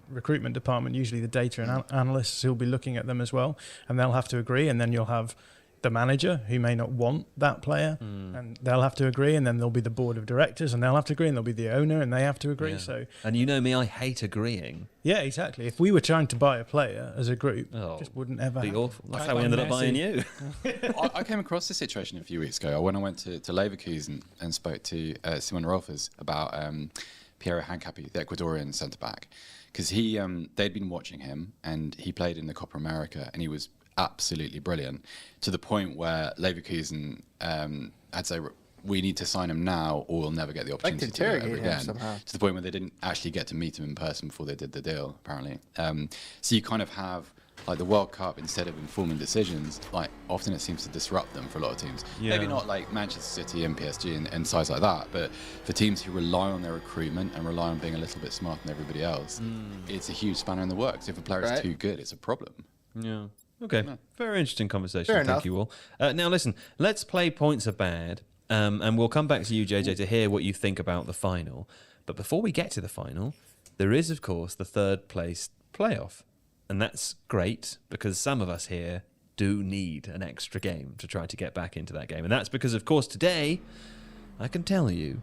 recruitment department, usually the data and analysts who'll be looking at them as well, and they'll have to agree, and then you'll have the manager who may not want that player and they'll have to agree, and then there'll be the board of directors and they'll have to agree, and there'll be the owner and they have to agree. So, and you know me, I hate agreeing. Yeah, exactly. If we were trying to buy a player as a group, it just wouldn't ever be happen. awful. That's how we ended up buying you. I came across this situation a few weeks ago when I went to Leverkusen and spoke to Simon Rolfers about Piero Hancapi, the Ecuadorian centre-back, because they'd been watching him and he played in the Copa America and he was absolutely brilliant, to the point where Leverkusen, I'd say, we need to sign him now, or we'll never get the opportunity to do it ever interrogate him again. somehow. To the point where they didn't actually get to meet him in person before they did the deal, apparently. So you kind of have like the World Cup, instead of informing decisions, like often it seems to disrupt them for a lot of teams. Yeah. Maybe not like Manchester City and PSG and sides like that, but for teams who rely on their recruitment and rely on being a little bit smarter than everybody else, it's a huge spanner in the works. If a player is too good, it's a problem. Yeah. Okay. Very interesting conversation. Fair Thank enough. you all. Now listen, let's play points are bad, and we'll come back to you, JJ, to hear what you think about the final. But before we get to the final, there is, of course, the third place playoff. And that's great because some of us here do need an extra game to try to get back into that game. And that's because, of course, today, I can tell you,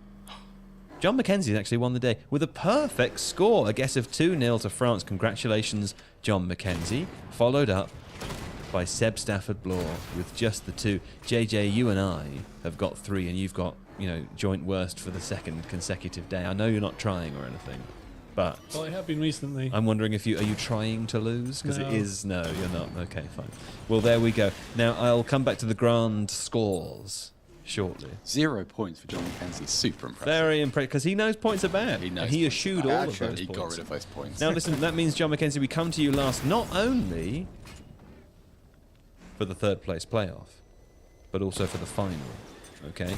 John McKenzie actually won the day with a perfect score. A guess of 2-0 to France. Congratulations, John McKenzie. Followed up by Seb Stafford-Bloor with just the 2. JJ, you and I have got 3, and you've got, joint worst for the second consecutive day. I know you're not trying or anything. But well, I have been recently. I'm wondering if are you trying to lose? Because No. it is no, you're not. Okay, fine. Well, there we go. Now I'll come back to the grand scores shortly. 0 points for John McKenzie. Super impressive. Very impressive because he knows points are bad. He knows. He eschewed all of those He points. got rid of those points. Now listen, that means John McKenzie, we come to you last not only for the third place playoff, but also for the final. Okay.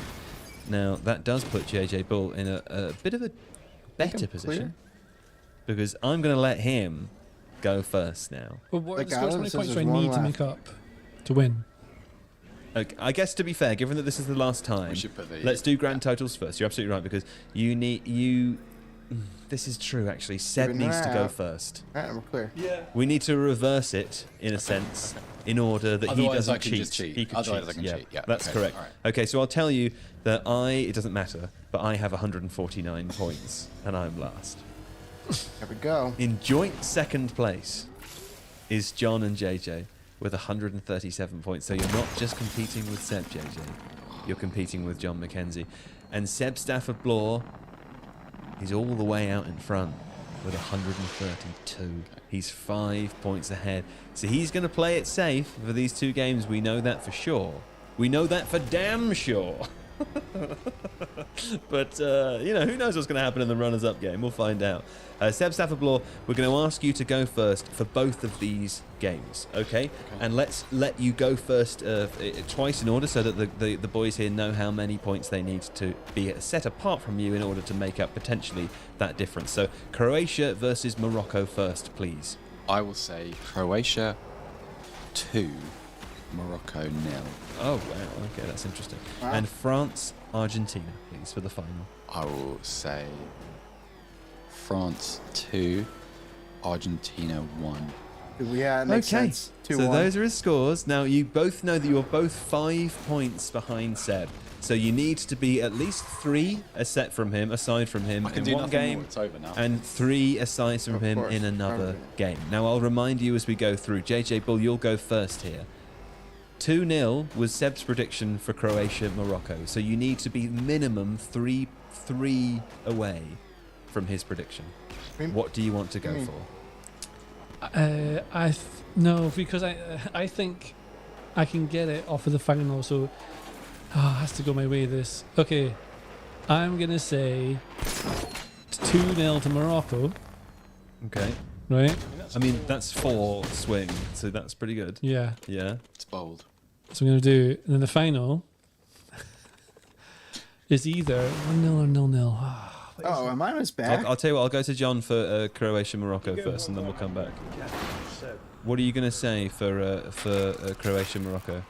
Now that does put JJ Bull in a bit of a better position. Because I'm going to let him go first now. Well, what are the scores? How many points do I need to make up to win? Okay, I guess to be fair, given that this is the last time, let's do grand totals first. You're absolutely right because this is true actually. Seb needs to go first. Alright, we're clear. Yeah. We need to reverse it in a sense in order that he Otherwise doesn't I can cheat. just cheat. He could Otherwise cheat. I can cheat. Yeah, that's okay, correct. all right. Okay, so I'll tell you that it doesn't matter, but I have 149 points and I'm last. There we go. In joint second place is John and JJ with 137 points. So you're not just competing with Seb, JJ. You're competing with John McKenzie. And Seb Stafford-Bloor is all the way out in front with 132. He's 5 points ahead. So he's going to play it safe for these 2 games. We know that for sure. We know that for damn sure. But, who knows what's going to happen in the runners-up game. We'll find out. Seb Stafford-Bloor, we're going to ask you to go first for both of these games, okay? And let's let you go first twice in order so that the boys here know how many points they need to be set apart from you in order to make up potentially that difference. So Croatia versus Morocco first, please. I will say Croatia 2, Morocco 0. Oh, wow. Okay, that's interesting. Wow. And France, Argentina, please, for the final. I will say France 2, Argentina 1. Yeah, it makes sense. So 2-1. those are his scores. Now, you both know that you're both 5 points behind Seb. So you need to be at least 3 aside from him I can in do one nothing game, more. It's over now. and 3 aside from him in another game. Now, I'll remind you as we go through. JJ Bull, you'll go first here. 2-0 was Seb's prediction for Croatia-Morocco. So you need to be minimum 3 away from his prediction. What do you want to go for? No, because I think I can get it off of the final, so it has to go my way. This okay. I'm gonna say 2-0 to Morocco. Okay. Right. I mean, that's 4 swing, so that's pretty good. Yeah. Yeah. It's bold. So I'm gonna do, and then the final is either 1-0 or 0-0. Oh, mine was back. I'll tell you what, I'll go to John for Croatia-Morocco first, and then we'll come back. What are you going to say for Croatia-Morocco?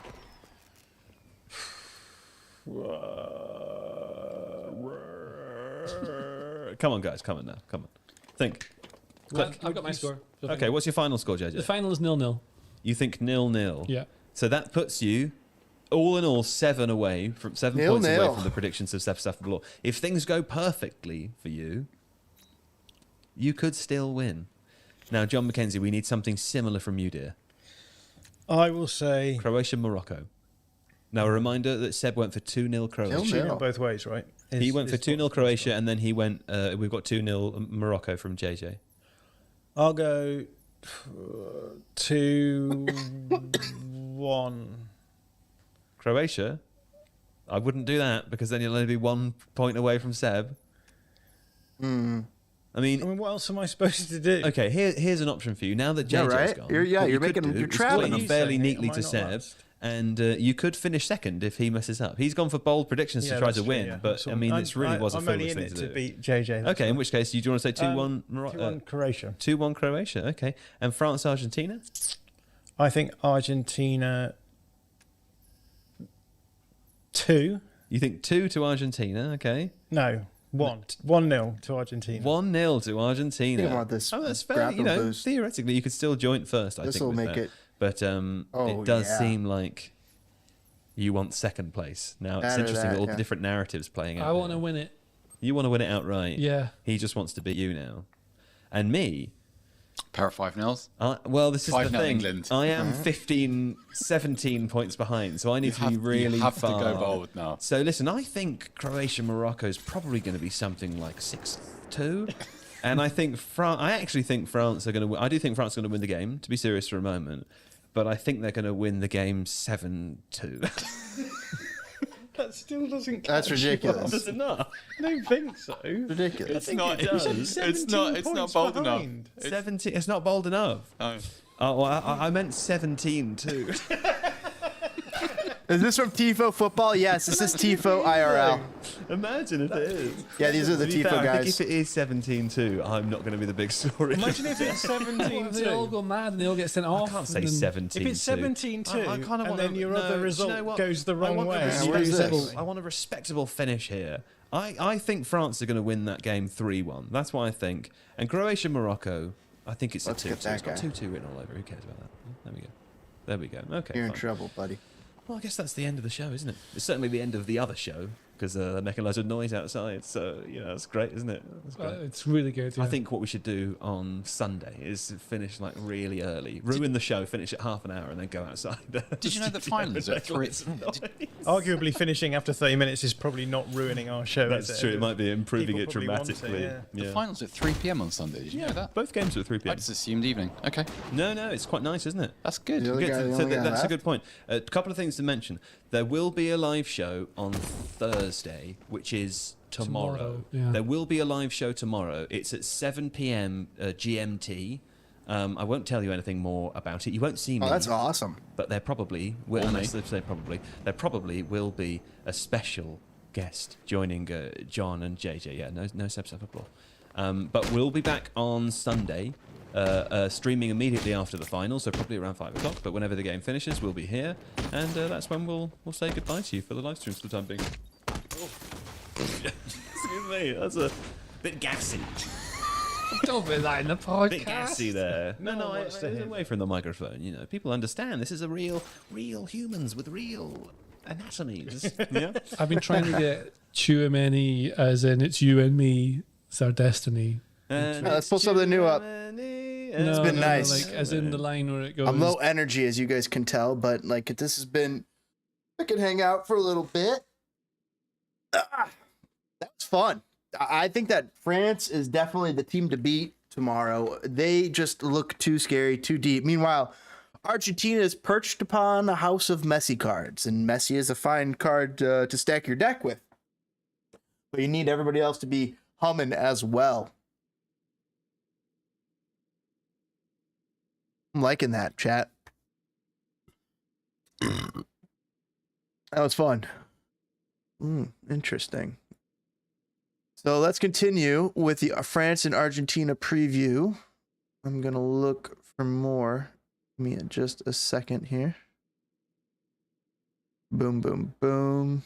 Come on, guys. Come on now. Come on. Think. I've got my score. Okay, what's your final score, JJ? The final is 0-0. You think 0-0? Yeah. So that puts you, all in all, 7 away from 7 points away 0-0. from the predictions of Seb Stafford-Bloor. If things go perfectly for you, you could still win. Now, John McKenzie, we need something similar from you, dear. I will say Croatia-Morocco. Now, a reminder that Seb went for 2-0 Croatia. shooting both ways, right? He went for 2-0 Croatia, and then he went. We've got 2-0 Morocco from JJ. I'll go 2-1. Croatia. I wouldn't do that because then you'll only be 1 point away from Seb. I mean, what else am I supposed to do? Okay, here's an option for you. Now that Yeah, JJ's right? gone, You're what you making could him- do you're is trapping play him. fairly Am neatly I to not Seb, last? and you could finish second if he messes up. He's gone for bold predictions to Yeah, try that's to true, win, yeah. but That's I all. mean, this really was a I'm only foolish in thing it to to do. beat JJ. that's Okay, in fine. which case, do you want to say 2-1? 2-1 Croatia. 2-1 Croatia. Okay, and France Argentina. I think Argentina 2. You think 2 to Argentina? Okay. No, 1-0 to Argentina. 1-0 to Argentina. You want this Oh, that's fair. grapple You know, boost. theoretically, you could still joint first. I think This'll with make that. it- But Oh, it does yeah. seem like you want second place. Now it's Better interesting that, all yeah. the different narratives playing out. I want to here. win it. You want to win it outright. Yeah. He just wants to beat you now, and me. Pair of 5-0s. Well, this is the 5-0 thing. England. I am 15, 17 points behind, so I need to be really You have far. to go bold now. So listen, I think Croatia-Morocco is probably going to be something like 6-2. And I think I actually think France are going to. I do think France are going to win the game. To be serious for a moment, but I think they're going to win the game 7-2. That still doesn't. That's ridiculous. Does it not? I don't think so. Ridiculous. It's not. It's not bold enough. 17. It's not bold enough. No. Oh, well, I meant 17 too. Is this from Tifo Football? Yes, this is Tifo IRL. Imagine if it is. Yeah, these are the To be Tifo fair, I think guys. if it is 17-2, I'm not going to be the big story. Imagine if it's What if they all 17-2. go mad and they all get sent off? I can't say and then- 17-2. If it's 17-2, I kinda and wanna- then your no, other do you result know what? goes the I wrong want a way. where's this? respectable- I want a respectable finish here. I think France are going to win that game 3-1. That's what I think. And Croatia-Morocco, I think it's Let's a 2-2. get that It's got guy. 2-2 written all over. Who cares about that? There we go. There we go. Okay, You're in fine. trouble, buddy. Well, I guess that's the end of the show, isn't it? It's certainly the end of the other show because they're making loads of noise outside. So, that's great, isn't it? That's great. It's really good. I yeah. think what we should do on Sunday is finish like really early, ruin the show, finish at half an hour, and then go outside. Did you know the finals are 3? Arguably, finishing after 30 minutes is probably not ruining our show. That's is true. it? It might be improving it People probably want it, dramatically. yeah. The finals at 3 p.m. on Sunday. Did you know that? Both games are at 3 I p.m. just assumed evening. Okay. No, it's quite nice, isn't it? That's good. The other Good. guy, the So only guy that's a left? good point. A couple of things to mention. There will be a live show on Thursday, which is tomorrow. Yeah. There will be a live show tomorrow. It's at 7 p.m. GMT. I won't tell you anything more about it. You won't see me. Oh, that's awesome. But there probably will. Or me. Unless they say probably, there probably will be a special guest joining John and JJ. Yeah, no Seb applause. But we'll be back on Sunday, streaming immediately after the final, so probably around 5 o'clock. But whenever the game finishes, we'll be here, and that's when we'll say goodbye to you for the live streams for the time being. Excuse me, that's a bit gassy. Don't be that in the podcast. Bit gassy there. No, one wants to hear. away from the microphone. People understand this is a real humans with real anatomies. Yeah. I've been trying to get QMNE as in it's you and me, it's our destiny. Let's pull something new up. It's been nice. Like as in the line where it goes. I'm low energy, as you guys can tell, but like this has been. I could hang out for a little bit. That's fun. I think that France is definitely the team to beat tomorrow. They just look too scary, too deep. Meanwhile, Argentina is perched upon a house of Messi cards, and Messi is a fine card to stack your deck with. But you need everybody else to be humming as well. I'm liking that, chat. That was fun. Interesting. So let's continue with the France and Argentina preview. I'm going to look for more. Give me just a second here. Boom, boom, boom.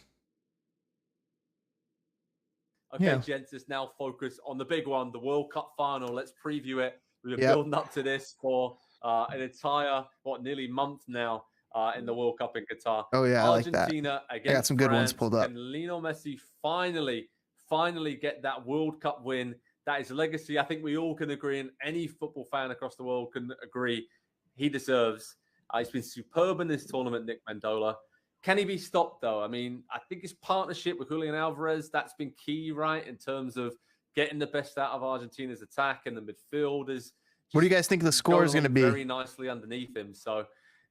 Okay, Yeah. gents, let's now focus on the big one, the World Cup final. Let's preview it. We've been Yep. building up to this for an entire, nearly month now in the World Cup in Qatar. Oh, yeah, I like that. Argentina I against got some good ones France. pulled up. And Lionel Messi finally get that World Cup win. That is legacy. I think we all can agree, and any football fan across the world can agree he deserves. He's been superb in this tournament, Nick Mendola. Can he be stopped, though? I mean, I think his partnership with Julian Alvarez, that's been key, right, in terms of getting the best out of Argentina's attack and the midfielders. What do you guys think the score is going to be? Very nicely underneath him. So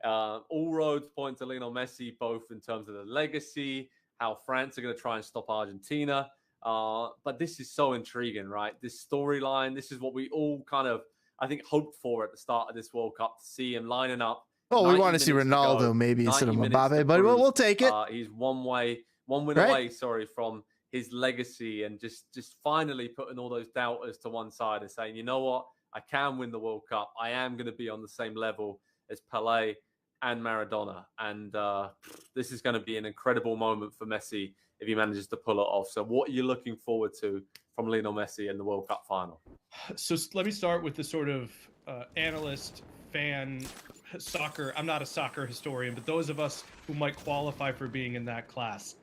all roads point to Lionel Messi, both in terms of the legacy, how France are going to try and stop Argentina. But this is so intriguing, right? This storyline, this is what we all kind of, I think, hoped for at the start of this World Cup, to see him lining up. Oh, we want to see 90 minutes Ronaldo go, maybe instead of 90 minutes Mbappe, to but prove, we'll take it. He's one win Right? away, from his legacy, and just finally putting all those doubters to one side and saying, you know what, I can win the World Cup. I am going to be on the same level as Pelé and Maradona. And this is going to be an incredible moment for Messi if he manages to pull it off. So what are you looking forward to from Lionel Messi in the World Cup final? So let me start with the sort of analyst, fan, soccer. I'm not a soccer historian, but those of us who might qualify for being in that class,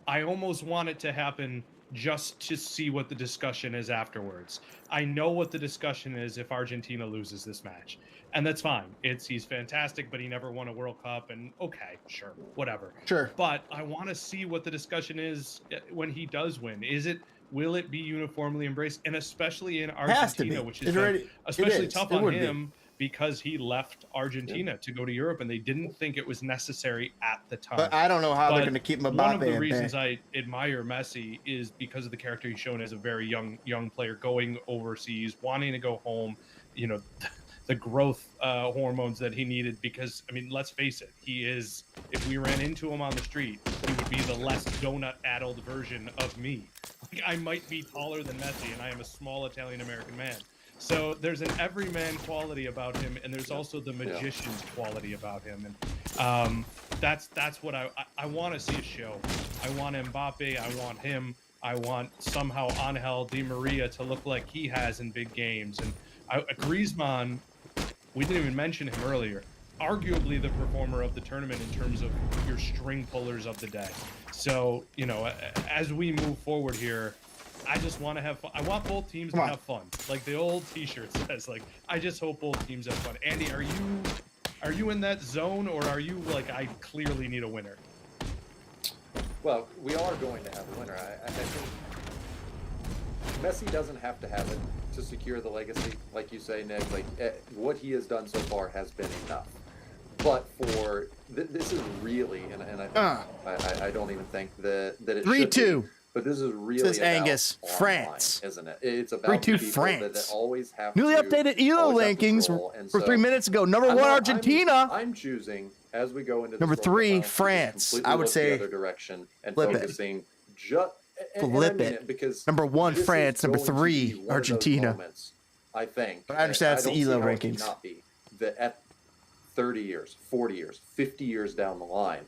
I almost want it to happen just to see what the discussion is afterwards. I know what the discussion is if Argentina loses this match, and that's fine. He's fantastic, but he never won a World Cup, and okay, sure, whatever. Sure. But I want to see what the discussion is when he does win. Will it be uniformly embraced, and especially in Argentina, which is especially tough on him because he left Argentina to go to Europe, and they didn't think it was necessary at the time. But I don't know how they're going to keep Mbappe. One of the reasons I admire Messi is because of the character he's shown as a very young player, going overseas, wanting to go home. You know, the growth hormones that he needed. Because I mean, let's face it, he is. If we ran into him on the street, he would be the less donut-addled version of me. Like, I might be taller than Messi, and I am a small Italian-American man. So there's an everyman quality about him, and there's also the magician's quality about him, and that's what I want to see a show. I want Mbappe, I want him, I want somehow Angel Di Maria to look like he has in big games, and Griezmann, we didn't even mention him earlier, arguably the performer of the tournament in terms of your string pullers of the day. So, you know, as we move forward here, I just want to have fun. I want both teams to have fun. Like the old T-shirt says, like, I just hope both teams have fun. Andy, are you in that zone, or are you like, I clearly need a winner? Well, we are going to have a winner. I think Messi doesn't have to have it to secure the legacy, like you say, Nick. Like what he has done so far has been enough. But for this is really, and I don't even think that it 3-2. But this is really Says about Angus, online, France, isn't it? It's about 3-2 people France. that always have Newly to, updated ELO rankings for 3 minutes ago. Number one, Argentina. I'm choosing as we go into number this 3, Cup, France. I would say the other direction and flip focusing just flip it. Because number 1, France. Number going to be 3, one of those Argentina. moments, I think. But I understand it's the ELO rankings. rankings. Not be that at 30 years, 40 years, 50 years down the line,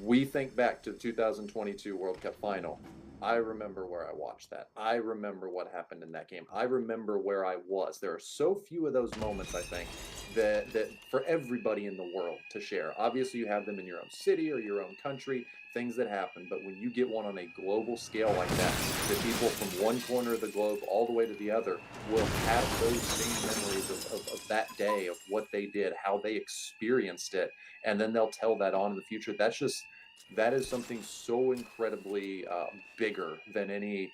we think back to the 2022 World Cup final. I remember where I watched that. I remember what happened in that game. I remember where I was. There are so few of those moments, I think, that for everybody in the world to share. Obviously, you have them in your own city or your own country, things that happen. But when you get one on a global scale like that, the people from one corner of the globe all the way to the other will have those same memories of that day, of what they did, how they experienced it, and then they'll tell that on in the future. That is something so incredibly bigger than any,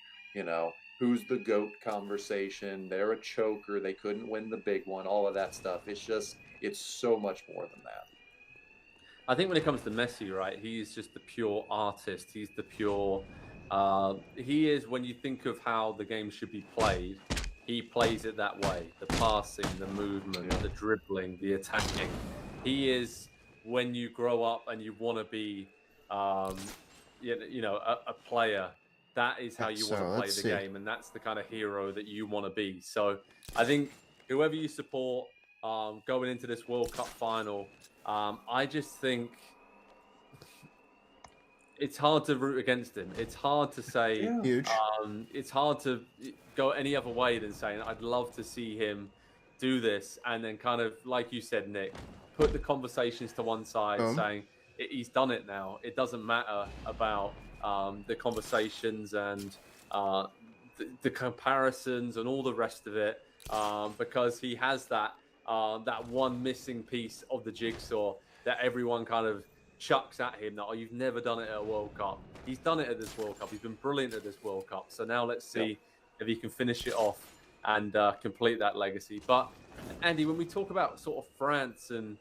who's the GOAT conversation. They're a choker. They couldn't win the big one. All of that stuff. It's so much more than that. I think when it comes to Messi, right, he's just the pure artist. He's the pure... he is, when you think of how the game should be played, he plays it that way. The passing, the movement, the dribbling, the attacking. He is, when you grow up and you want to be... a player, that is how you want to play the game, and that's the kind of hero that you want to be. So I think whoever you support going into this World Cup final, I just think it's hard to root against him. It's hard to say huge. It's hard to go any other way than saying I'd love to see him do this, and then kind of, like you said, Nick, put the conversations to one side, saying he's done it now. It doesn't matter about the conversations and the comparisons and all the rest of it, because he has that one missing piece of the jigsaw that everyone kind of chucks at him. That, you've never done it at a World Cup. He's done it at this World Cup. He's been brilliant at this World Cup. So now let's see if he can finish it off and complete that legacy. But Andy, when we talk about sort of France and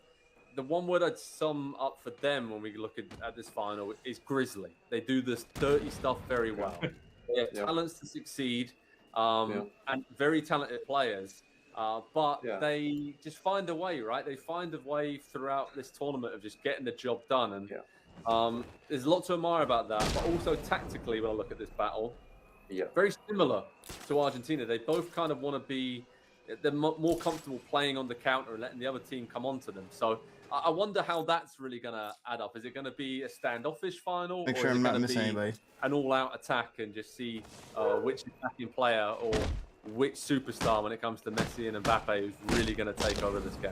the one word I'd sum up for them when we look at this final is grisly. They do this dirty stuff very well. They have talents to succeed, and very talented players. But they just find a way, right? They find a way throughout this tournament of just getting the job done. And there's a lot to admire about that. But also tactically, when I look at this battle, very similar to Argentina. They both kind of want to be, they're more comfortable playing on the counter and letting the other team come onto them. So I wonder how that's really going to add up. Is it going to be a standoffish final? Make or sure is I'm it not going to missing be anybody. an all-out attack and just see which attacking player or which superstar when it comes to Messi and Mbappe who's really going to take over this game?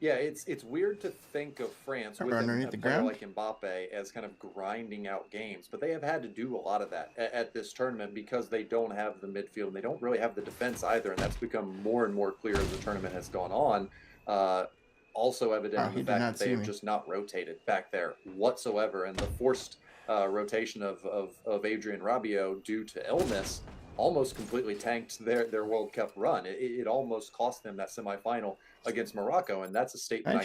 Yeah, it's weird to think of France with underneath a the player ground. like Mbappe as kind of grinding out games, but they have had to do a lot of that at this tournament because they don't have the midfield and they don't really have the defense either, and that's become more and more clear as the tournament has gone on. Also evident in the fact that they have just not rotated back there whatsoever, and the forced rotation of Adrian Rabiot due to illness almost completely tanked their World Cup run. It almost cost them that semifinal against Morocco, and that's a statement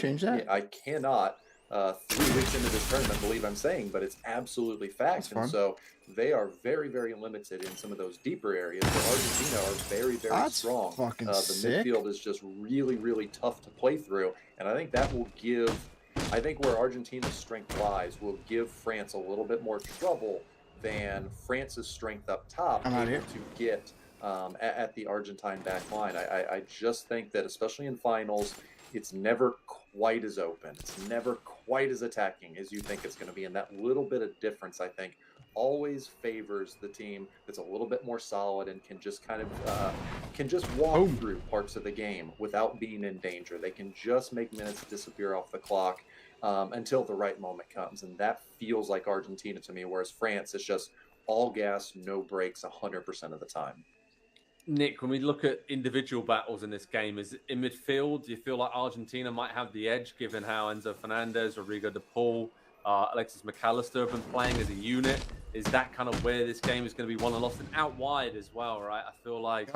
I cannot, 3 weeks into this tournament, believe I'm saying, but it's absolutely fact. And so they are very, very limited in some of those deeper areas, but Argentina are very, very strong. The midfield is just really, really tough to play through, and I think that will give, I think where Argentina's strength lies will give France a little bit more trouble than France's strength up top able to get at the Argentine back line. I just think that, especially in finals, it's never quite as open. It's never quite as attacking as you think it's going to be. And that little bit of difference, I think, always favors the team that's a little bit more solid and can just kind of walk through parts of the game without being in danger. They can just make minutes disappear off the clock until the right moment comes. And that feels like Argentina to me, whereas France is just all gas, no brakes 100% of the time. Nick, when we look at individual battles in this game, is it in midfield, do you feel like Argentina might have the edge given how Enzo Fernandez, Rodrigo de Paul, Alexis McAllister have been playing as a unit? Is that kind of where this game is going to be won and lost? And out wide as well, right? I feel like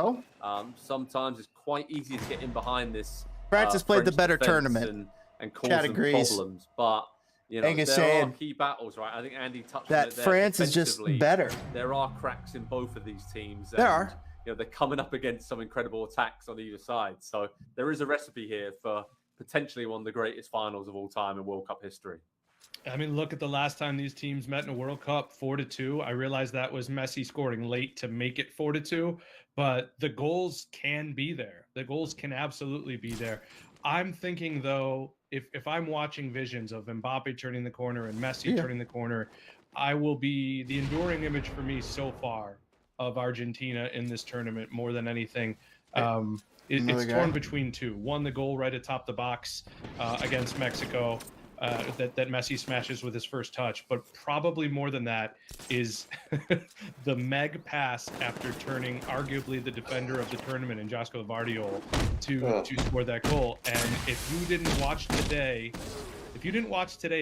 sometimes it's quite easy to get in behind this. France has played the better tournament. And cause some problems. But, you know, there are key battles, right? I think Andy touched on it there. France is just better. There are cracks in both of these teams. There are. You know, they're coming up against some incredible attacks on either side. So there is a recipe here for potentially one of the greatest finals of all time in World Cup history. I mean, look at the last time these teams met in a World Cup, 4-2. I realize that was Messi scoring late to make it 4-2, but the goals can be there. The goals can absolutely be there. I'm thinking, though, if I'm watching visions of Mbappe turning the corner and Messi turning the corner, I will be the enduring image for me so far of Argentina in this tournament more than anything. It's torn between two. One, the goal right atop the box against Mexico that Messi smashes with his first touch, but probably more than that is the Meg pass after turning arguably the defender of the tournament in Josko Vardiol to score that goal. And if you didn't watch today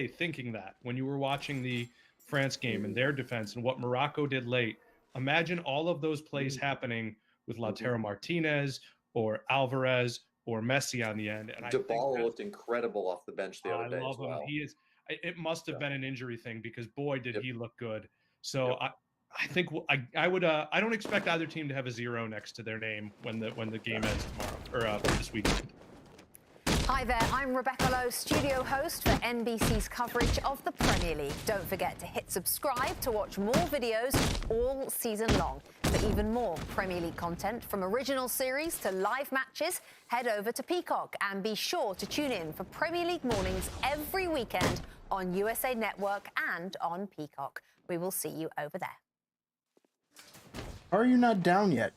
thinking that when you were watching the France game and their defense and what Morocco did late, imagine all of those plays happening with Lautaro Martinez or Alvarez or Messi on the end. And Dybala looked incredible off the bench the other day. I love him. He is. It must have been an injury thing because boy did he look good. So I think I would. I don't expect either team to have a 0 next to their name when the game ends tomorrow or this weekend. Hi there, I'm Rebecca Lowe, studio host for NBC's coverage of the Premier League. Don't forget to hit subscribe to watch more videos all season long. For even more Premier League content, from original series to live matches, head over to Peacock and be sure to tune in for Premier League mornings every weekend on USA Network and on Peacock. We will see you over there. How are you not down yet?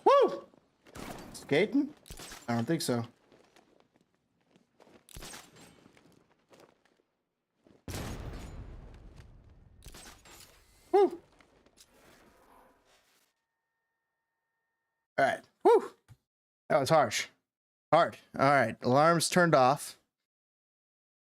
Woo! Skating? I don't think so. Woo! That was harsh. Hard. All right. Alarms turned off.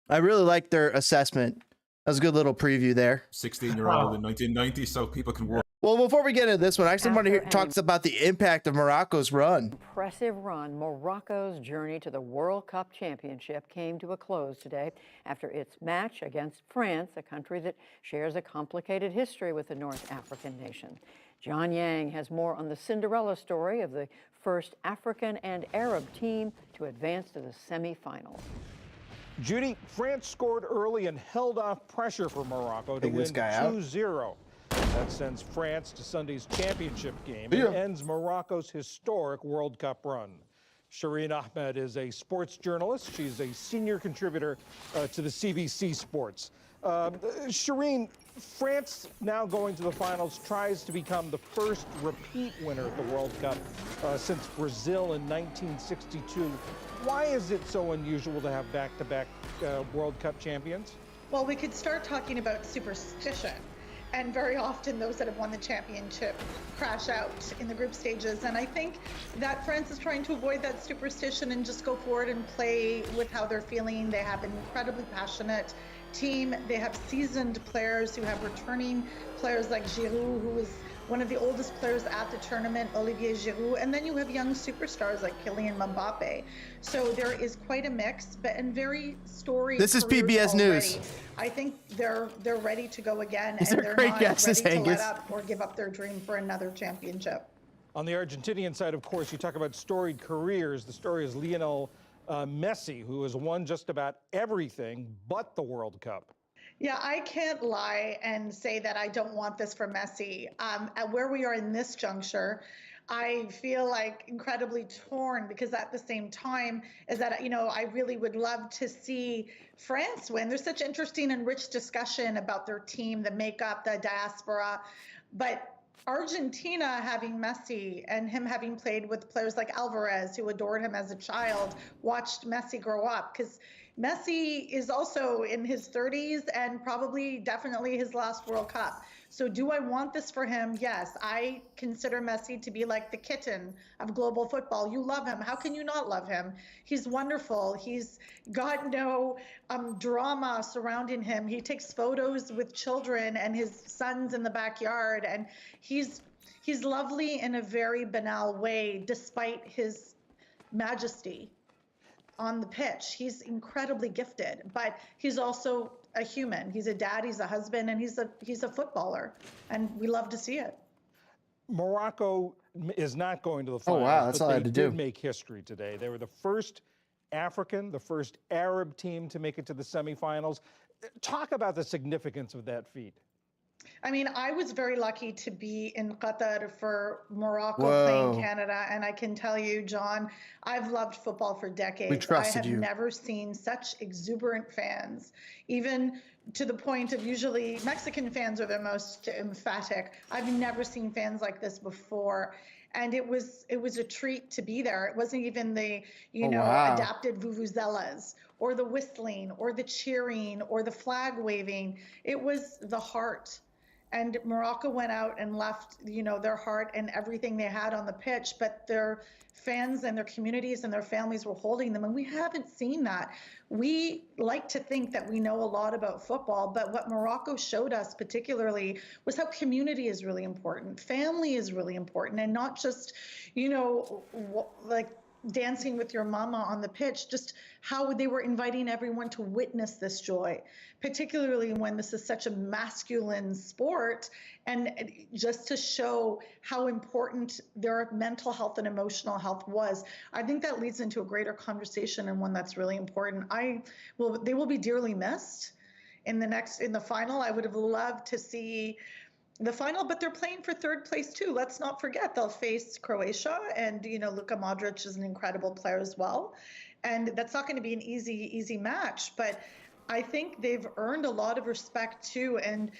I really like their assessment. That was a good little preview there. 16-year-old in 1990, so people can work. Well, before we get into this one, I actually want to hear talks about the impact of Morocco's run. Impressive run. Morocco's journey to the World Cup Championship came to a close today after its match against France, a country that shares a complicated history with the North African nation. John Yang has more on the Cinderella story of the first African and Arab team to advance to the semifinals. Judy, France scored early and held off pressure for Morocco to win 2-0. That sends France to Sunday's championship game and ends Morocco's historic World Cup run. Shireen Ahmed is a sports journalist. She's a senior contributor to the CBC Sports. Shireen, France now going to the finals tries to become the first repeat winner at the World Cup since Brazil in 1962. Why is it so unusual to have back-to-back World Cup champions? Well, we could start talking about superstition. And very often those that have won the championship crash out in the group stages. And I think that France is trying to avoid that superstition and just go forward and play with how they're feeling. They have an incredibly passionate team. They have seasoned players who have returning players like Giroud, who is one of the oldest players at the tournament, Olivier Giroud, and then you have young superstars like Kylian Mbappé. So there is quite a mix, but and very storied. This is PBS already. News. I think they're ready to go again, These and are they're great not guesses, ready to let Angus. up or give up their dream for another championship. On the Argentinian side, of course, you talk about storied careers. The story is Lionel Messi, who has won just about everything but the World Cup. Yeah, I can't lie and say that I don't want this for Messi. At where we are in this juncture, I feel like incredibly torn because at the same time is that, you know, I really would love to see France win. There's such interesting and rich discussion about their team, the makeup, the diaspora, but Argentina having Messi and him having played with players like Alvarez, who adored him as a child, watched Messi grow up, because Messi is also in his 30s and probably definitely his last World Cup. So do I want this for him? Yes. I consider Messi to be like the kitten of global football. You love him. How can you not love him? He's wonderful. He's got no drama surrounding him. He takes photos with children and his sons in the backyard, and he's lovely in a very banal way despite his majesty on the pitch. He's incredibly gifted, but he's also a human. He's a dad, he's a husband, and he's a footballer, and we love to see it. Morocco is not going to the finals. Oh, wow, that's all I had to do. They did make history today. They were the first African, the first Arab team to make it to the semifinals. Talk about the significance of that feat. I mean, I was very lucky to be in Qatar for Morocco Whoa. playing Canada, and I can tell you, John, I've loved football for decades. We trusted I have you. never seen such exuberant fans, even to the point of usually Mexican fans are the most emphatic. I've never seen fans like this before. And it was a treat to be there. It wasn't even the, wow. adapted vuvuzelas or the whistling or the cheering or the flag waving. It was the heart. And Morocco went out and left, their heart and everything they had on the pitch, but their fans and their communities and their families were holding them. And we haven't seen that. We like to think that we know a lot about football, but what Morocco showed us particularly was how community is really important. Family is really important, and not just, like dancing with your mama on the pitch, just how they were inviting everyone to witness this joy, particularly when this is such a masculine sport, and just to show how important their mental health and emotional health was. I think that leads into a greater conversation, and one that's really important. They will be dearly missed in the final. I would have loved to see the final, but they're playing for third place too. Let's not forget they'll face Croatia, and Luka Modric is an incredible player as well. And that's not going to be an easy match, but I think they've earned a lot of respect too. And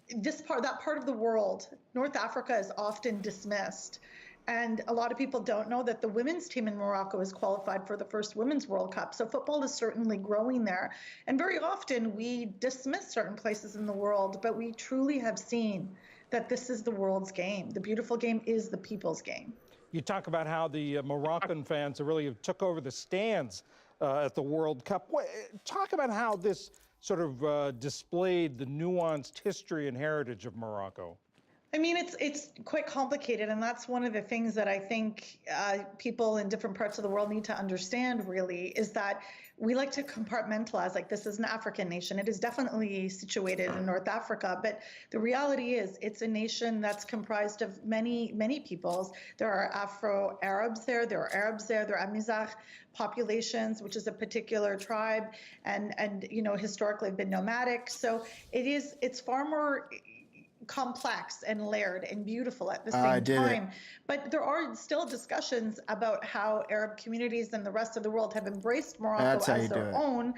that part of the world, North Africa, is often dismissed. And a lot of people don't know that the women's team in Morocco is qualified for the first Women's World Cup. So football is certainly growing there. And very often we dismiss certain places in the world, but we truly have seen that this is the world's game. The beautiful game is the people's game. You talk about how the Moroccan fans really took over the stands at the World Cup. Talk about how this sort of displayed the nuanced history and heritage of Morocco. I mean, it's quite complicated, and that's one of the things that I think people in different parts of the world need to understand, really, is that we like to compartmentalize, like this is an African nation. It is definitely situated in North Africa, but the reality is it's a nation that's comprised of many, many peoples. There are Afro-Arabs there, there are Arabs there are Amizigh populations, which is a particular tribe, and you know, historically have been nomadic. So it's far more complex and layered and beautiful at the same time. But there are still discussions about how Arab communities and the rest of the world have embraced Morocco as their own.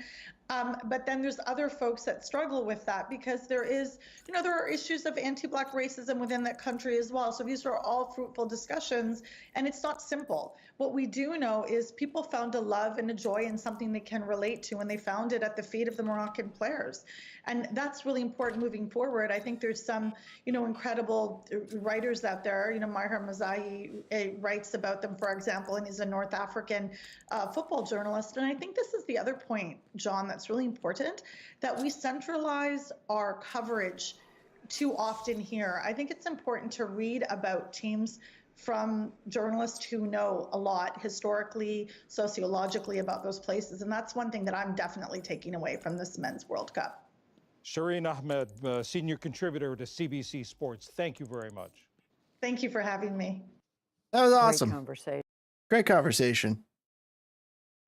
But then there's other folks that struggle with that because there are issues of anti-Black racism within that country as well. So these are all fruitful discussions, and it's not simple. What we do know is people found a love and a joy in something they can relate to when they found it at the feet of the Moroccan players. And that's really important moving forward. I think there's some, incredible writers out there. Maher Mazahi writes about them, for example, and he's a North African football journalist. And I think this is the other point, John, that's really important, that we centralize our coverage too often here. I think it's important to read about teams from journalists who know a lot historically, sociologically about those places. And that's one thing that I'm definitely taking away from this Men's World Cup. Shireen Ahmed, senior contributor to CBC Sports, thank you very much. Thank you for having me. That was awesome. Great conversation.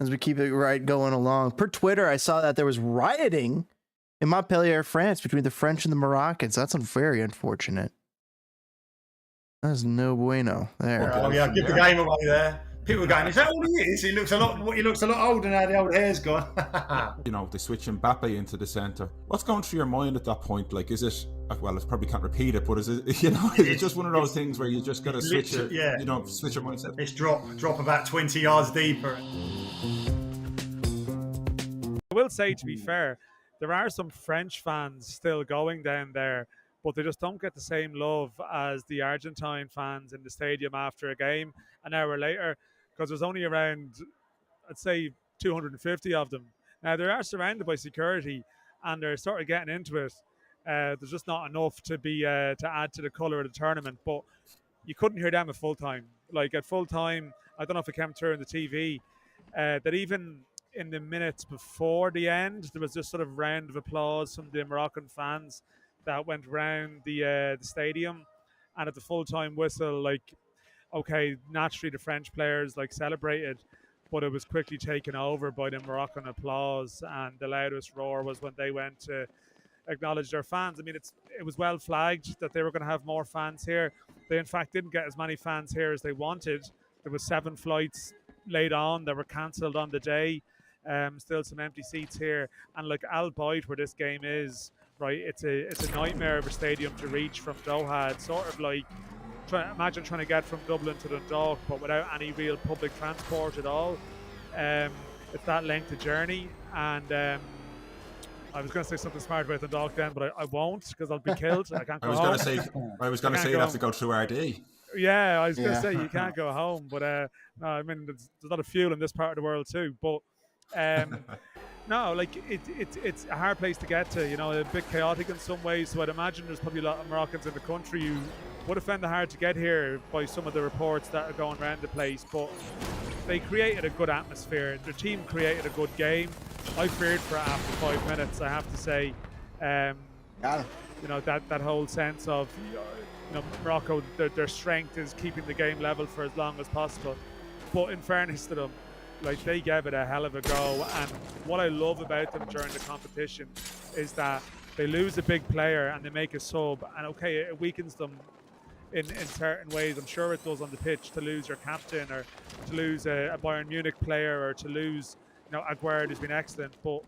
As we keep it going along. Per Twitter, I saw that there was rioting in Montpellier, France, between the French and the Moroccans. That's very unfortunate. That's no bueno there. Oh yeah, give the game away there. People are going, is that all he is? He looks a lot older now, the old hair's gone. They switch Mbappé into the centre. What's going through your mind at that point? Like, is it, well, I probably can't repeat it, but is it, is it just one of those things where you just got to switch it, switch your mindset? It's drop about 20 yards deeper. I will say, to be fair, there are some French fans still going down there, but they just don't get the same love as the Argentine fans in the stadium after a game an hour later, because there's only around, I'd say, 250 of them. Now, they are surrounded by security, and they're sort of getting into it. There's just not enough to add to the colour of the tournament, but you couldn't hear them at full time. Like, at full time, I don't know if it came through on the TV, that even in the minutes before the end, there was this sort of round of applause from the Moroccan fans that went round the stadium, and at the full-time whistle, okay, naturally the French players celebrated, but it was quickly taken over by the Moroccan applause, and the loudest roar was when they went to acknowledge their fans. I mean, it was well flagged that they were going to have more fans here. They in fact didn't get as many fans here as they wanted. There was 7 flights laid on that were cancelled on the day. Still some empty seats here, and albeit where this game is, right, it's a nightmare of a stadium to reach from Doha. It's sort of like imagine trying to get from Dublin to Dundalk, but without any real public transport at all. It's that length of journey, and I was going to say something smart about Dundalk then, but I won't, because I'll be killed. I can't go home. I was going to say you have to go through RD. Yeah, I was going to say you can't go home, but no, I mean there's a lot of fuel in this part of the world too. But no, it's a hard place to get to. A bit chaotic in some ways. So I'd imagine there's probably a lot of Moroccans in the country who would have found it hard to get here by some of the reports that are going around the place. But they created a good atmosphere. Their team created a good game. I feared for it after 5 minutes, I have to say. That whole sense of Morocco, their strength is keeping the game level for as long as possible. But in fairness to them, they gave it a hell of a go. And what I love about them during the competition is that they lose a big player and they make a sub, and okay, it weakens them in certain ways. I'm sure it does on the pitch to lose your captain, or to lose a Bayern Munich player, or to lose Aguerd, who's been excellent, but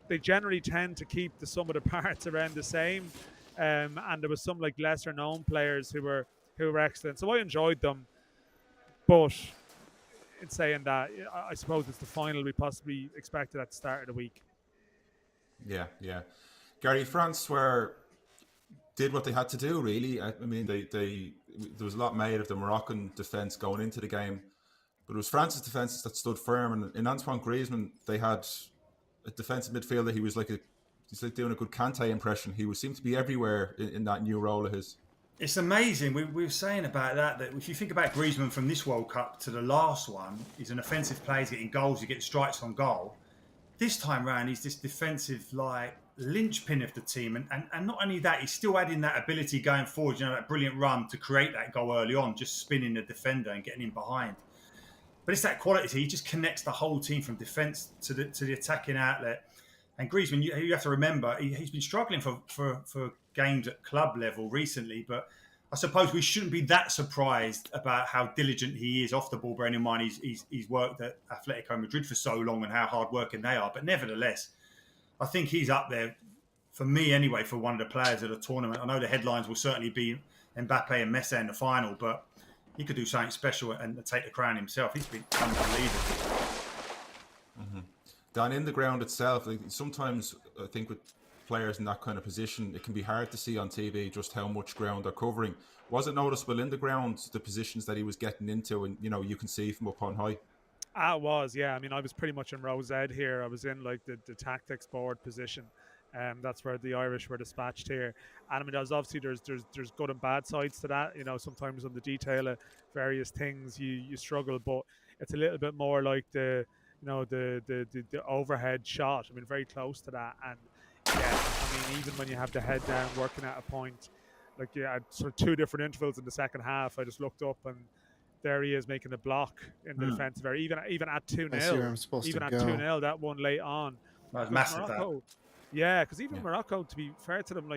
they generally tend to keep the sum of the parts around the same. And there was some lesser known players who were excellent, so I enjoyed them. But in saying that, I suppose it's the final we possibly expected at the start of the week. Yeah. Gary, France did what they had to do, really. I mean, they there was a lot made of the Moroccan defence going into the game, but it was France's defence that stood firm. And in Antoine Griezmann, they had a defensive midfielder. He's like doing a good Kante impression. He seemed to be everywhere in that new role of his. It's amazing. We were saying about that if you think about Griezmann from this World Cup to the last one, he's an offensive player, he's getting goals, he gets strikes on goal. This time round, he's this defensive linchpin of the team, and not only that, he's still adding that ability going forward. That brilliant run to create that goal early on, just spinning the defender and getting him behind. But it's that quality. He just connects the whole team from defence to the attacking outlet. And Griezmann, you have to remember, he's been struggling for games at club level recently, but I suppose we shouldn't be that surprised about how diligent he is off the ball, bearing in mind he's worked at Atletico Madrid for so long and how hard-working they are. But nevertheless, I think he's up there, for me anyway, for one of the players of the tournament. I know the headlines will certainly be Mbappé and Messi in the final, but he could do something special and take the crown himself. He's been unbelievable. Mm-hmm. Down in the ground itself, sometimes I think with players in that kind of position, it can be hard to see on TV just how much ground they're covering. Was it noticeable in the ground, the positions that he was getting into, and you can see from up on high? It was, yeah. I mean, I was pretty much in row Z here. I was in like the tactics board position. That's where the Irish were dispatched here. And I mean, obviously there's good and bad sides to that. Sometimes on the detail of various things you struggle, but it's a little bit more like the overhead shot. I mean, very close to that. And yeah, I mean, even when you have the head down working at a point, sort of two different intervals in the second half, I just looked up and there he is making a block in the defensive area, even at 2-0. Even at 2-0, that one late on. That was massive. Morocco, yeah, because even Morocco, to be fair to them,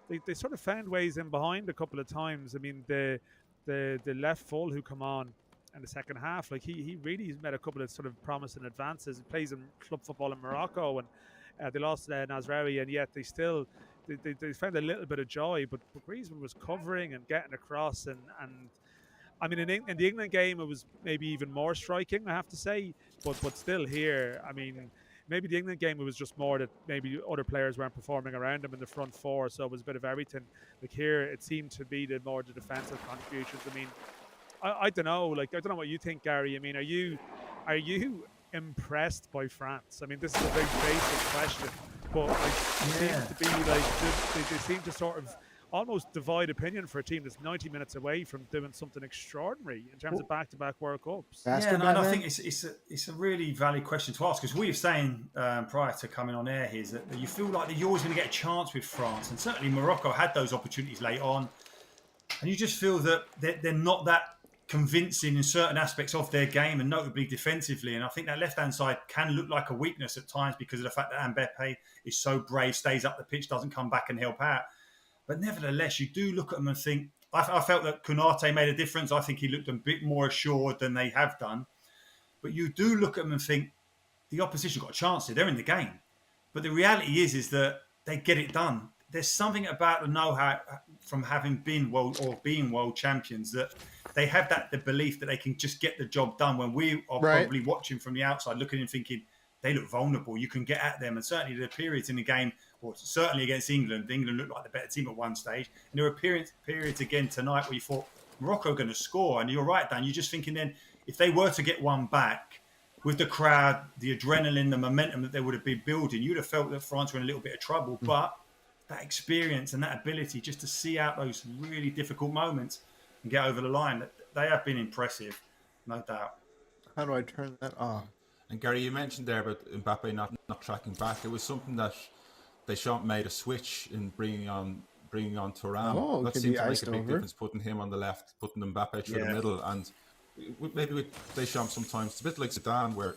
they sort of found ways in behind a couple of times. I mean, the left full who come on in the second half, he really made a couple of sort of promising advances. He plays in club football in Morocco, and they lost Nasraoui, and yet they still they found a little bit of joy. But Griezmann was covering and getting across, and I mean, in the England game, it was maybe even more striking, I have to say. But still here, I mean, maybe the England game, it was just more that maybe other players weren't performing around him in the front four, so it was a bit of everything. Here, it seemed to be the defensive contributions. I mean, I don't know. I don't know what you think, Gary. I mean, are you impressed by France? I mean, this is a very basic question, but seems to be they seem to sort of almost divide opinion for a team that's 90 minutes away from doing something extraordinary in terms of back-to-back World Cups. Yeah, and I think it's a really valid question to ask, because we were saying prior to coming on air here is that you feel like that you're always going to get a chance with France, and certainly Morocco had those opportunities late on, and you just feel that they're not that convincing in certain aspects of their game, and notably defensively. And I think that left-hand side can look like a weakness at times because of the fact that Mbappé is so brave, stays up the pitch, doesn't come back and help out. But nevertheless, you do look at them and think, I felt that Konate made a difference. I think he looked a bit more assured than they have done. But you do look at them and think, the opposition got a chance here. They're in the game. But the reality is that they get it done. There's something about the know-how from having been being world champions, that they have the belief that they can just get the job done, when we are probably watching from the outside, looking and thinking, they look vulnerable. You can get at them. And certainly the periods in the game, or certainly against England looked like the better team at one stage. And there were periods again tonight where you thought, Morocco are going to score. And you're right, Dan. You're just thinking then, if they were to get one back, with the crowd, the adrenaline, the momentum that they would have been building, you'd have felt that France were in a little bit of trouble. But that experience and that ability just to see out those really difficult moments and get over the line, they have been impressive, no doubt. How do I turn that off? And Gary, you mentioned there about Mbappé not tracking back. It was something that Deschamps made a switch in bringing on Thuram. That seemed to make a big difference, putting him on the left, putting Mbappé through the middle. And maybe with Deschamps sometimes, it's a bit like Zidane, where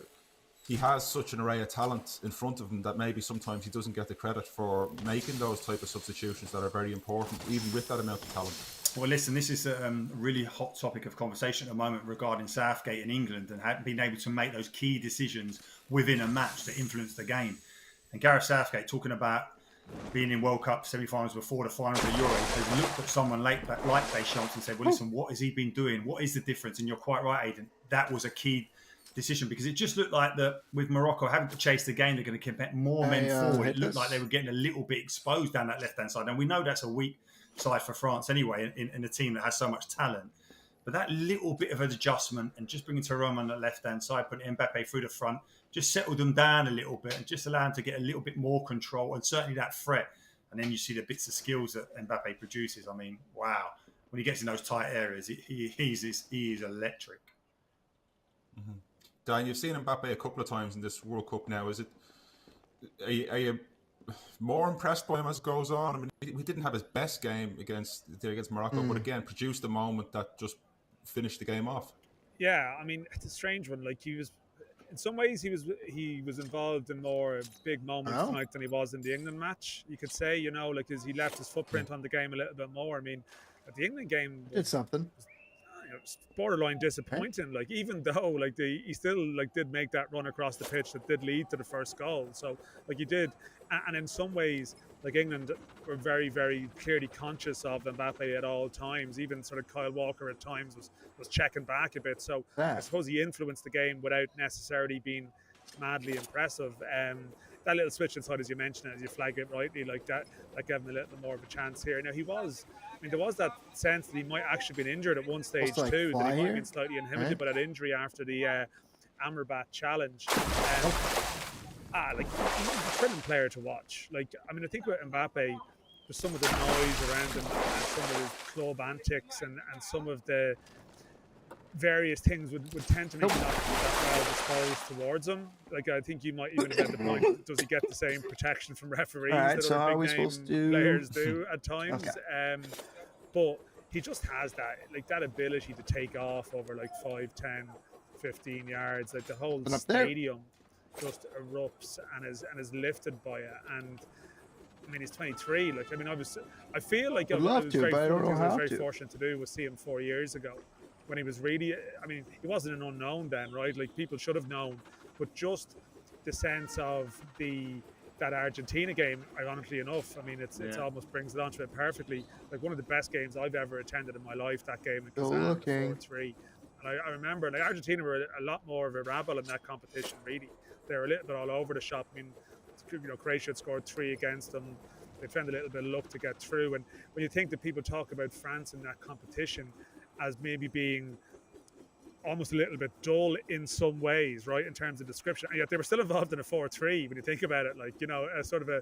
he has such an array of talent in front of him that maybe sometimes he doesn't get the credit for making those type of substitutions that are very important, even with that amount of talent. Well, listen, this is a really hot topic of conversation at the moment regarding Southgate and England, and being able to make those key decisions within a match that influence the game. And Gareth Southgate, talking about being in World Cup semi-finals before the finals of the Euro, has looked at someone like Deschamps and said, well, listen, what has he been doing? What is the difference? And you're quite right, Aidan. That was a key decision, because it just looked like that with Morocco having to chase the game, they're going to commit more men forward. It looked like they were getting a little bit exposed down that left-hand side. And we know that's a weak side for France anyway, in a team that has so much talent. But that little bit of an adjustment and just bringing Thuram on the left-hand side, putting Mbappé through the front, just settled them down a little bit and just allowed them to get a little bit more control and certainly that threat. And then you see the bits of skills that Mbappé produces. I mean, wow. When he gets in those tight areas, he is electric. Mm-hmm. Dan, you've seen Mbappé a couple of times in this World Cup now. Is it? Are you more impressed by him as it goes on? I mean, he didn't have his best game against Morocco, but again, produced a moment that just finished the game off. Yeah, I mean, it's a strange one. Like, he was, in some ways, he was involved in more big moments tonight than he was in the England match. You could say, you know, like, as he left his footprint on the game a little bit more. I mean, at the England game, did something. Borderline disappointing. Like, even though like he still like did make that run across the pitch that did lead to the first goal. So like he did, and in some ways, like England were very, very clearly conscious of Mbappé at all times. Even sort of Kyle Walker at times was checking back a bit. So I suppose he influenced the game without necessarily being madly impressive. That little switch inside, as you mentioned, as you flag it rightly, like that gave him a little bit more of a chance here. Now there was that sense that he might actually been injured at one stage too, that he might have been slightly inhibited by that injury after the Amrabat challenge. Like, he's a thrilling player to watch. Like, I mean, I think with Mbappé, there's some of the noise around him and some of his club antics and some of the various things would tend to make him not that well disposed towards him. Like, I think you might even have made the point, does he get the same protection from referees that other big name players do at times? Okay. But he just has that ability to take off over like 5, 10, 15 yards. Like, the whole stadium just erupts and is lifted by it. And I mean, he's 23. Like, I mean, I feel like I was very fortunate to do was see him 4 years ago, when he was really, I mean, he wasn't an unknown then, right? Like, people should have known, but just the sense of that Argentina game, ironically enough, I mean, it's almost brings it onto it perfectly. Like, one of the best games I've ever attended in my life, that game in Kazan, 4-3. And I remember, like, Argentina were a lot more of a rabble in that competition, really. They were a little bit all over the shop. I mean, you know, Croatia had scored 3 against them. They found a little bit of luck to get through. And when you think that people talk about France in that competition as maybe being almost a little bit dull in some ways, right, in terms of description, and yet they were still involved in a 4-3 when you think about it, like, you know, a sort of a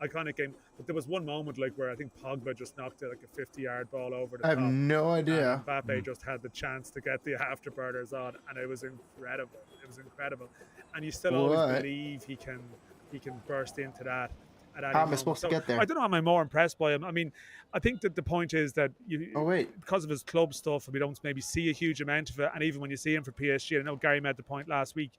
iconic game. But there was one moment, like, where I think Pogba just knocked it like a 50-yard ball over the top. I have no idea. And Mbappé just had the chance to get the afterburners on, and it was incredible. It was incredible. And you still always believe he can burst into that. How am I supposed to get there? I don't know, am I more impressed by him? I mean, I think that the point is that because of his club stuff, we don't maybe see a huge amount of it. And even when you see him for PSG, I know Gary made the point last week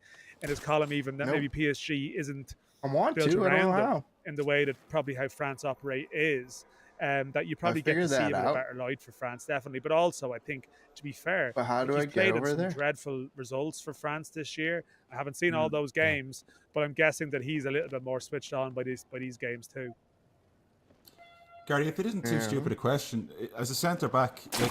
in his column even that maybe PSG isn't built around him in the way that probably how France operate is. That you probably get to see him in a better light for France, definitely. But also, I think, to be fair, but how do I get over there? Dreadful results for France this year. I haven't seen all those games, but I'm guessing that he's a little bit more switched on by these games too. Gary, if it isn't too stupid a question, as a centre back, like,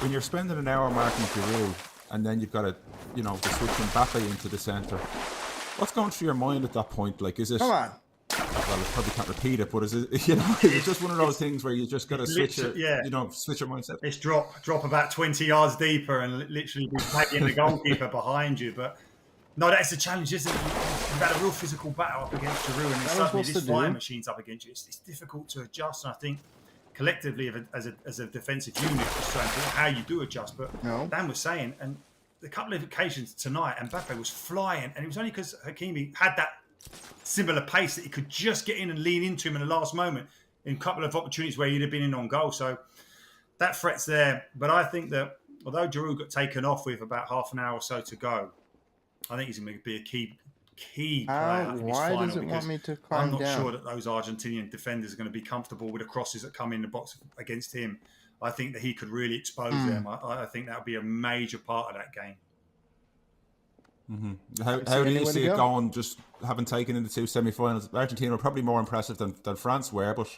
when you're spending an hour marking Giroud, and then you've got to, you know, to switch Mbappé into the centre, what's going through your mind at that point? Like, is it? Come on. Well, I probably can't repeat it, but is it, you know, is it just one of those things where you just got to switch it, you know, switch your mindset? It's drop about 20 yards deeper and literally be tagging the goalkeeper behind you. But no, that's a challenge, isn't it? You've had a real physical battle up against Giroud, and suddenly this flying machine's up against you. It's difficult to adjust, and I think collectively as a defensive unit, it's so important how you do adjust. But Dan was saying, and a couple of occasions tonight, Mbappé was flying, and it was only because Hakimi had that similar pace that he could just get in and lean into him in the last moment in a couple of opportunities where he'd have been in on goal. So that threat's there. But I think that although Giroud got taken off with about half an hour or so to go, I think he's going to be a key player in his final. Why does it want me to calm I'm not down? sure that those Argentinian defenders are going to be comfortable with the crosses that come in the box against him. I think that he could really expose them. I think that would be a major part of that game. Mm-hmm. How do you see it going, just having taken in the 2 semi-finals? Argentina were probably more impressive than France were, but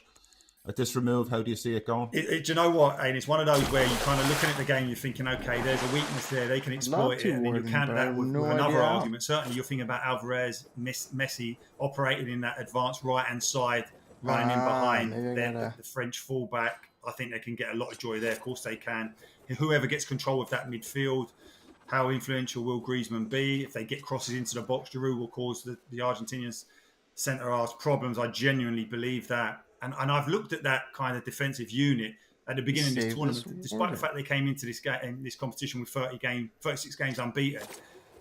At this remove, how do you see it going? Do you know what? And it's one of those where you're kind of looking at the game, you're thinking, okay, there's a weakness there, they can exploit it, and then you counter that with another argument. Certainly, you're thinking about Alvarez, Messi operating in that advanced right-hand side, running in behind the French fullback. I think they can get a lot of joy there. Of course, they can. And whoever gets control of that midfield, how influential will Griezmann be? If they get crosses into the box, Giroud will cause the Argentinians centre-halves problems. I genuinely believe that. And I've looked at that kind of defensive unit at the beginning of this tournament, despite the fact they came into this game, this competition with 36 games unbeaten.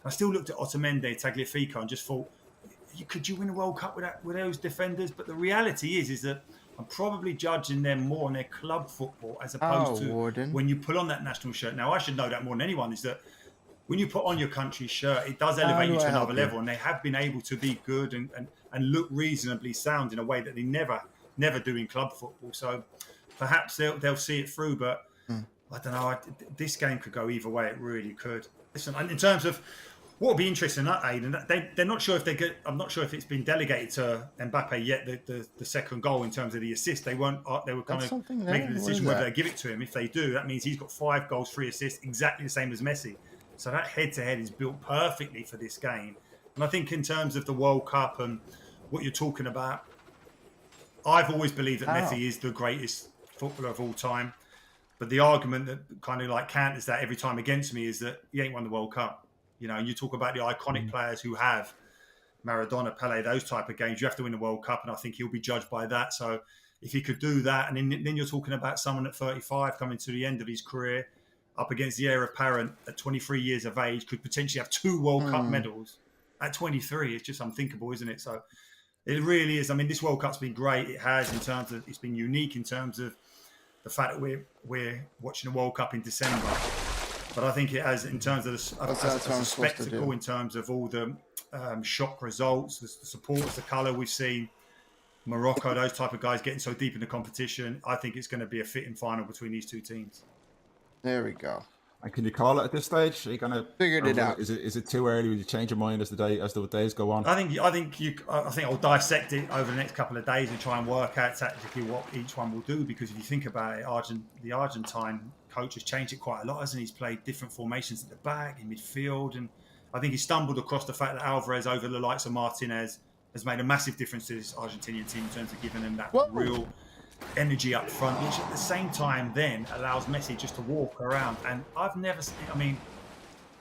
I still looked at Otamendi, Tagliafico, and just thought, could you win a World Cup with those defenders? But the reality is that I'm probably judging them more on their club football as opposed to when you put on that national shirt. Now, I should know that more than anyone, is that when you put on your country shirt, it does elevate you to another level, and they have been able to be good and look reasonably sound in a way that they never do in club football. So perhaps they'll see it through, but I don't know. This game could go either way. It really could. Listen, in terms of what would be interesting, Aiden, they're not sure if they get. I'm not sure if it's been delegated to Mbappé yet. The second goal in terms of the assist, they were kind of making the decision whether they give it to him. If they do, that means he's got 5 goals, 3 assists, exactly the same as Messi. So that head-to-head is built perfectly for this game. And I think in terms of the World Cup and what you're talking about, I've always believed that Messi is the greatest footballer of all time. But the argument that kind of like counters that every time against me is that he ain't won the World Cup. You know, and you talk about the iconic players who have Maradona, Pele, those type of games. You have to win the World Cup, and I think he'll be judged by that. So if he could do that, and then you're talking about someone at 35 coming to the end of his career, up against the heir apparent at 23 years of age, could potentially have 2 World Cup medals at 23. It's just unthinkable, isn't it? So it really is. I mean, this World Cup's been great. It has, in terms of, it's been unique in terms of the fact that we're watching the World Cup in December. But I think it has, in terms of a spectacle, in terms of all the shock results, the supporters, the colour we've seen, Morocco, those type of guys getting so deep in the competition. I think it's going to be a fitting final between these two teams. There we go. And can you call it at this stage? Are you gonna figured it out? Is it too early? Will you change your mind as the days go on? I think I'll dissect it over the next couple of days and try and work out tactically what each one will do. Because if you think about it, the Argentine coach has changed it quite a lot, hasn't he? He's played different formations at the back, in midfield, and I think he stumbled across the fact that Alvarez over the likes of Martinez has made a massive difference to this Argentinian team in terms of giving them that real energy up front, which at the same time then allows Messi just to walk around. And I've never seen, I mean,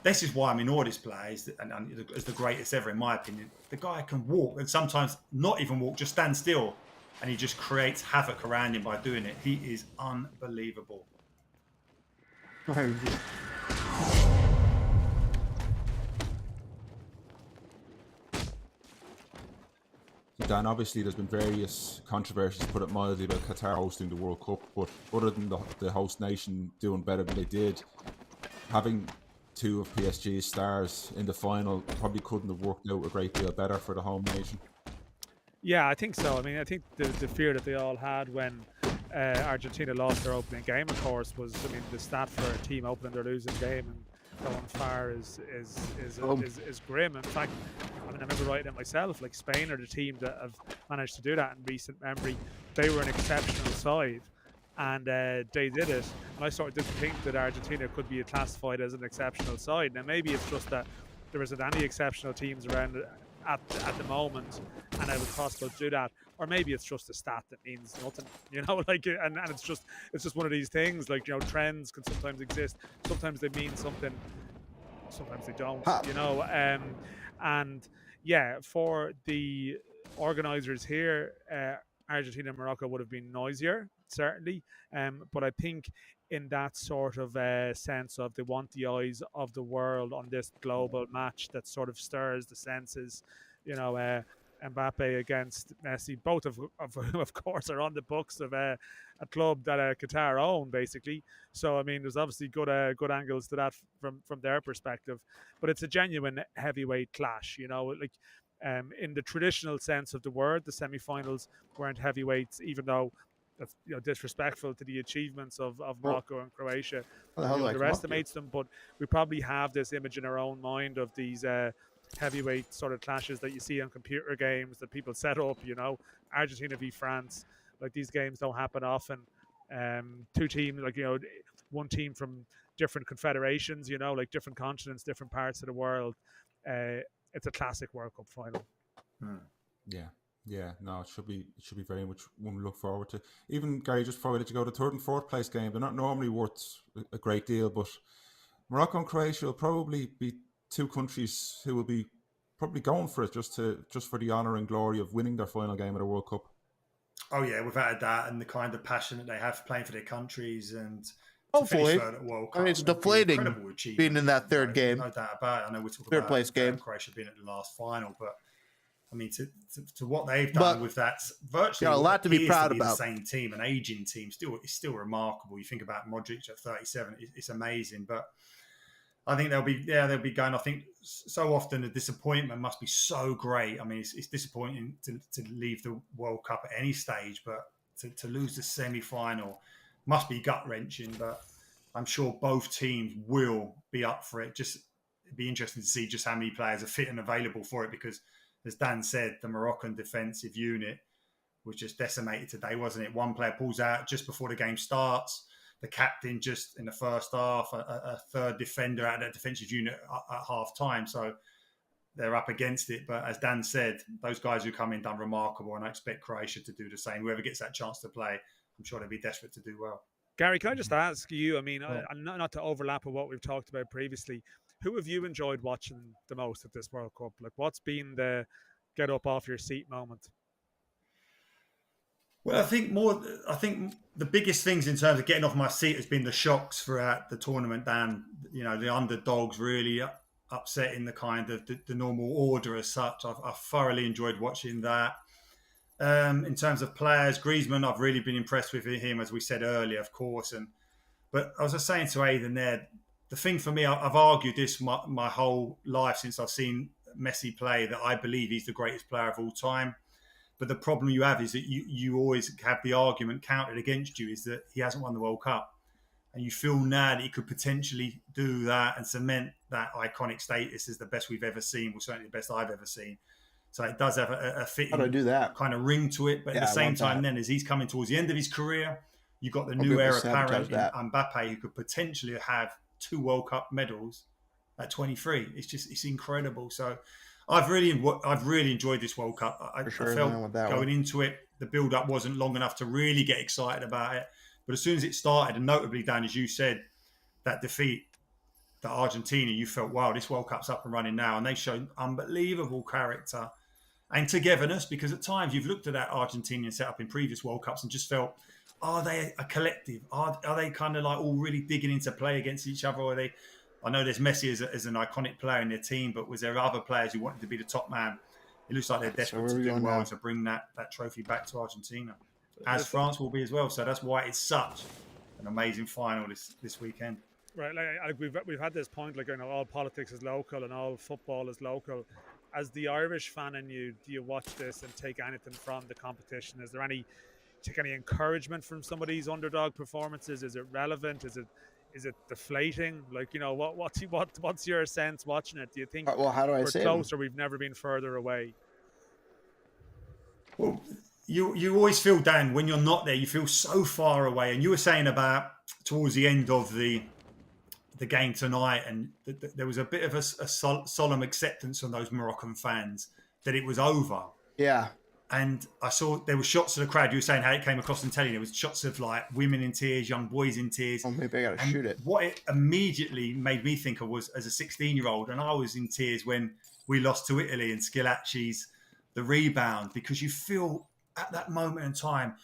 this is why I'm in awe of this player, and as the greatest ever in my opinion. The guy can walk, and sometimes not even walk, just stand still, and he just creates havoc around him by doing it. He is unbelievable. Dan, obviously there's been various controversies, put it mildly, about Qatar hosting the World Cup, but other than the host nation doing better than they did, having 2 of PSG's stars in the final probably couldn't have worked out a great deal better for the home nation. Yeah, I think so. I mean, I think the fear that they all had when Argentina lost their opening game, of course, was, I mean, the stat for a team opening their losing game and going far is grim. In fact, I mean, I remember writing it myself, like Spain are the team that have managed to do that in recent memory. They were an exceptional side, and they did it. And I sort of didn't think that Argentina could be classified as an exceptional side. Now, maybe it's just that there isn't any exceptional teams around at the moment, and it was possible to do that. Or maybe it's just a stat that means nothing, you know, like, and it's just one of these things, like, you know, trends can sometimes exist. Sometimes they mean something, sometimes they don't, you know. And yeah, for the organisers here, Argentina and Morocco would have been noisier, certainly. But I think in that sort of sense of they want the eyes of the world on this global match that sort of stirs the senses, you know, Mbappé against Messi, both of whom, of course, are on the books of a club that Qatar own, basically. So, I mean, there's obviously good angles to that from their perspective. But it's a genuine heavyweight clash, you know. Like, in the traditional sense of the word, the semi-finals weren't heavyweights, even though that's, you know, disrespectful to the achievements of Morocco and Croatia. Underestimates them, but we probably have this image in our own mind of these heavyweight sort of clashes that you see on computer games that people set up, you know, Argentina v France, Like, these games don't happen often. Two teams, like, one team from different confederations, like different continents, different parts of the world. It's a classic World Cup final. Yeah, no, it should be very much one we look forward to. Even, Gary, just before we let you go, the third and fourth place game, they're not normally worth a great deal, but Morocco and Croatia will probably be two countries who will be probably going for it just for the honour and glory of winning their final game of the World Cup. Oh yeah, without a doubt, and the kind of passion that they have playing for their countries, and hopefully, at World Cup, I mean, it's deflating being in that third game. No doubt about it. I know we're talking third about place game. Croatia being at the last final, but I mean, to what they've done with that, virtually a lot to be proud about. The same team, an aging team, it's still remarkable. You think about Modric at 37, it's amazing. But I think they'll be going. I think so often the disappointment must be so great. I mean, it's disappointing to leave the World Cup at any stage, but to lose the semi-final must be gut-wrenching. But I'm sure both teams will be up for it. Just it'd be interesting to see just how many players are fit and available for it, because, as Dan said, the Moroccan defensive unit was just decimated today, wasn't it? One player pulls out just before the game starts. The captain just in the first half, a third defender out of that defensive unit at half time. So they're up against it. But as Dan said, those guys who come in done remarkable, and I expect Croatia to do the same. Whoever gets that chance to play, I'm sure they'll be desperate to do well. Gary, can I just ask you, I mean, not to overlap with what we've talked about previously, who have you enjoyed watching the most at this World Cup? Like, what's been the get up off your seat moment? Well, I think the biggest things in terms of getting off my seat has been the shocks throughout the tournament, Dan. The underdogs really upsetting the kind of the normal order as such. I've thoroughly enjoyed watching that. In terms of players, Griezmann, I've really been impressed with him, as we said earlier, of course. But I was just saying to Aidan there, the thing for me, I've argued this my whole life since I've seen Messi play, that I believe he's the greatest player of all time. But the problem you have is that you always have the argument counted against you, is that he hasn't won the World Cup. And you feel now that he could potentially do that and cement that iconic status as the best we've ever seen, or certainly the best I've ever seen. So it does have a fitting kind of ring to it. But at the same time, then, as he's coming towards the end of his career, you've got the new heir apparent in Mbappé, who could potentially have 2 World Cup medals at 23. It's incredible. So I've really enjoyed this World Cup. I felt going into it, the build-up wasn't long enough to really get excited about it. But as soon as it started, and notably, Dan, as you said, that defeat, the Argentina, you felt, wow, this World Cup's up and running now. And they showed unbelievable character and togetherness, because at times you've looked at that Argentinian setup in previous World Cups and just felt, are they a collective? Are they kind of like all really digging into play against each other? Or are they? I know there's Messi as an iconic player in their team, but was there other players who wanted to be the top man? It looks like they're desperate to do well to bring that trophy back to Argentina, as France will be as well. So that's why it's such an amazing final this weekend. Right, like we've had this point, like, all politics is local and all football is local. As the Irish fan in you, do you watch this and take anything from the competition? Is there any encouragement from some of these underdog performances? Is it relevant? Is it deflating? Like, what's your sense watching it? Do you think we're close, or we've never been further away? Well, you always feel, Dan, when you're not there, you feel so far away. And you were saying about towards the end of the game tonight, and there was a bit of a solemn acceptance from those Moroccan fans that it was over. Yeah. And I saw there were shots of the crowd. You were saying how it came across in telly. There was shots of like women in tears, young boys in tears. Oh, maybe I gotta shoot it. What it immediately made me think of was, as a 16-year-old, and I was in tears when we lost to Italy and Schilacci's the rebound, because you feel at that moment in time,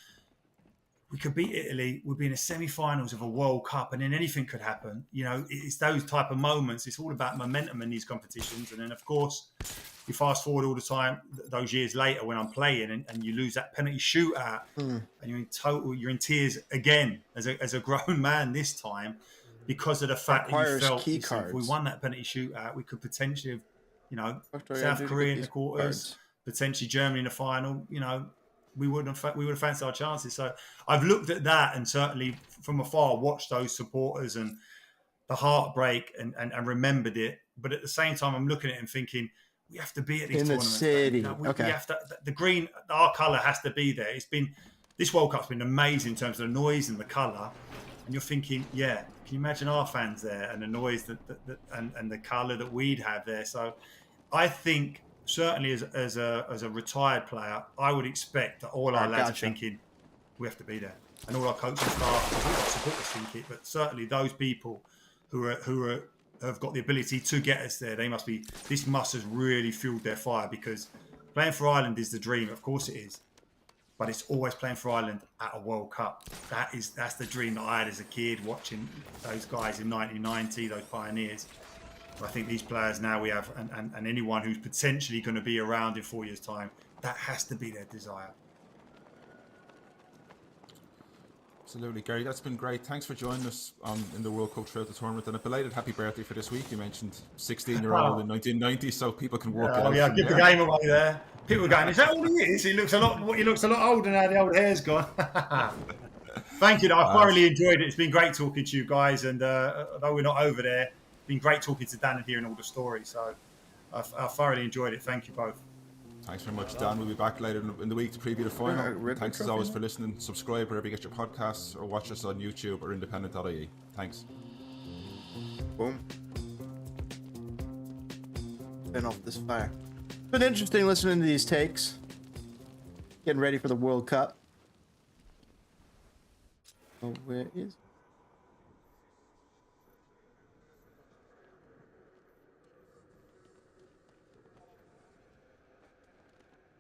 we could beat Italy, we'd be in the semi-finals of a World Cup, and then anything could happen. It's those type of moments. It's all about momentum in these competitions. And then, of course, you fast forward all the time, those years later when I'm playing, and you lose that penalty shootout, and you're in tears again as a grown man this time, because of the fact that you felt if we won that penalty shootout, we could potentially have, South Korea in the quarters, potentially Germany in the final. We would have fancied our chances. So I've looked at that, and certainly from afar watched those supporters and the heartbreak and remembered it. But at the same time, I'm looking at it and thinking, we have to be at these tournaments. In the city. We have to, the green, our colour has to be there. It's been this World Cup's been amazing in terms of the noise and the colour. And you're thinking, yeah, can you imagine our fans there and the noise and the colour that we'd have there? So I think certainly as a retired player, I would expect that all our lads are thinking, we have to be there. And all our coaching staff, we've got supporters think it, but certainly those people who have got the ability to get us there, this must have really fueled their fire, because playing for Ireland is the dream, of course it is. But it's always playing for Ireland at a World Cup. That's the dream that I had as a kid, watching those guys in 1990, those pioneers. I think these players now we have, and anyone who's potentially going to be around in 4 years' time, that has to be their desire. Absolutely, Gary. That's been great. Thanks for joining us in the World Cup throughout the tournament, and a belated happy birthday for this week. You mentioned 16-year-old in 1990, so people can work it out. Yeah, give the game away there. People are going, is that all he is? He looks a lot older now. The old hair's gone. Thank you. I thoroughly enjoyed it. It's been great talking to you guys, and although we're not over there, it's been great talking to Dan and hearing all the stories. So I thoroughly enjoyed it. Thank you both. Thanks very much, Dan. We'll be back later in the week to preview the final. Thanks as always for listening. Subscribe wherever you get your podcasts, or watch us on YouTube or independent.ie. Thanks. Boom. Been off this fire. Been interesting listening to these takes. Getting ready for the World Cup. Oh, where is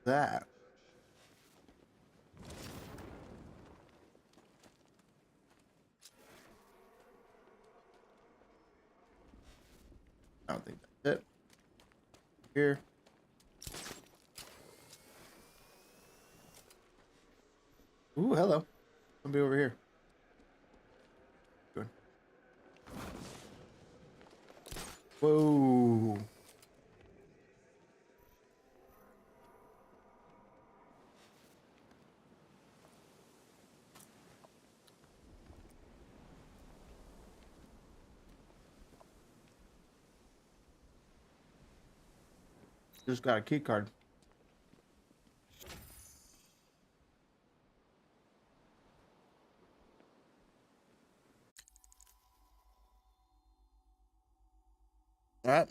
that? I don't think that's it. Here. Ooh, hello. Somebody over here. Good. Whoa. Just got a key card. All right,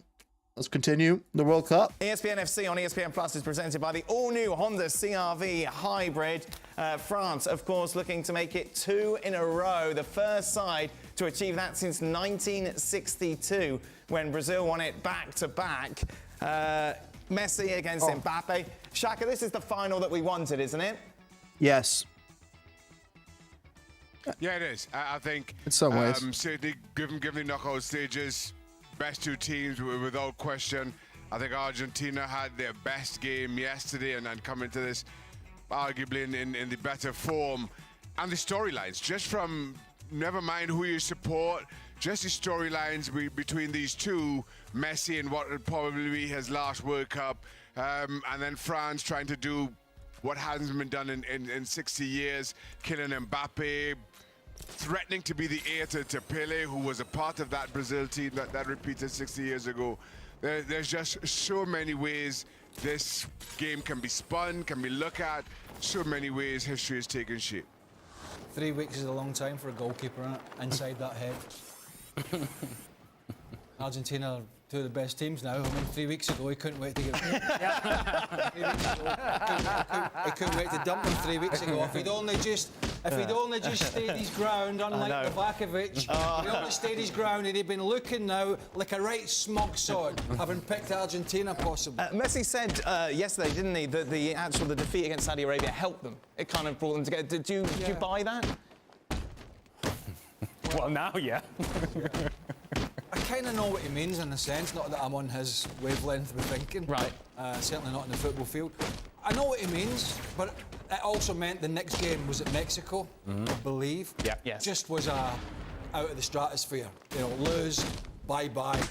let's continue the World Cup. ESPN FC on ESPN Plus is presented by the all-new Honda CR-V Hybrid. France, of course, looking to make it 2 in a row. The first side to achieve that since 1962, when Brazil won it back-to-back. Messi against Mbappé. Shaka, this is the final that we wanted, isn't it? Yes. Yeah, it is. I think in some ways, certainly given the knockout stages, best two teams without question. I think Argentina had their best game yesterday and come into this arguably in the better form. And the storylines, just from never mind who you support, just the storylines between these two, Messi and what would probably be his last World Cup, and then France trying to do what hasn't been done in 60 years, killing Mbappé, threatening to be the heir to Pele, who was a part of that Brazil team that repeated 60 years ago. There's just so many ways this game can be spun, can be looked at, so many ways history has taken shape. 3 weeks is a long time for a goalkeeper, isn't it? Inside that head. Argentina are two of the best teams now. I mean, 3 weeks ago he couldn't wait to get. He couldn't wait to dump them 3 weeks ago. If he'd only just stayed his ground, unlike Novakovic, if he'd only stayed his ground, he'd have been looking now like a right smug sod, having picked Argentina possibly. Messi said yesterday, didn't he, that the defeat against Saudi Arabia helped them. It kind of brought them together. Did you buy that? Well, now, yeah. I kind of know what he means in a sense, not that I'm on his wavelength with thinking. Right. Certainly not in the football field. I know what he means, but it also meant the next game was at Mexico, I believe. Yeah. Yes. Just was out of the stratosphere. You know, lose, bye-bye,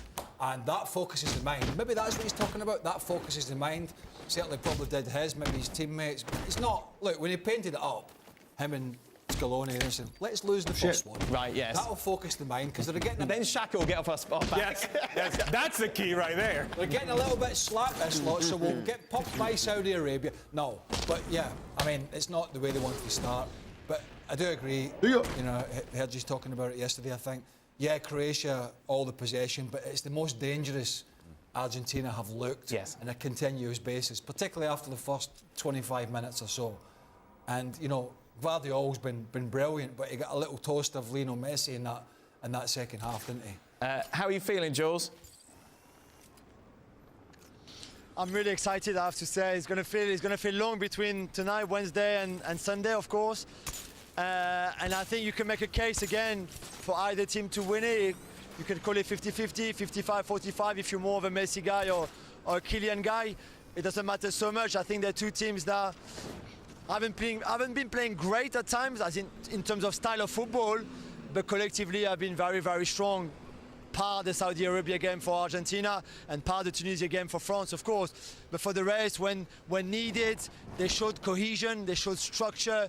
and that focuses the mind. Maybe that's what he's talking about, that focuses the mind. Certainly probably did his, maybe his teammates. It's not, look, when he painted it up, him and Scaloni, they said, let's lose the first one. Right, yes. That'll focus the mind, because they're getting... Then Shaka will get off our spot back. Yes, that's the key right there. They're getting a little bit slack this lot, so we'll get popped by Saudi Arabia. No, but yeah, I mean, it's not the way they wanted to start, but I do agree. You know, I heard you talking about it yesterday, I think. Yeah, Croatia, all the possession, but it's the most dangerous Argentina have looked on a continuous basis, particularly after the first 25 minutes or so. And, you know, Guardiola's been brilliant, but he got a little toast of Lionel Messi in that second half, didn't he? How are you feeling, Jules? I'm really excited, I have to say. It's gonna feel long between tonight, Wednesday, and Sunday, of course. And I think you can make a case again for either team to win it. You can call it 50-50, 55-45 if you're more of a Messi guy or a Kylian guy. It doesn't matter so much. I think they're two teams that haven't been playing great at times, as in terms of style of football, but collectively have been very, very strong. Part the Saudi Arabia game for Argentina and part the Tunisia game for France, of course. But for the rest, when needed, they showed cohesion, they showed structure.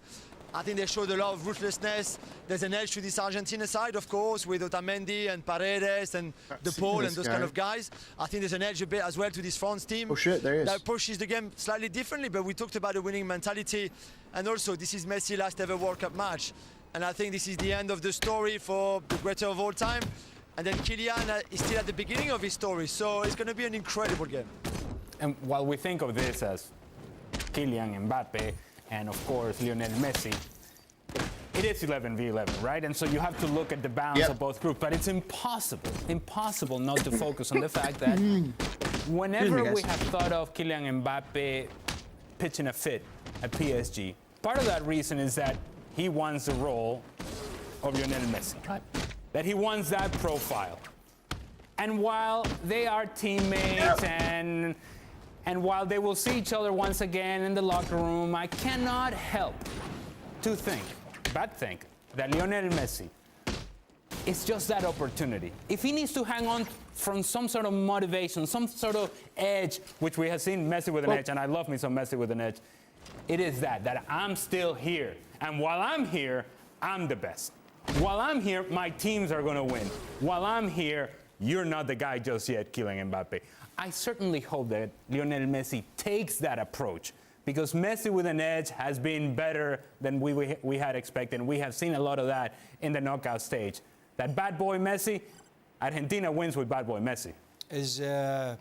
I think they showed a lot of ruthlessness. There's an edge to this Argentina side, of course, with Otamendi and Paredes and De Paul and those kind of guys. I think there's an edge a bit as well to this France team. Oh shit, there is. That pushes the game slightly differently, but we talked about the winning mentality. And also, this is Messi's last ever World Cup match. And I think this is the end of the story for the greater of all time. And then Kylian is still at the beginning of his story, so it's going to be an incredible game. And while we think of this as Kylian, Mbappé, and of course Lionel Messi, it is 11v11, right? And so you have to look at the balance of both groups, but it's impossible not to focus on the fact that whenever we have thought of Kylian Mbappé pitching a fit at PSG, part of that reason is that he wants the role of Lionel Messi, right? That he wants that profile. And while they are teammates and while they will see each other once again in the locker room, I cannot help to think that Lionel Messi is just that opportunity. If he needs to hang on from some sort of motivation, some sort of edge, which we have seen Messi with an edge, and I love me some Messi with an edge, it is that I'm still here. And while I'm here, I'm the best. While I'm here, my teams are going to win. While I'm here, you're not the guy just yet, Kylian Mbappé. I certainly hope that Lionel Messi takes that approach, because Messi with an edge has been better than we had expected. We have seen a lot of that in the knockout stage. That bad boy Messi, Argentina wins with bad boy Messi. I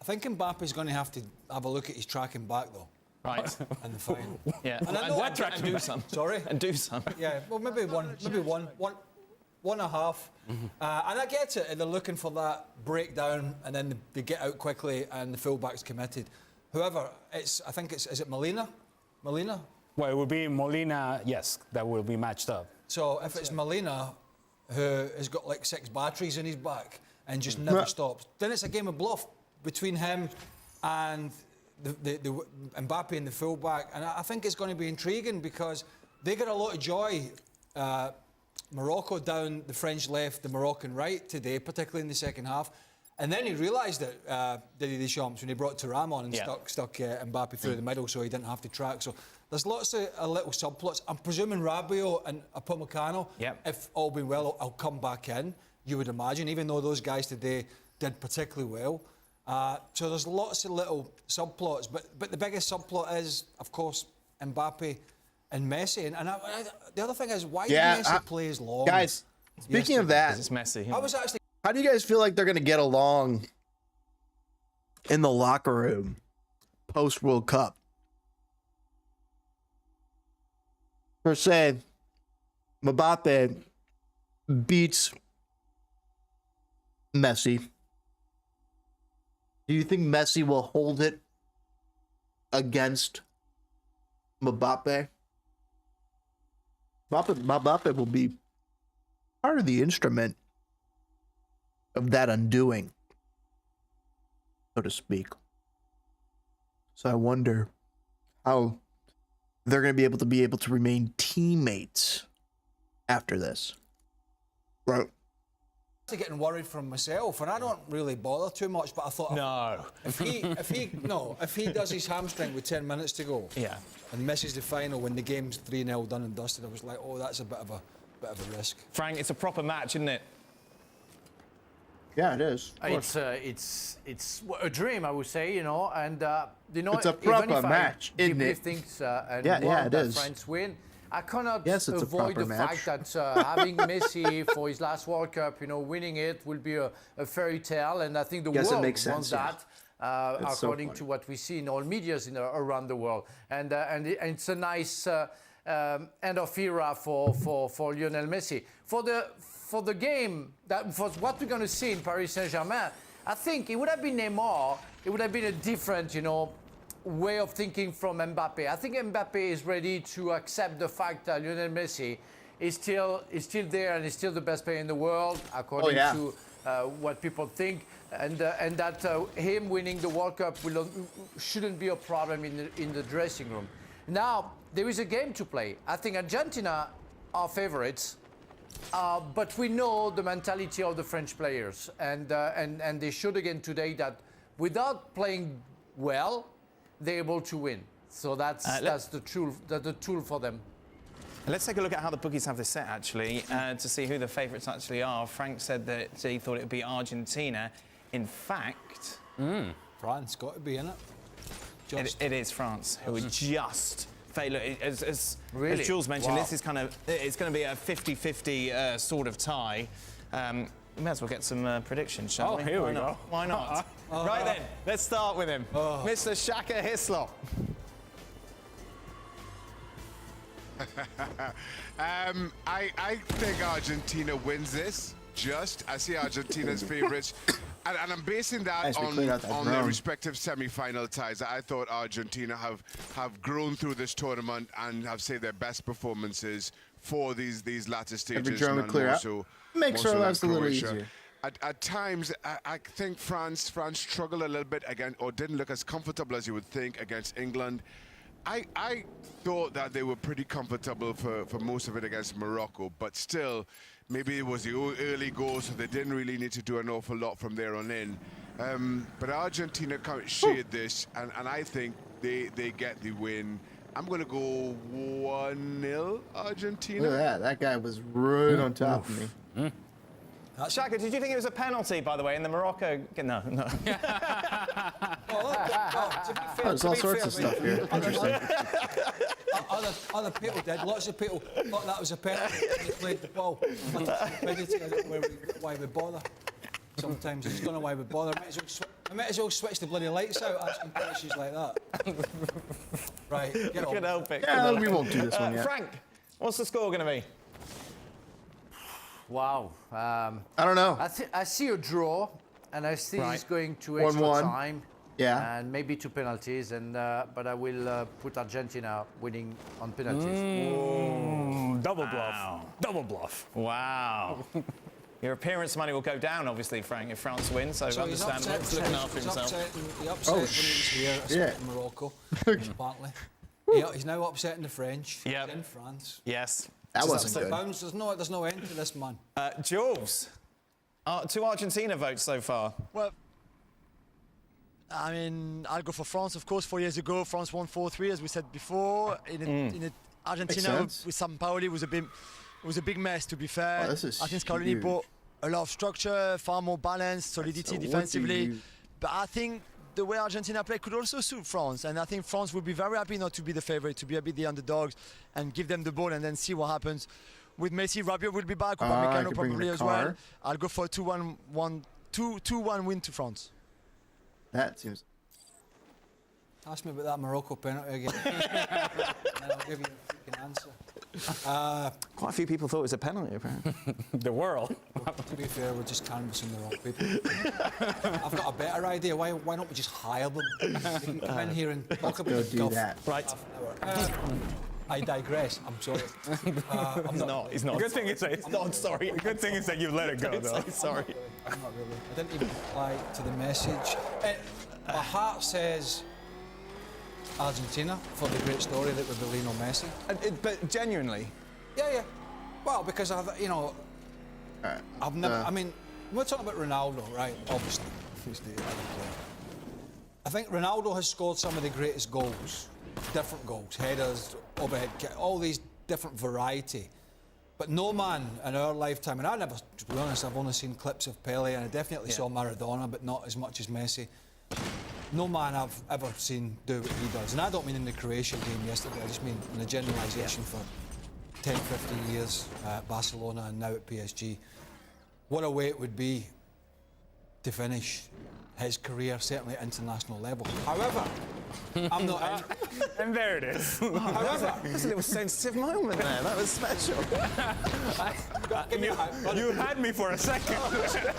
think Mbappe's going to have a look at his tracking back, though. Right. And the final. Yeah. And I know what track and do some. Sorry? And do some. Yeah, well, maybe one and a half. And I get it. They're looking for that breakdown, and then they get out quickly, and the fullback's committed. However, is it Molina? Molina? Well, it will be Molina, yes, that will be matched up. So if it's Molina, who has got like 6 batteries in his back and just never stops, then it's a game of bluff between him and the Mbappé and the fullback. And I think it's going to be intriguing because they got a lot of joy. Morocco down the French left, the Moroccan right today, particularly in the second half. And then he realised it, Didier Deschamps, when he brought Thuram on and stuck Mbappé through the middle so he didn't have to track. So there's lots of little subplots. I'm presuming Rabiot and Upamecano, if all being well, will come back in, you would imagine, even though those guys today did particularly well. So there's lots of little subplots. But the biggest subplot is, of course, Mbappé and Messi. And the other thing is, why did Messi play as long? Guys, speaking of that, it's Messi. How do you guys feel like they're going to get along in the locker room post World Cup? Per se, Mbappé beats Messi. Do you think Messi will hold it against Mbappé? Mbappé will be part of the instrument of that undoing, so to speak. So I wonder how they're going to be able to remain teammates after this. Right. Getting worried from myself, and I don't really bother too much, but I thought if he does his hamstring with 10 minutes to go and misses the final when the game's 3-0 done and dusted, I was like, oh, that's a bit of a risk. Frank, it's a proper match, isn't it? Yeah, it is. It's a dream, I would say, you know, and you know, it's a proper match, isn't deeply it? Things, and yeah, it that is. France win. I cannot Yes, it's a avoid proper the match. fact that having Messi for his last World Cup, you know, winning it will be a fairy tale, and I think the Yes, it world makes wants sense, that, It's so according funny. to what we see in all medias around the world, and it's a nice end of era for Lionel Messi. For the game, for what we're going to see in Paris Saint-Germain, I think it would have been Neymar. It would have been a different, you know, way of thinking from Mbappé. I think Mbappé is ready to accept the fact that Lionel Messi is still there and is still the best player in the world, according to what people think, and that him winning the World Cup shouldn't be a problem in the dressing room. Now there is a game to play. I think Argentina are favorites. But we know the mentality of the French players, and they showed again today that without playing well, they're able to win. So that's the tool for them. Let's take a look at how the bookies have this set, actually, to see who the favourites actually are. Frank said that he thought it would be Argentina. In fact... France got to be in it. It is France, who are just... Look, as Jules mentioned, this is it's going to be a 50-50 sort of tie. We may as well get some predictions, shall we? Here we go. Why not? Right then, let's start with him. Mr. Shaka Hislop. I think Argentina wins this. I see Argentina's favourites. And I'm basing that on their respective semi-final ties. I thought Argentina have grown through this tournament and have saved their best performances for these latter stages. Every German clear out. Makes our lives a little easier. At times, I think France struggled a little bit again, or didn't look as comfortable as you would think against England. I thought that they were pretty comfortable for most of it against Morocco, but still, maybe it was the early goal, so they didn't really need to do an awful lot from there on in. But Argentina shared this, and I think they get the win. I'm going to go 1-0 Argentina. Look at that. That guy was right on top of me. Shaka, did you think it was a penalty, by the way, in the Morocco? No. There's all sorts of stuff here. Interesting. Other people did. Lots of people thought that was a penalty. They played the ball. Why we bother? Sometimes it's gone away with bother. I might as well switch the bloody lights out asking questions like that. Right, get on. Can help it. Yeah, we won't do this one yet. Frank, what's the score going to be? Wow. I don't know. I see a draw, and I see it's going to extra 1-1. time. Yeah. And maybe 2 penalties, and but I will put Argentina winning on penalties. Double bluff. Double bluff. Wow. Your appearance money will go down, obviously, Frank, if France wins. So understandable. He's looking after himself. He upset when he was here in Morocco, apparently. He's now upsetting the French in France. Yes. That wasn't good. There's no end to this, man. Jules, 2 Argentina votes so far. Well, I mean, I'll go for France, of course. 4 years ago, France won 4-3, as we said before. In Argentina with Sampaoli was a big mess, to be fair. I think Scaloni brought a lot of structure, far more balance, solidity defensively. But I think the way Argentina play could also suit France, and I think France would be very happy not to be the favorite, to be a bit the underdogs, and give them the ball and then see what happens. With Messi, Rabiot will be back, Upamecano probably as well. I'll go for a 2-1 win to France. That seems... Ask me about that Morocco penalty again. And I'll give you a freaking answer. Quite a few people thought it was a penalty, apparently. The world. To be fair, we're just canvassing the wrong people. I've got a better idea. Why don't we just hire them? They can come in here and talk about do that. Right. I digress. I'm sorry. He's not. The good thing is that it's not sorry. The good thing is that you let it go, though. Sorry. I'm not really. I didn't even reply to the message. My heart says Argentina for the great story that with the Lionel Messi. But genuinely? Yeah. Well, because I've never. I mean, we're talking about Ronaldo, right? Obviously, he's the other player. I think Ronaldo has scored some of the greatest goals, different goals, headers, overhead kick, all these different variety. But no man in our lifetime, and I never, to be honest, I've only seen clips of Pele, and I definitely saw Maradona, but not as much as Messi. No man I've ever seen do what he does. And I don't mean in the Croatia game yesterday, I just mean in the generalisation for 10, 15 years at Barcelona and now at PSG. What a way it would be to finish his career, certainly at international level. However, I'm not... And there it is. However... That's a little sensitive moment there. That was special. You had me for a second.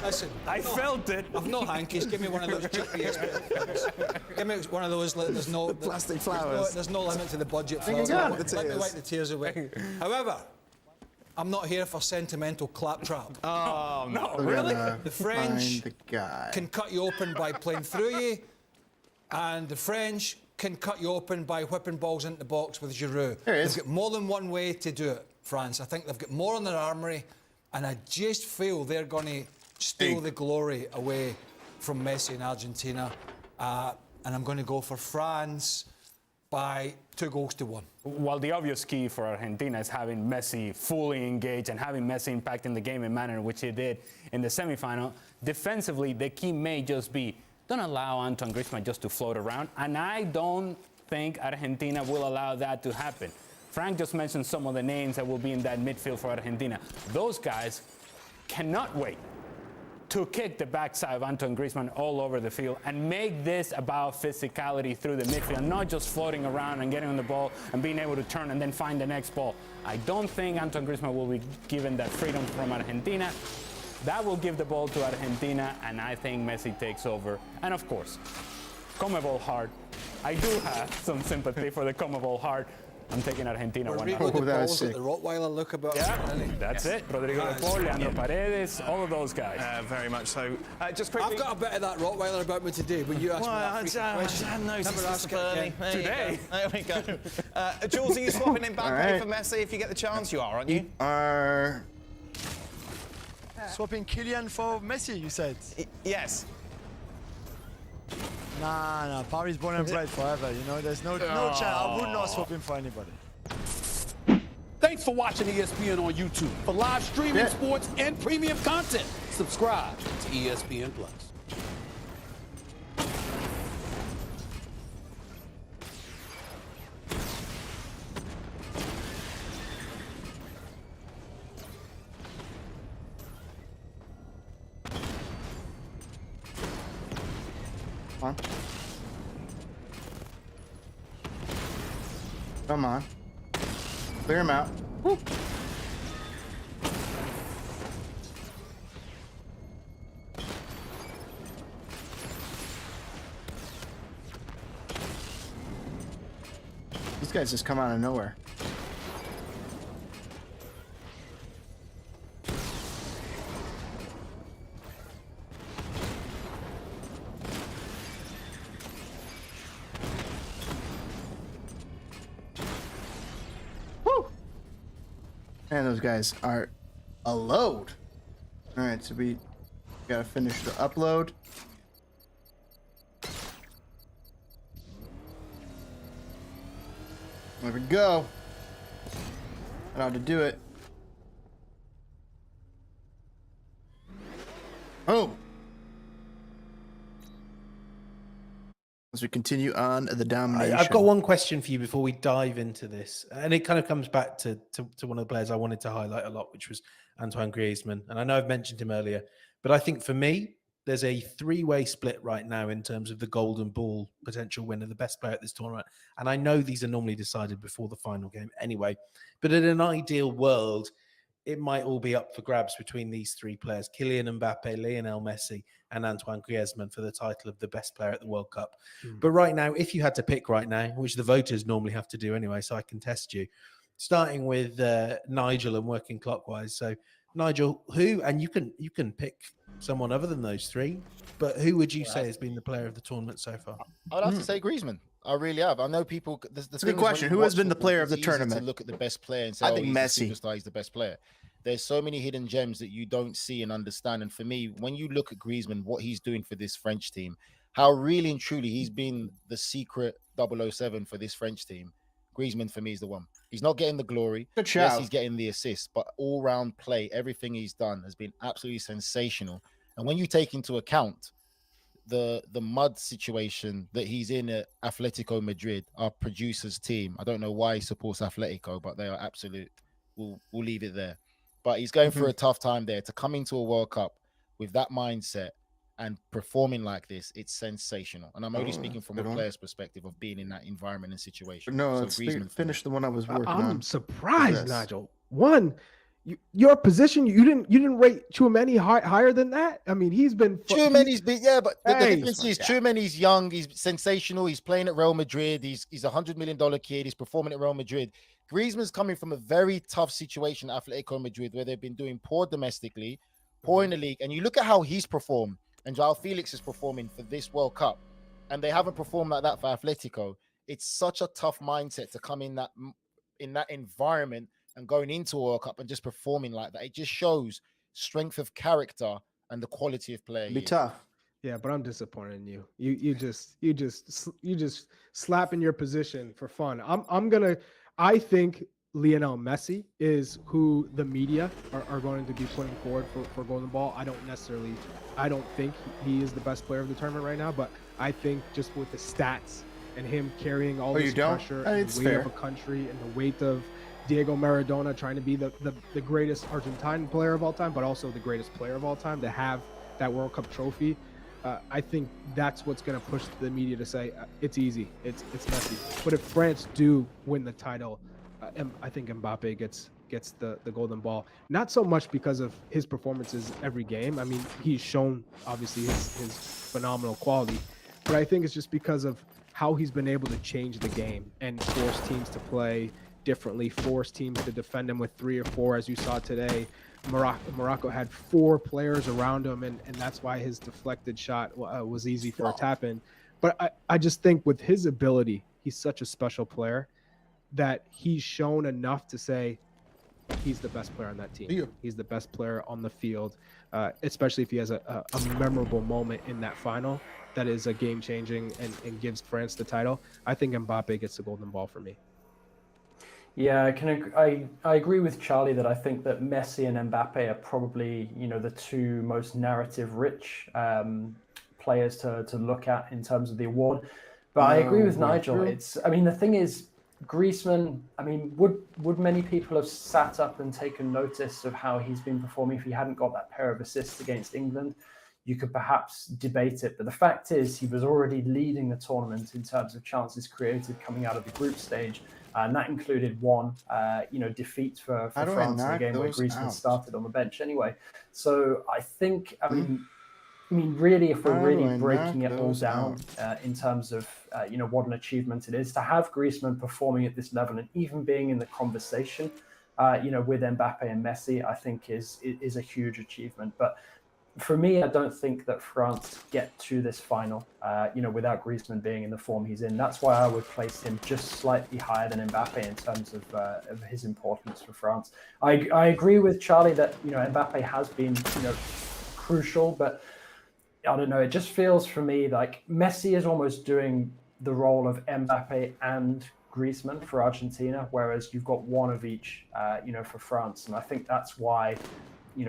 Listen, I felt it. I've no hankies. Give me one of those cheap ESPN. Give me one of those. There's no plastic flowers. There's no limit to the budget flowers. Let me wipe the tears away. However, I'm not here for sentimental claptrap. Oh no! Really? The French can cut you open by playing through you, and the French can cut you open by whipping balls into the box with Giroud. They've got more than one way to do it, France. I think they've got more in their armoury, and I just feel they're going to steal the glory away from Messi and Argentina. And I'm going to go for France by 2-1. Well, the obvious key for Argentina is having Messi fully engaged and having Messi impacting the game in manner in which he did in the semi-final. Defensively, the key may just be don't allow Antoine Griezmann just to float around, and I don't think Argentina will allow that to happen. Frank just mentioned some of the names that will be in that midfield for Argentina. Those guys cannot wait to kick the backside of Antoine Griezmann all over the field and make this about physicality through the midfield, not just floating around and getting on the ball and being able to turn and then find the next ball. I don't think Antoine Griezmann will be given that freedom from Argentina. That will give the ball to Argentina, and I think Messi takes over. And of course, CONMEBOL heart. I do have some sympathy for the CONMEBOL heart. I'm taking Argentina 1-0. That was sick. The Rottweiler look about. Yeah, that's it. Rodrigo de Paul, Leandro Paredes, all of those guys. Very much so. Just quickly. I've got a bit of that Rottweiler about me today, but you asked me that question. I noticed this again. Today. There we go. Jules, are you swapping in Mbappé for Messi if you get the chance? You are, aren't you? Swapping Kylian for Messi, you said? Yes. Nah, Paris born and bred forever, you know, there's no chance. I would not swap him for anybody. Thanks for watching ESPN on YouTube. For live streaming, sports, and premium content, subscribe to ESPN+. Come on. Clear him out. Woo. These guys just come out of nowhere. And those guys are a load. All right, so we gotta finish the upload. There we go. I know how to do it. Oh. As we continue on the domination. I've got one question for you before we dive into this. And it kind of comes back to one of the players I wanted to highlight a lot, which was Antoine Griezmann. And I know I've mentioned him earlier, but I think for me, there's a three-way split right now in terms of the golden ball potential winner, the best player at this tournament. And I know these are normally decided before the final game anyway, but in an ideal world, it might all be up for grabs between these three players, Kylian Mbappé, Lionel Messi, and Antoine Griezmann for the title of the best player at the World Cup. But right now, if you had to pick right now, which the voters normally have to do anyway, so I can test you, starting with Nigel and working clockwise. So Nigel, who, and you can pick someone other than those three, but who would you say has been the player of the tournament so far? I'd have to say Griezmann. I really have. I know people. It's a good question. Who has been the player of the tournament? To look at the best player and say, I think Messi. He's the best player. There's so many hidden gems that you don't see and understand. And for me, when you look at Griezmann, what he's doing for this French team, how really and truly he's been the secret 007 for this French team. Griezmann for me is the one. He's not getting the glory. Good Yes, shout. he's getting the assist, but all-round play, everything he's done has been absolutely sensational. And when you take into account the mud situation that he's in at Atletico Madrid, our producers team, I don't know why he supports Atletico, but they are absolute. We'll leave it there. But he's going through a tough time there. To come into a World Cup with that mindset and performing like this, it's sensational. And I'm only speaking from a player's perspective of being in that environment and situation. No, So let's Griezmann for finish the one I was working on. I'm surprised, Yes. Nigel. One, your position, you didn't rate Tchouaméni higher than that. I mean, he's been Tchouaméni's been, yeah, but the Hey. difference is Tchouaméni's young, he's sensational, he's playing at Real Madrid, he's $100 million kid, he's performing at Real Madrid. Griezmann's coming from a very tough situation at Atletico Madrid, where they've been doing poor domestically, poor in the league, and you look at how he's performed, and Joao Felix is performing for this World Cup, and they haven't performed like that for Atletico. It's such a tough mindset to come in that environment and going into a World Cup and just performing like that. It just shows strength of character and the quality of player. Be tough. Yeah, but I'm disappointed in you. You just slapping your position for fun. I think Lionel Messi is who the media are going to be putting forward for Golden Ball. I don't think he is the best player of the tournament right now, but I think just with the stats and him carrying all this pressure and the weight of a country and the weight of Diego Maradona trying to be the greatest Argentine player of all time, but also the greatest player of all time to have that World Cup trophy. I think that's what's going to push the media to say it's easy, it's Messi. But if France do win the title, I think Mbappe gets the Golden Ball. Not so much because of his performances every game. I mean, he's shown obviously his phenomenal quality, but I think it's just because of how he's been able to change the game and force teams to play differently, force teams to defend him with 3 or 4, as you saw today. Morocco had 4 players around him, and that's why his deflected shot was easy for a tap in. But I just think with his ability, he's such a special player that he's shown enough to say he's the best player on that team. Yeah. He's the best player on the field, especially if he has a memorable moment in that final that is a game-changing and gives France the title. I think Mbappe gets the Golden Ball for me. Yeah, I agree with Charlie that I think that Messi and Mbappe are probably, the 2 most narrative-rich players to look at in terms of the award. But I agree with Nigel. The thing is, Griezmann, would many people have sat up and taken notice of how he's been performing if he hadn't got that pair of assists against England? You could perhaps debate it, but the fact is he was already leading the tournament in terms of chances created coming out of the group stage. And that included one, defeat for France in a game where Griezmann started on the bench anyway. So I think, really, if we're really breaking it all down in terms of, what an achievement it is to have Griezmann performing at this level and even being in the conversation, with Mbappe and Messi, I think is a huge achievement. But for me, I don't think that France get to this final, without Griezmann being in the form he's in. That's why I would place him just slightly higher than Mbappe in terms of his importance for France. I agree with Charlie that, Mbappe has been, crucial, but I don't know. It just feels for me like Messi is almost doing the role of Mbappe and Griezmann for Argentina, whereas you've got one of each, for France. And I think that's why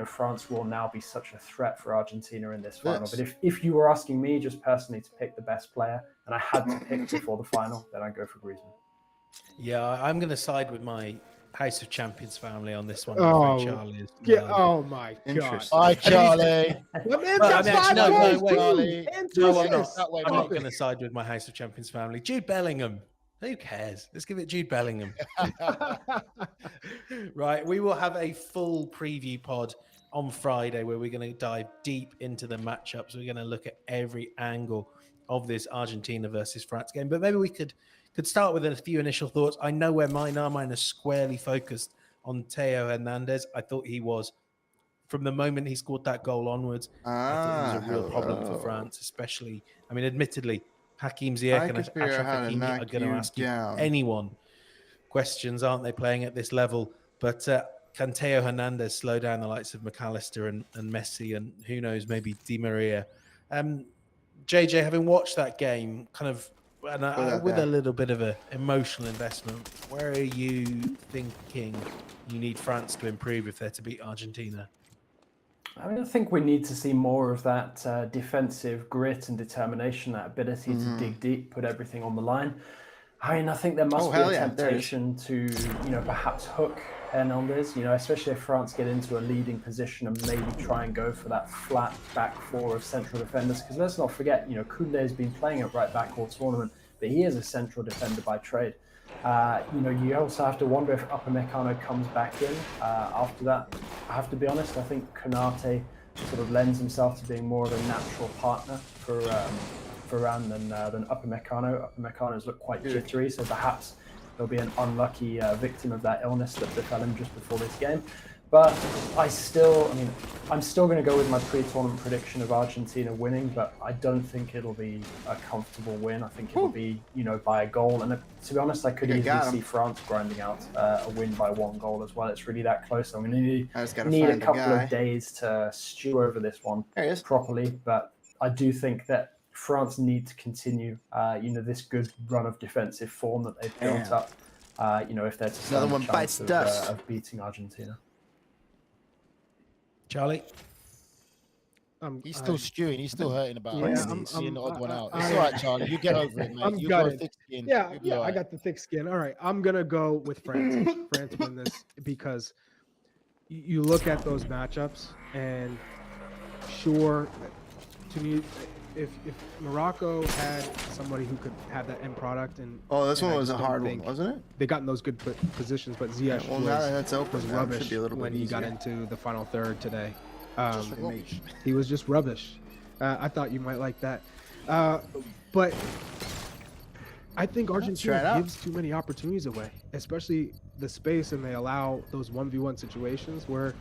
France will now be such a threat for Argentina in this final. But if you were asking me just personally to pick the best player, and I had to pick before the final, then I'd go for Griezmann. Yeah, I'm going to side with my House of Champions family on this one. Charlie. Oh my God! Hi, Charlie. I'm not going to side with my House of Champions family. Jude Bellingham. Who cares? Let's give it Jude Bellingham. Right, we will have a full preview pod on Friday where we're going to dive deep into the matchups. We're going to look at every angle of this Argentina versus France game. But maybe we could start with a few initial thoughts. I know where mine are. Mine are squarely focused on Theo Hernandez. I thought he was, from the moment he scored that goal onwards, I thought he was a real problem for France, especially, admittedly, Hakim Ziyech and Achraf Hakimi are going to ask anyone questions, aren't they, playing at this level? But can Theo Hernandez slow down the likes of McAllister and Messi and who knows, maybe Di Maria? JJ, having watched that game, kind of And with a little bit of an emotional investment, where are you thinking you need France to improve if they're to beat Argentina? I mean, I think we need to see more of that defensive grit and determination, that ability to dig deep, put everything on the line. I mean, I think there must be a temptation to, perhaps hook Hernandez, especially if France get into a leading position and maybe try and go for that flat back four of central defenders. Because let's not forget, Koundé has been playing at right back all tournament, but he is a central defender by trade. You also have to wonder if Upamecano comes back in after that. I have to be honest, I think Konate sort of lends himself to being more of a natural partner for Varane than Upamecano. Upamecano's looked quite jittery, so perhaps he'll be an unlucky victim of that illness that befell him just before this game. But I'm still going to go with my pre-tournament prediction of Argentina winning, but I don't think it'll be a comfortable win. I think it'll be, by a goal. And to be honest, I could easily see France grinding out a win by 1 goal as well. It's really that close. I'm going to need a couple of days to stew over this one properly. But I do think that France need to continue, this good run of defensive form that they've built up, if they're to stand a chance of beating Argentina. Charlie? He's still stewing. He's still hurting about seeing the odd one out. It's I- all right, Charlie. You get over it, mate. You've got a thick skin. Yeah, You'll be yeah, all I right. got the thick skin. All right, I'm gonna go with France. France win this because you look at those matchups, and sure, to me, if Morocco had somebody who could have that end product, and this one I was just a don't hard one, think wasn't it? They got in those good positions, but Ziyech well, now that's open, was now it should rubbish be a little bit when he got easier. into the final third today. Just rubbish. He was just rubbish. I thought you might like that, but I think Argentina gives too many opportunities away, especially the space, and they allow those 1v1 situations where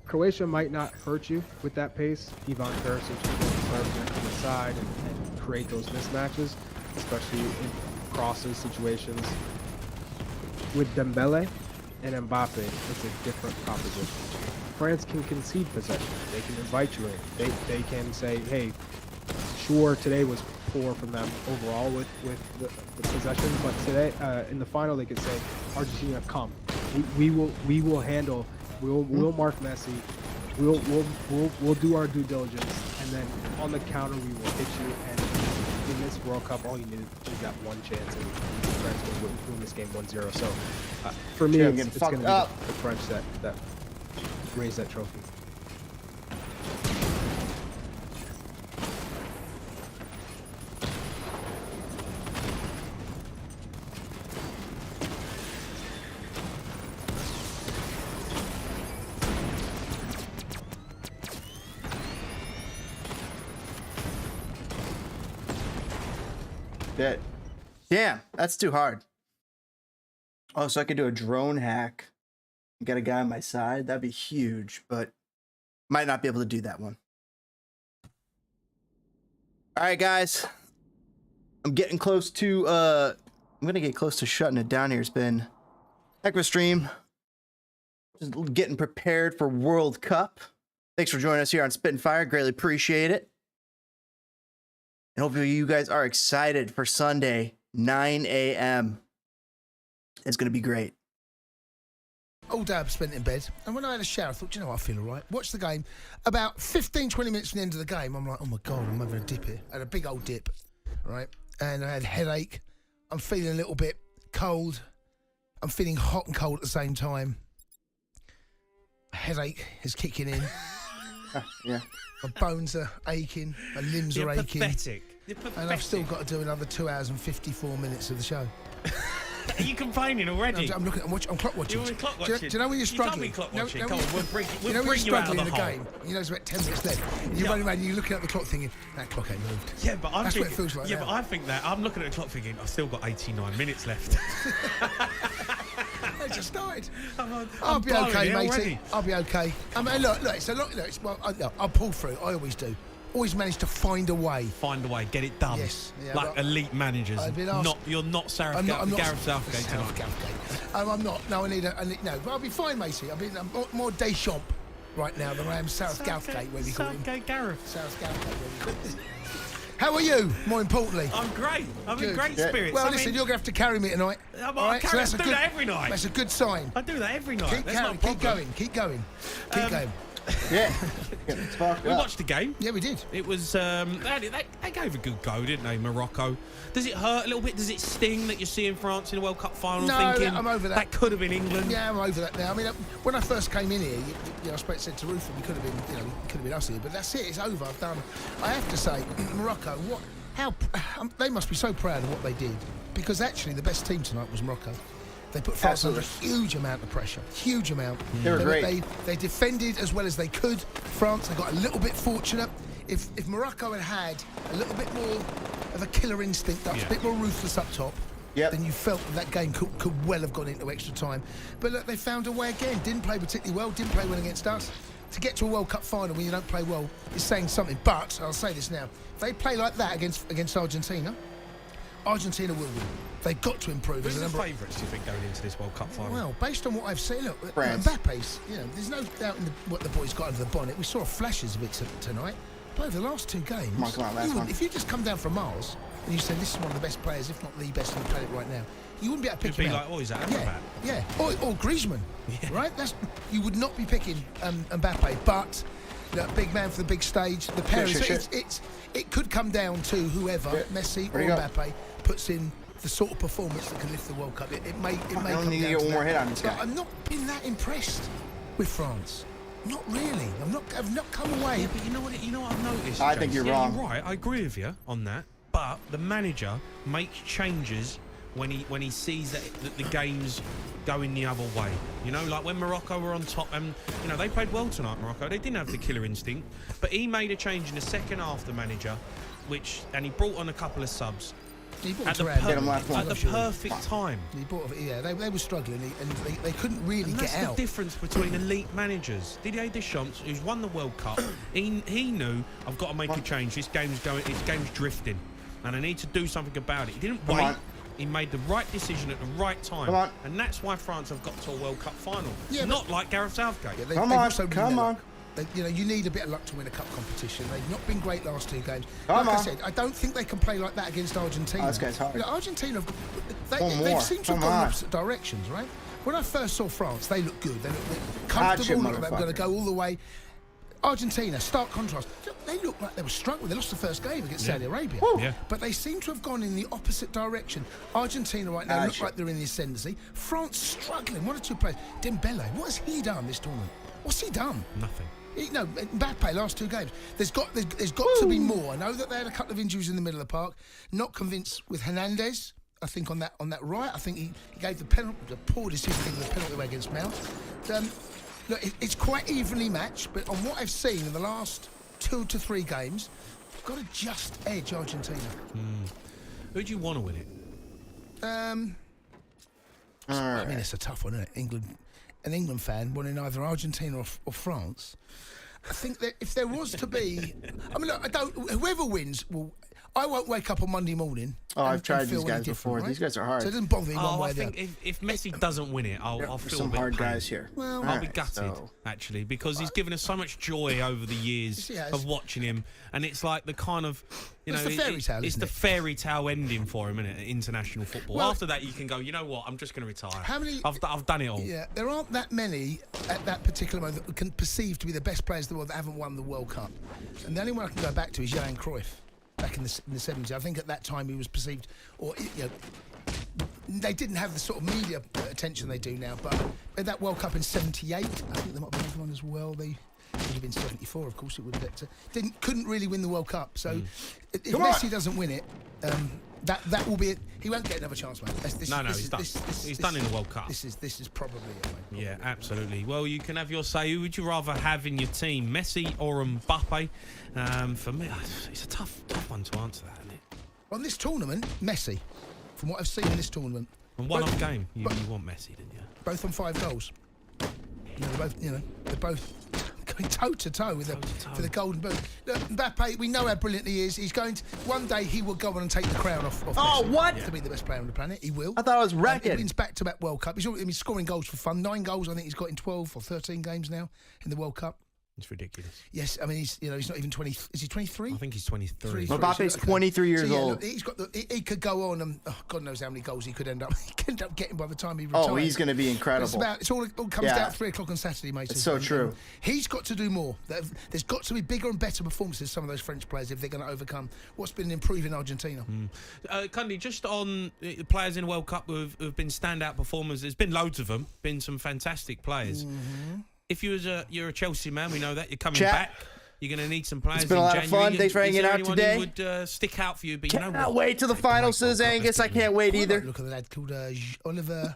Croatia might not hurt you with that pace. Ivan Perisic can come inside and create those mismatches, especially in crosses situations. With Dembele and Mbappe, it's a different proposition. France can concede possession. They can invite you in. They can say, hey, sure, today was poor from them overall with the possession, but today in the final they could say, Argentina, come. We will handle. We'll mark Messi. We'll do our due diligence, and then on the counter we will hit you. And in this World Cup, all you need is that one chance, and France will win this game 1-0. So for me, it's going to be the French that raise that trophy. Damn, that's too hard. Oh, so I could do a drone hack and get a guy on my side. That'd be huge, but might not be able to do that one. All right, guys. I'm getting close to I'm gonna get close to shutting it down here. It's been a heck of a stream. Just getting prepared for World Cup. Thanks for joining us here on Spit and Fire. Greatly appreciate it. And hopefully you guys are excited for Sunday, 9 a.m. It's going to be great. All day I've spent in bed, and when I had a shower, I thought, do you know what, I feel all right. Watch the game. About 15, 20 minutes from the end of the game, I'm like, oh my God, I'm having a dip here. I had a big old dip, right? And I had a headache. I'm feeling a little bit cold. I'm feeling hot and cold at the same time. A headache is kicking in. Yeah. My bones are aching. My limbs are aching. Pathetic. And I've still got to do another 2 hours and 54 minutes of the show. Are you complaining already? I'm looking. I'm clock watching. You're clock Do you watching. know when you're struggling? You can't be clock watching. You know Come on, we'll bring you know when you you're out of struggling the in the hole. game. You know there's about 10 minutes left. And you're running around and you're looking at the clock thinking, that clock ain't moved. Yeah, but I'm That's thinking, what it feels like. Yeah, now. but I think that I'm looking at the clock thinking I've still got 89 minutes left. I just started. I'm I'll be blowing okay, it matey. already. I'll be okay. I mean, look, it's a lot. Look, I'll pull through. I always do. Always manage to find a way. Find a way, get it done. Yes. Yeah, like elite managers. I've been asked- You're not I'm not Gareth Southgate tonight. I'm not. No, I need no. But I'll be fine, matey. I'm more Deschamps right now than I am Southgate, where we call him. Southgate Gareth. Southgate, where we call him. How are you? More importantly, I'm great. I'm in Good. great Yeah. spirits. Well, I listen, mean, you're gonna have to carry me tonight. I'm all right? I do a good, that every night. That's a good sign. I do that every night. Keep That's carrying, not a keep problem. going, keep going, keep going. Yeah. We watched the game. Yeah, we did. It was they gave a good go, didn't they, Morocco? Does it hurt a little bit? Does it sting that you're seeing France in a World Cup final? No, thinking I'm over that. That could have been England. Yeah, I'm over that now. I mean, when I first came in here, I said to Ruth, we could have been, could have been us here. But that's it. It's over. I've done. I have to say, Morocco. They must be so proud of what they did, because actually the best team tonight was Morocco. They put France under a huge amount of pressure. Huge amount. They were great. They defended as well as they could. France, they got a little bit fortunate. If Morocco had a little bit more of a killer instinct, a bit more ruthless up top, then you felt that game could well have gone into extra time. But look, they found a way again. Didn't play particularly well. Didn't play well against us. To get to a World Cup final when you don't play well is saying something. But I'll say this now: if they play like that against Argentina, Argentina will win. They've got to improve. Who's the favourites, do you think, going into this World Cup final? Well, based on what I've seen, look, France. Mbappe's, there's no doubt in what the boys got under the bonnet. We saw flashes of it tonight. But over the last two games, if you just come down from Mars and you say this is one of the best players, if not the best on the planet right now, you wouldn't be able to pick him out. Like, is that Yeah, or Griezmann, right? You would not be picking Mbappe, but the big man for the big stage, the pairing. It could come down to whoever, Messi or Mbappe, puts in the sort of performance that can lift the World Cup. It may come down to get one more hit on this guy. I'm not been that impressed with France. Not really. I've not come away. Yeah, but you know what I've noticed? I think you're wrong. You're right. I agree with you on that. But the manager makes changes when he sees that the game's going the other way. Like when Morocco were on top, and they played well tonight. Morocco, they didn't have the killer instinct, but he made a change in the second half. The manager, and he brought on a couple of subs. At the perfect time. They were struggling and they couldn't really get out. That's the difference between elite managers. Didier Deschamps, who's won the World Cup, he knew, I've got to make a change. This game's drifting, and I need to do something about it. He didn't wait. He made the right decision at the right time, and that's why France have got to a World Cup final. Not like Gareth Southgate. Come on. You need a bit of luck to win a cup competition. They've not been great last two games. I said, I don't think they can play like that against Argentina. This guy's hard. Argentina, they seem to have gone in opposite directions, right? When I first saw France, they looked good. They looked comfortable. They were going to go all the way. Argentina, stark contrast. They looked like they were struggling. They lost the first game against Saudi Arabia. But they seem to have gone in the opposite direction. Argentina right now look like they're in the ascendancy. France struggling. One or two players. Dembele, what has he done this tournament? What's he done? Nothing. Mbappe, last two games. There's got to be more. I know that they had a couple of injuries in the middle of the park. Not convinced with Hernandez. I think on that right. I think he gave the poor decision with the penalty away against Mount. Look, it's quite evenly matched, but on what I've seen in the last 2 to 3 games, I've got to just edge Argentina. Who do you want to win it? I mean, it's a tough one, isn't it? An England fan wanting either Argentina or France. I think that if there was to be, look, whoever wins will. I won't wake up on Monday morning. I've tried these guys before. Right? These guys are hard. So it doesn't bother me one way or the other. I think if Messi doesn't win it, I'll feel some a bit hard pain. guys here. Well, I'll be gutted, actually, because he's given us so much joy over the years of watching him, and it's like the kind of, it's the fairy tale. It's the fairy tale ending for him, isn't it? International football. Well, after that, you can go. You know what? I'm just going to retire. How many? I've done it all. Yeah, there aren't that many at that particular moment that can perceive to be the best players in the world that haven't won the World Cup, and the only one I can go back to is Johan Cruyff. Back in the 70s, I think at that time he was perceived, or they didn't have the sort of media attention they do now. But at that World Cup in '78, I think there might have been one as well. They would have been '74, of course. It would have couldn't really win the World Cup. So if Messi doesn't win it, that will be it. He won't get another chance, mate. He's done. He's done in the World Cup. This is probably it, mate. Yeah, absolutely. Well, you can have your say. Who would you rather have in your team, Messi or Mbappe? For me, it's a tough one to answer that, isn't it? On this tournament, Messi. From what I've seen in this tournament. And one-off game, you want Messi, didn't you? Both on 5 goals. They're both going toe-to-toe for the Golden Boot. Look, Mbappe, we know how brilliant he is. He's going to... One day, he will go on and take the crown off Messi. What? To be the best player on the planet. He will. I thought I was wrecking. He wins back-to-back World Cup. He's scoring goals for fun. 9 goals, I think he's got in 12 or 13 games now in the World Cup. It's ridiculous. Yes, I mean he's not even 20. Is he 23? I think he's 23. Mbappe's 23 years So, old. He's got he could go on and God knows how many goals he could end up. He could end up getting by the time he retires. Oh, he's going to be incredible. It all comes down at 3 o'clock on Saturday, mate. It's so true. He's got to do more. There's got to be bigger and better performances. Some of those French players, if they're going to overcome what's been improving Argentina. Cundy, just on the players in the World Cup who've been standout performers. There's been loads of them. Been some fantastic players. If you're a Chelsea man, we know that you're coming back. You're going to need some players. It's been a lot of fun. Thanks for hanging out today. Who would stick out for you? But Can't wait till the final, says Angus. I can't wait either. Look at the lad called Oliver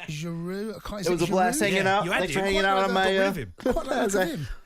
Giroud. It was a blast hanging out. Thanks for hanging out on my. Quite like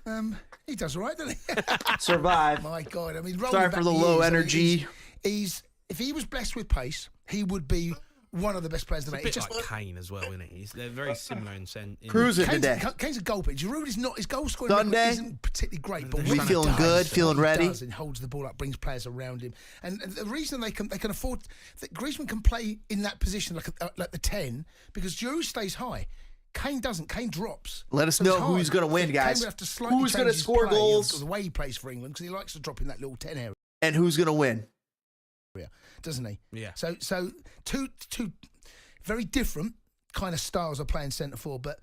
him. He does all right, doesn't he? Survive. My God, I mean, sorry for the low energy. He's if he was blessed with pace, he would be one of the best players today. It's a bit like Kane as well, isn't it? They're very similar in sense. Cruising today. Kane's a goal, but Giroud is not. His goal scoring record isn't particularly great. But we feeling good, feeling ready. And holds the ball up, brings players around him, and the reason they can afford that Griezmann can play in that position like the 10 because Giroud stays high. Kane doesn't. Kane drops. Let us know who's going to win, guys. Who's going to score goals? The way he plays for England, because he likes to drop in that little 10 area. And who's going to win? Doesn't he? Yeah. So two very different kind of styles of playing centre forward, but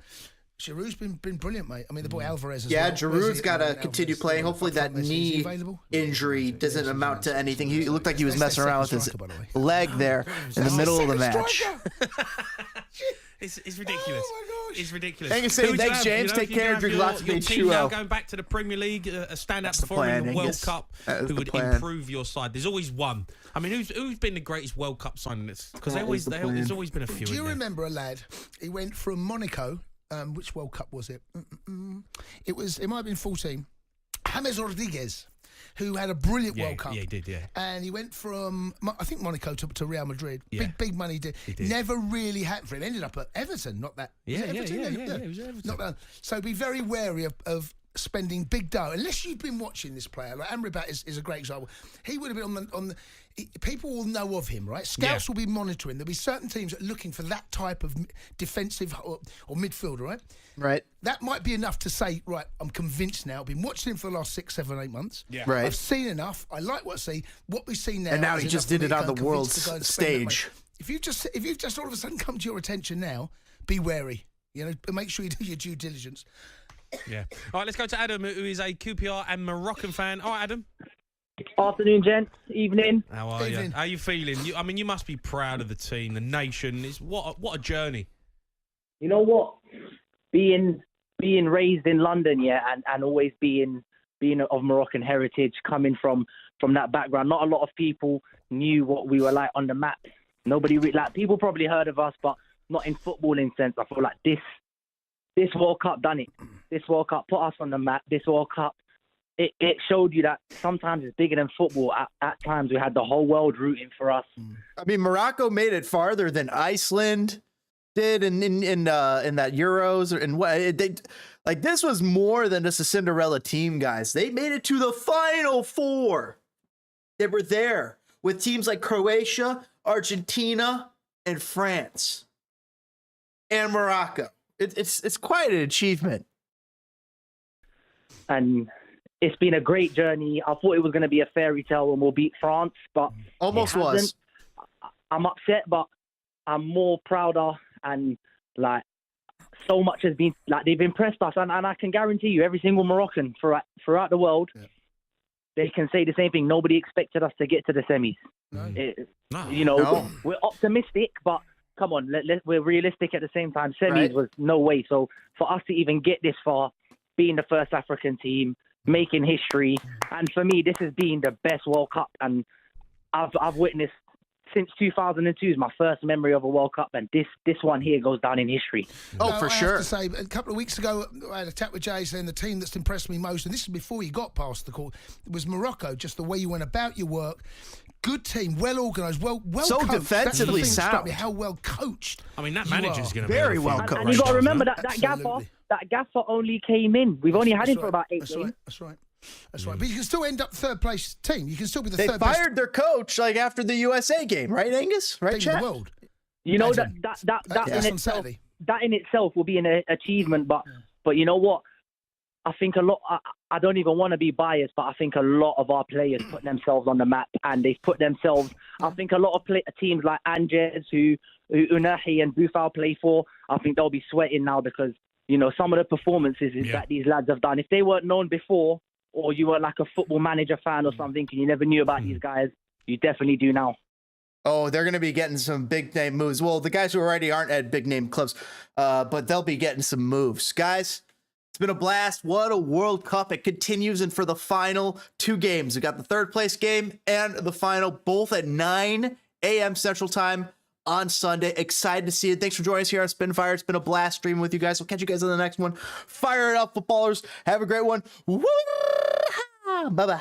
Giroud's been brilliant, mate. I mean, the boy Alvarez as well. Yeah, Giroud's got to continue playing. Hopefully that knee injury doesn't amount to anything. He looked like he was messing around with his leg there in the middle of the match. It's ridiculous. Oh my gosh. It's ridiculous. Thanks, James. Take care. Drink lots of your team H2O. now going back to the Premier League, a standout performer in the World Cup who would improve your side. There's always one. I mean, who's been the greatest World Cup signing? Because there's always been a few. Do you remember a lad? He went from Monaco. Which World Cup was it? It might have been 14. James Rodriguez, who had a brilliant World Cup. Yeah, he did, yeah. And he went from, I think, Monaco to Real Madrid. Yeah. Big money. He did. Never really happened for him. Ended up at Everton, not that. Yeah, It was Everton. Not that. So be very wary of spending big dough. Unless you've been watching this player, like Amrabat is a great example. He would have been on the people will know of him, right? Scouts will be monitoring. There'll be certain teams that are looking for that type of defensive or midfielder, right? Right. That might be enough to say, right, I'm convinced now. I've been watching him for the last 6, 7, 8 months. Yeah. Right. I've seen enough. I like what I see. What we see now. And now is he just enough did for it me on to the go world's and spend that money. stage. If you've just all of a sudden come to your attention now, be wary. Make sure you do your due diligence. Yeah. All right, let's go to Adam, who is a QPR and Moroccan fan. All right, Adam. Afternoon, gents. Evening. How are you? How are you feeling? You must be proud of the team, the nation. What a journey. You know what? Being raised in London, and always being of Moroccan heritage, coming from that background. Not a lot of people knew what we were like on the map. Nobody people probably heard of us, but not in footballing sense. I feel like this World Cup done it. This World Cup put us on the map. This World Cup, it showed you that sometimes it's bigger than football. At times we had the whole world rooting for us. I mean, Morocco made it farther than Iceland did in that Euros, and what this was more than just a Cinderella team, guys. They made it to the Final Four. They were there with teams like Croatia, Argentina, and France, and Morocco. It's quite an achievement. And it's been a great journey. I thought it was going to be a fairy tale and we'll beat France, but almost was. I'm upset, but I'm more prouder, and so much has been they've impressed us, and I can guarantee you, every single Moroccan throughout the world, they can say the same thing. Nobody expected us to get to the semis. No. We're optimistic, but come on, we're realistic at the same time. Semis was no way. So for us to even get this far, being the first African team, making history, and for me, this has been the best World Cup, and I've witnessed since 2002 is my first memory of a World Cup, and this one here goes down in history. For sure. I have to say, a couple of weeks ago, I had a chat with Jay saying the team that's impressed me most, and this is before you got past the court, was Morocco. Just the way you went about your work. Good team, well organised, well so coached. defensively That's the thing that struck me, sound. how well coached. I mean, that manager's going to be very well coached. And you got to remember that gaffer only came in. We've only had him for about 8 games. That's right. But you can still end up third place team. You can still be the they third fired best their coach after the USA game, right, Angus? Right, team in chat? the world. You know Imagine. that in itself will be an achievement. But you know what? I think a lot. I don't even want to be biased, but I think a lot of our players put themselves on the map, and they've put themselves. I think a lot of teams like Angers, who Unahi and Bufal play for, I think they'll be sweating now because some of the performances that these lads have done. If they weren't known before, or you were like a Football Manager fan or something, and you never knew about these guys, you definitely do now. Oh, they're going to be getting some big name moves. Well, the guys who already aren't at big name clubs, but they'll be getting some moves. Guys, it's been a blast. What a World Cup. It continues. And for the final 2 games, we got the 3rd place game and the final, both at 9 a.m. Central Time on Sunday. Excited to see it. Thanks for joining us here on Spinfire. It's been a blast streaming with you guys. We'll catch you guys on the next one. Fire it up, footballers. Have a great one. Woo! Bye-bye.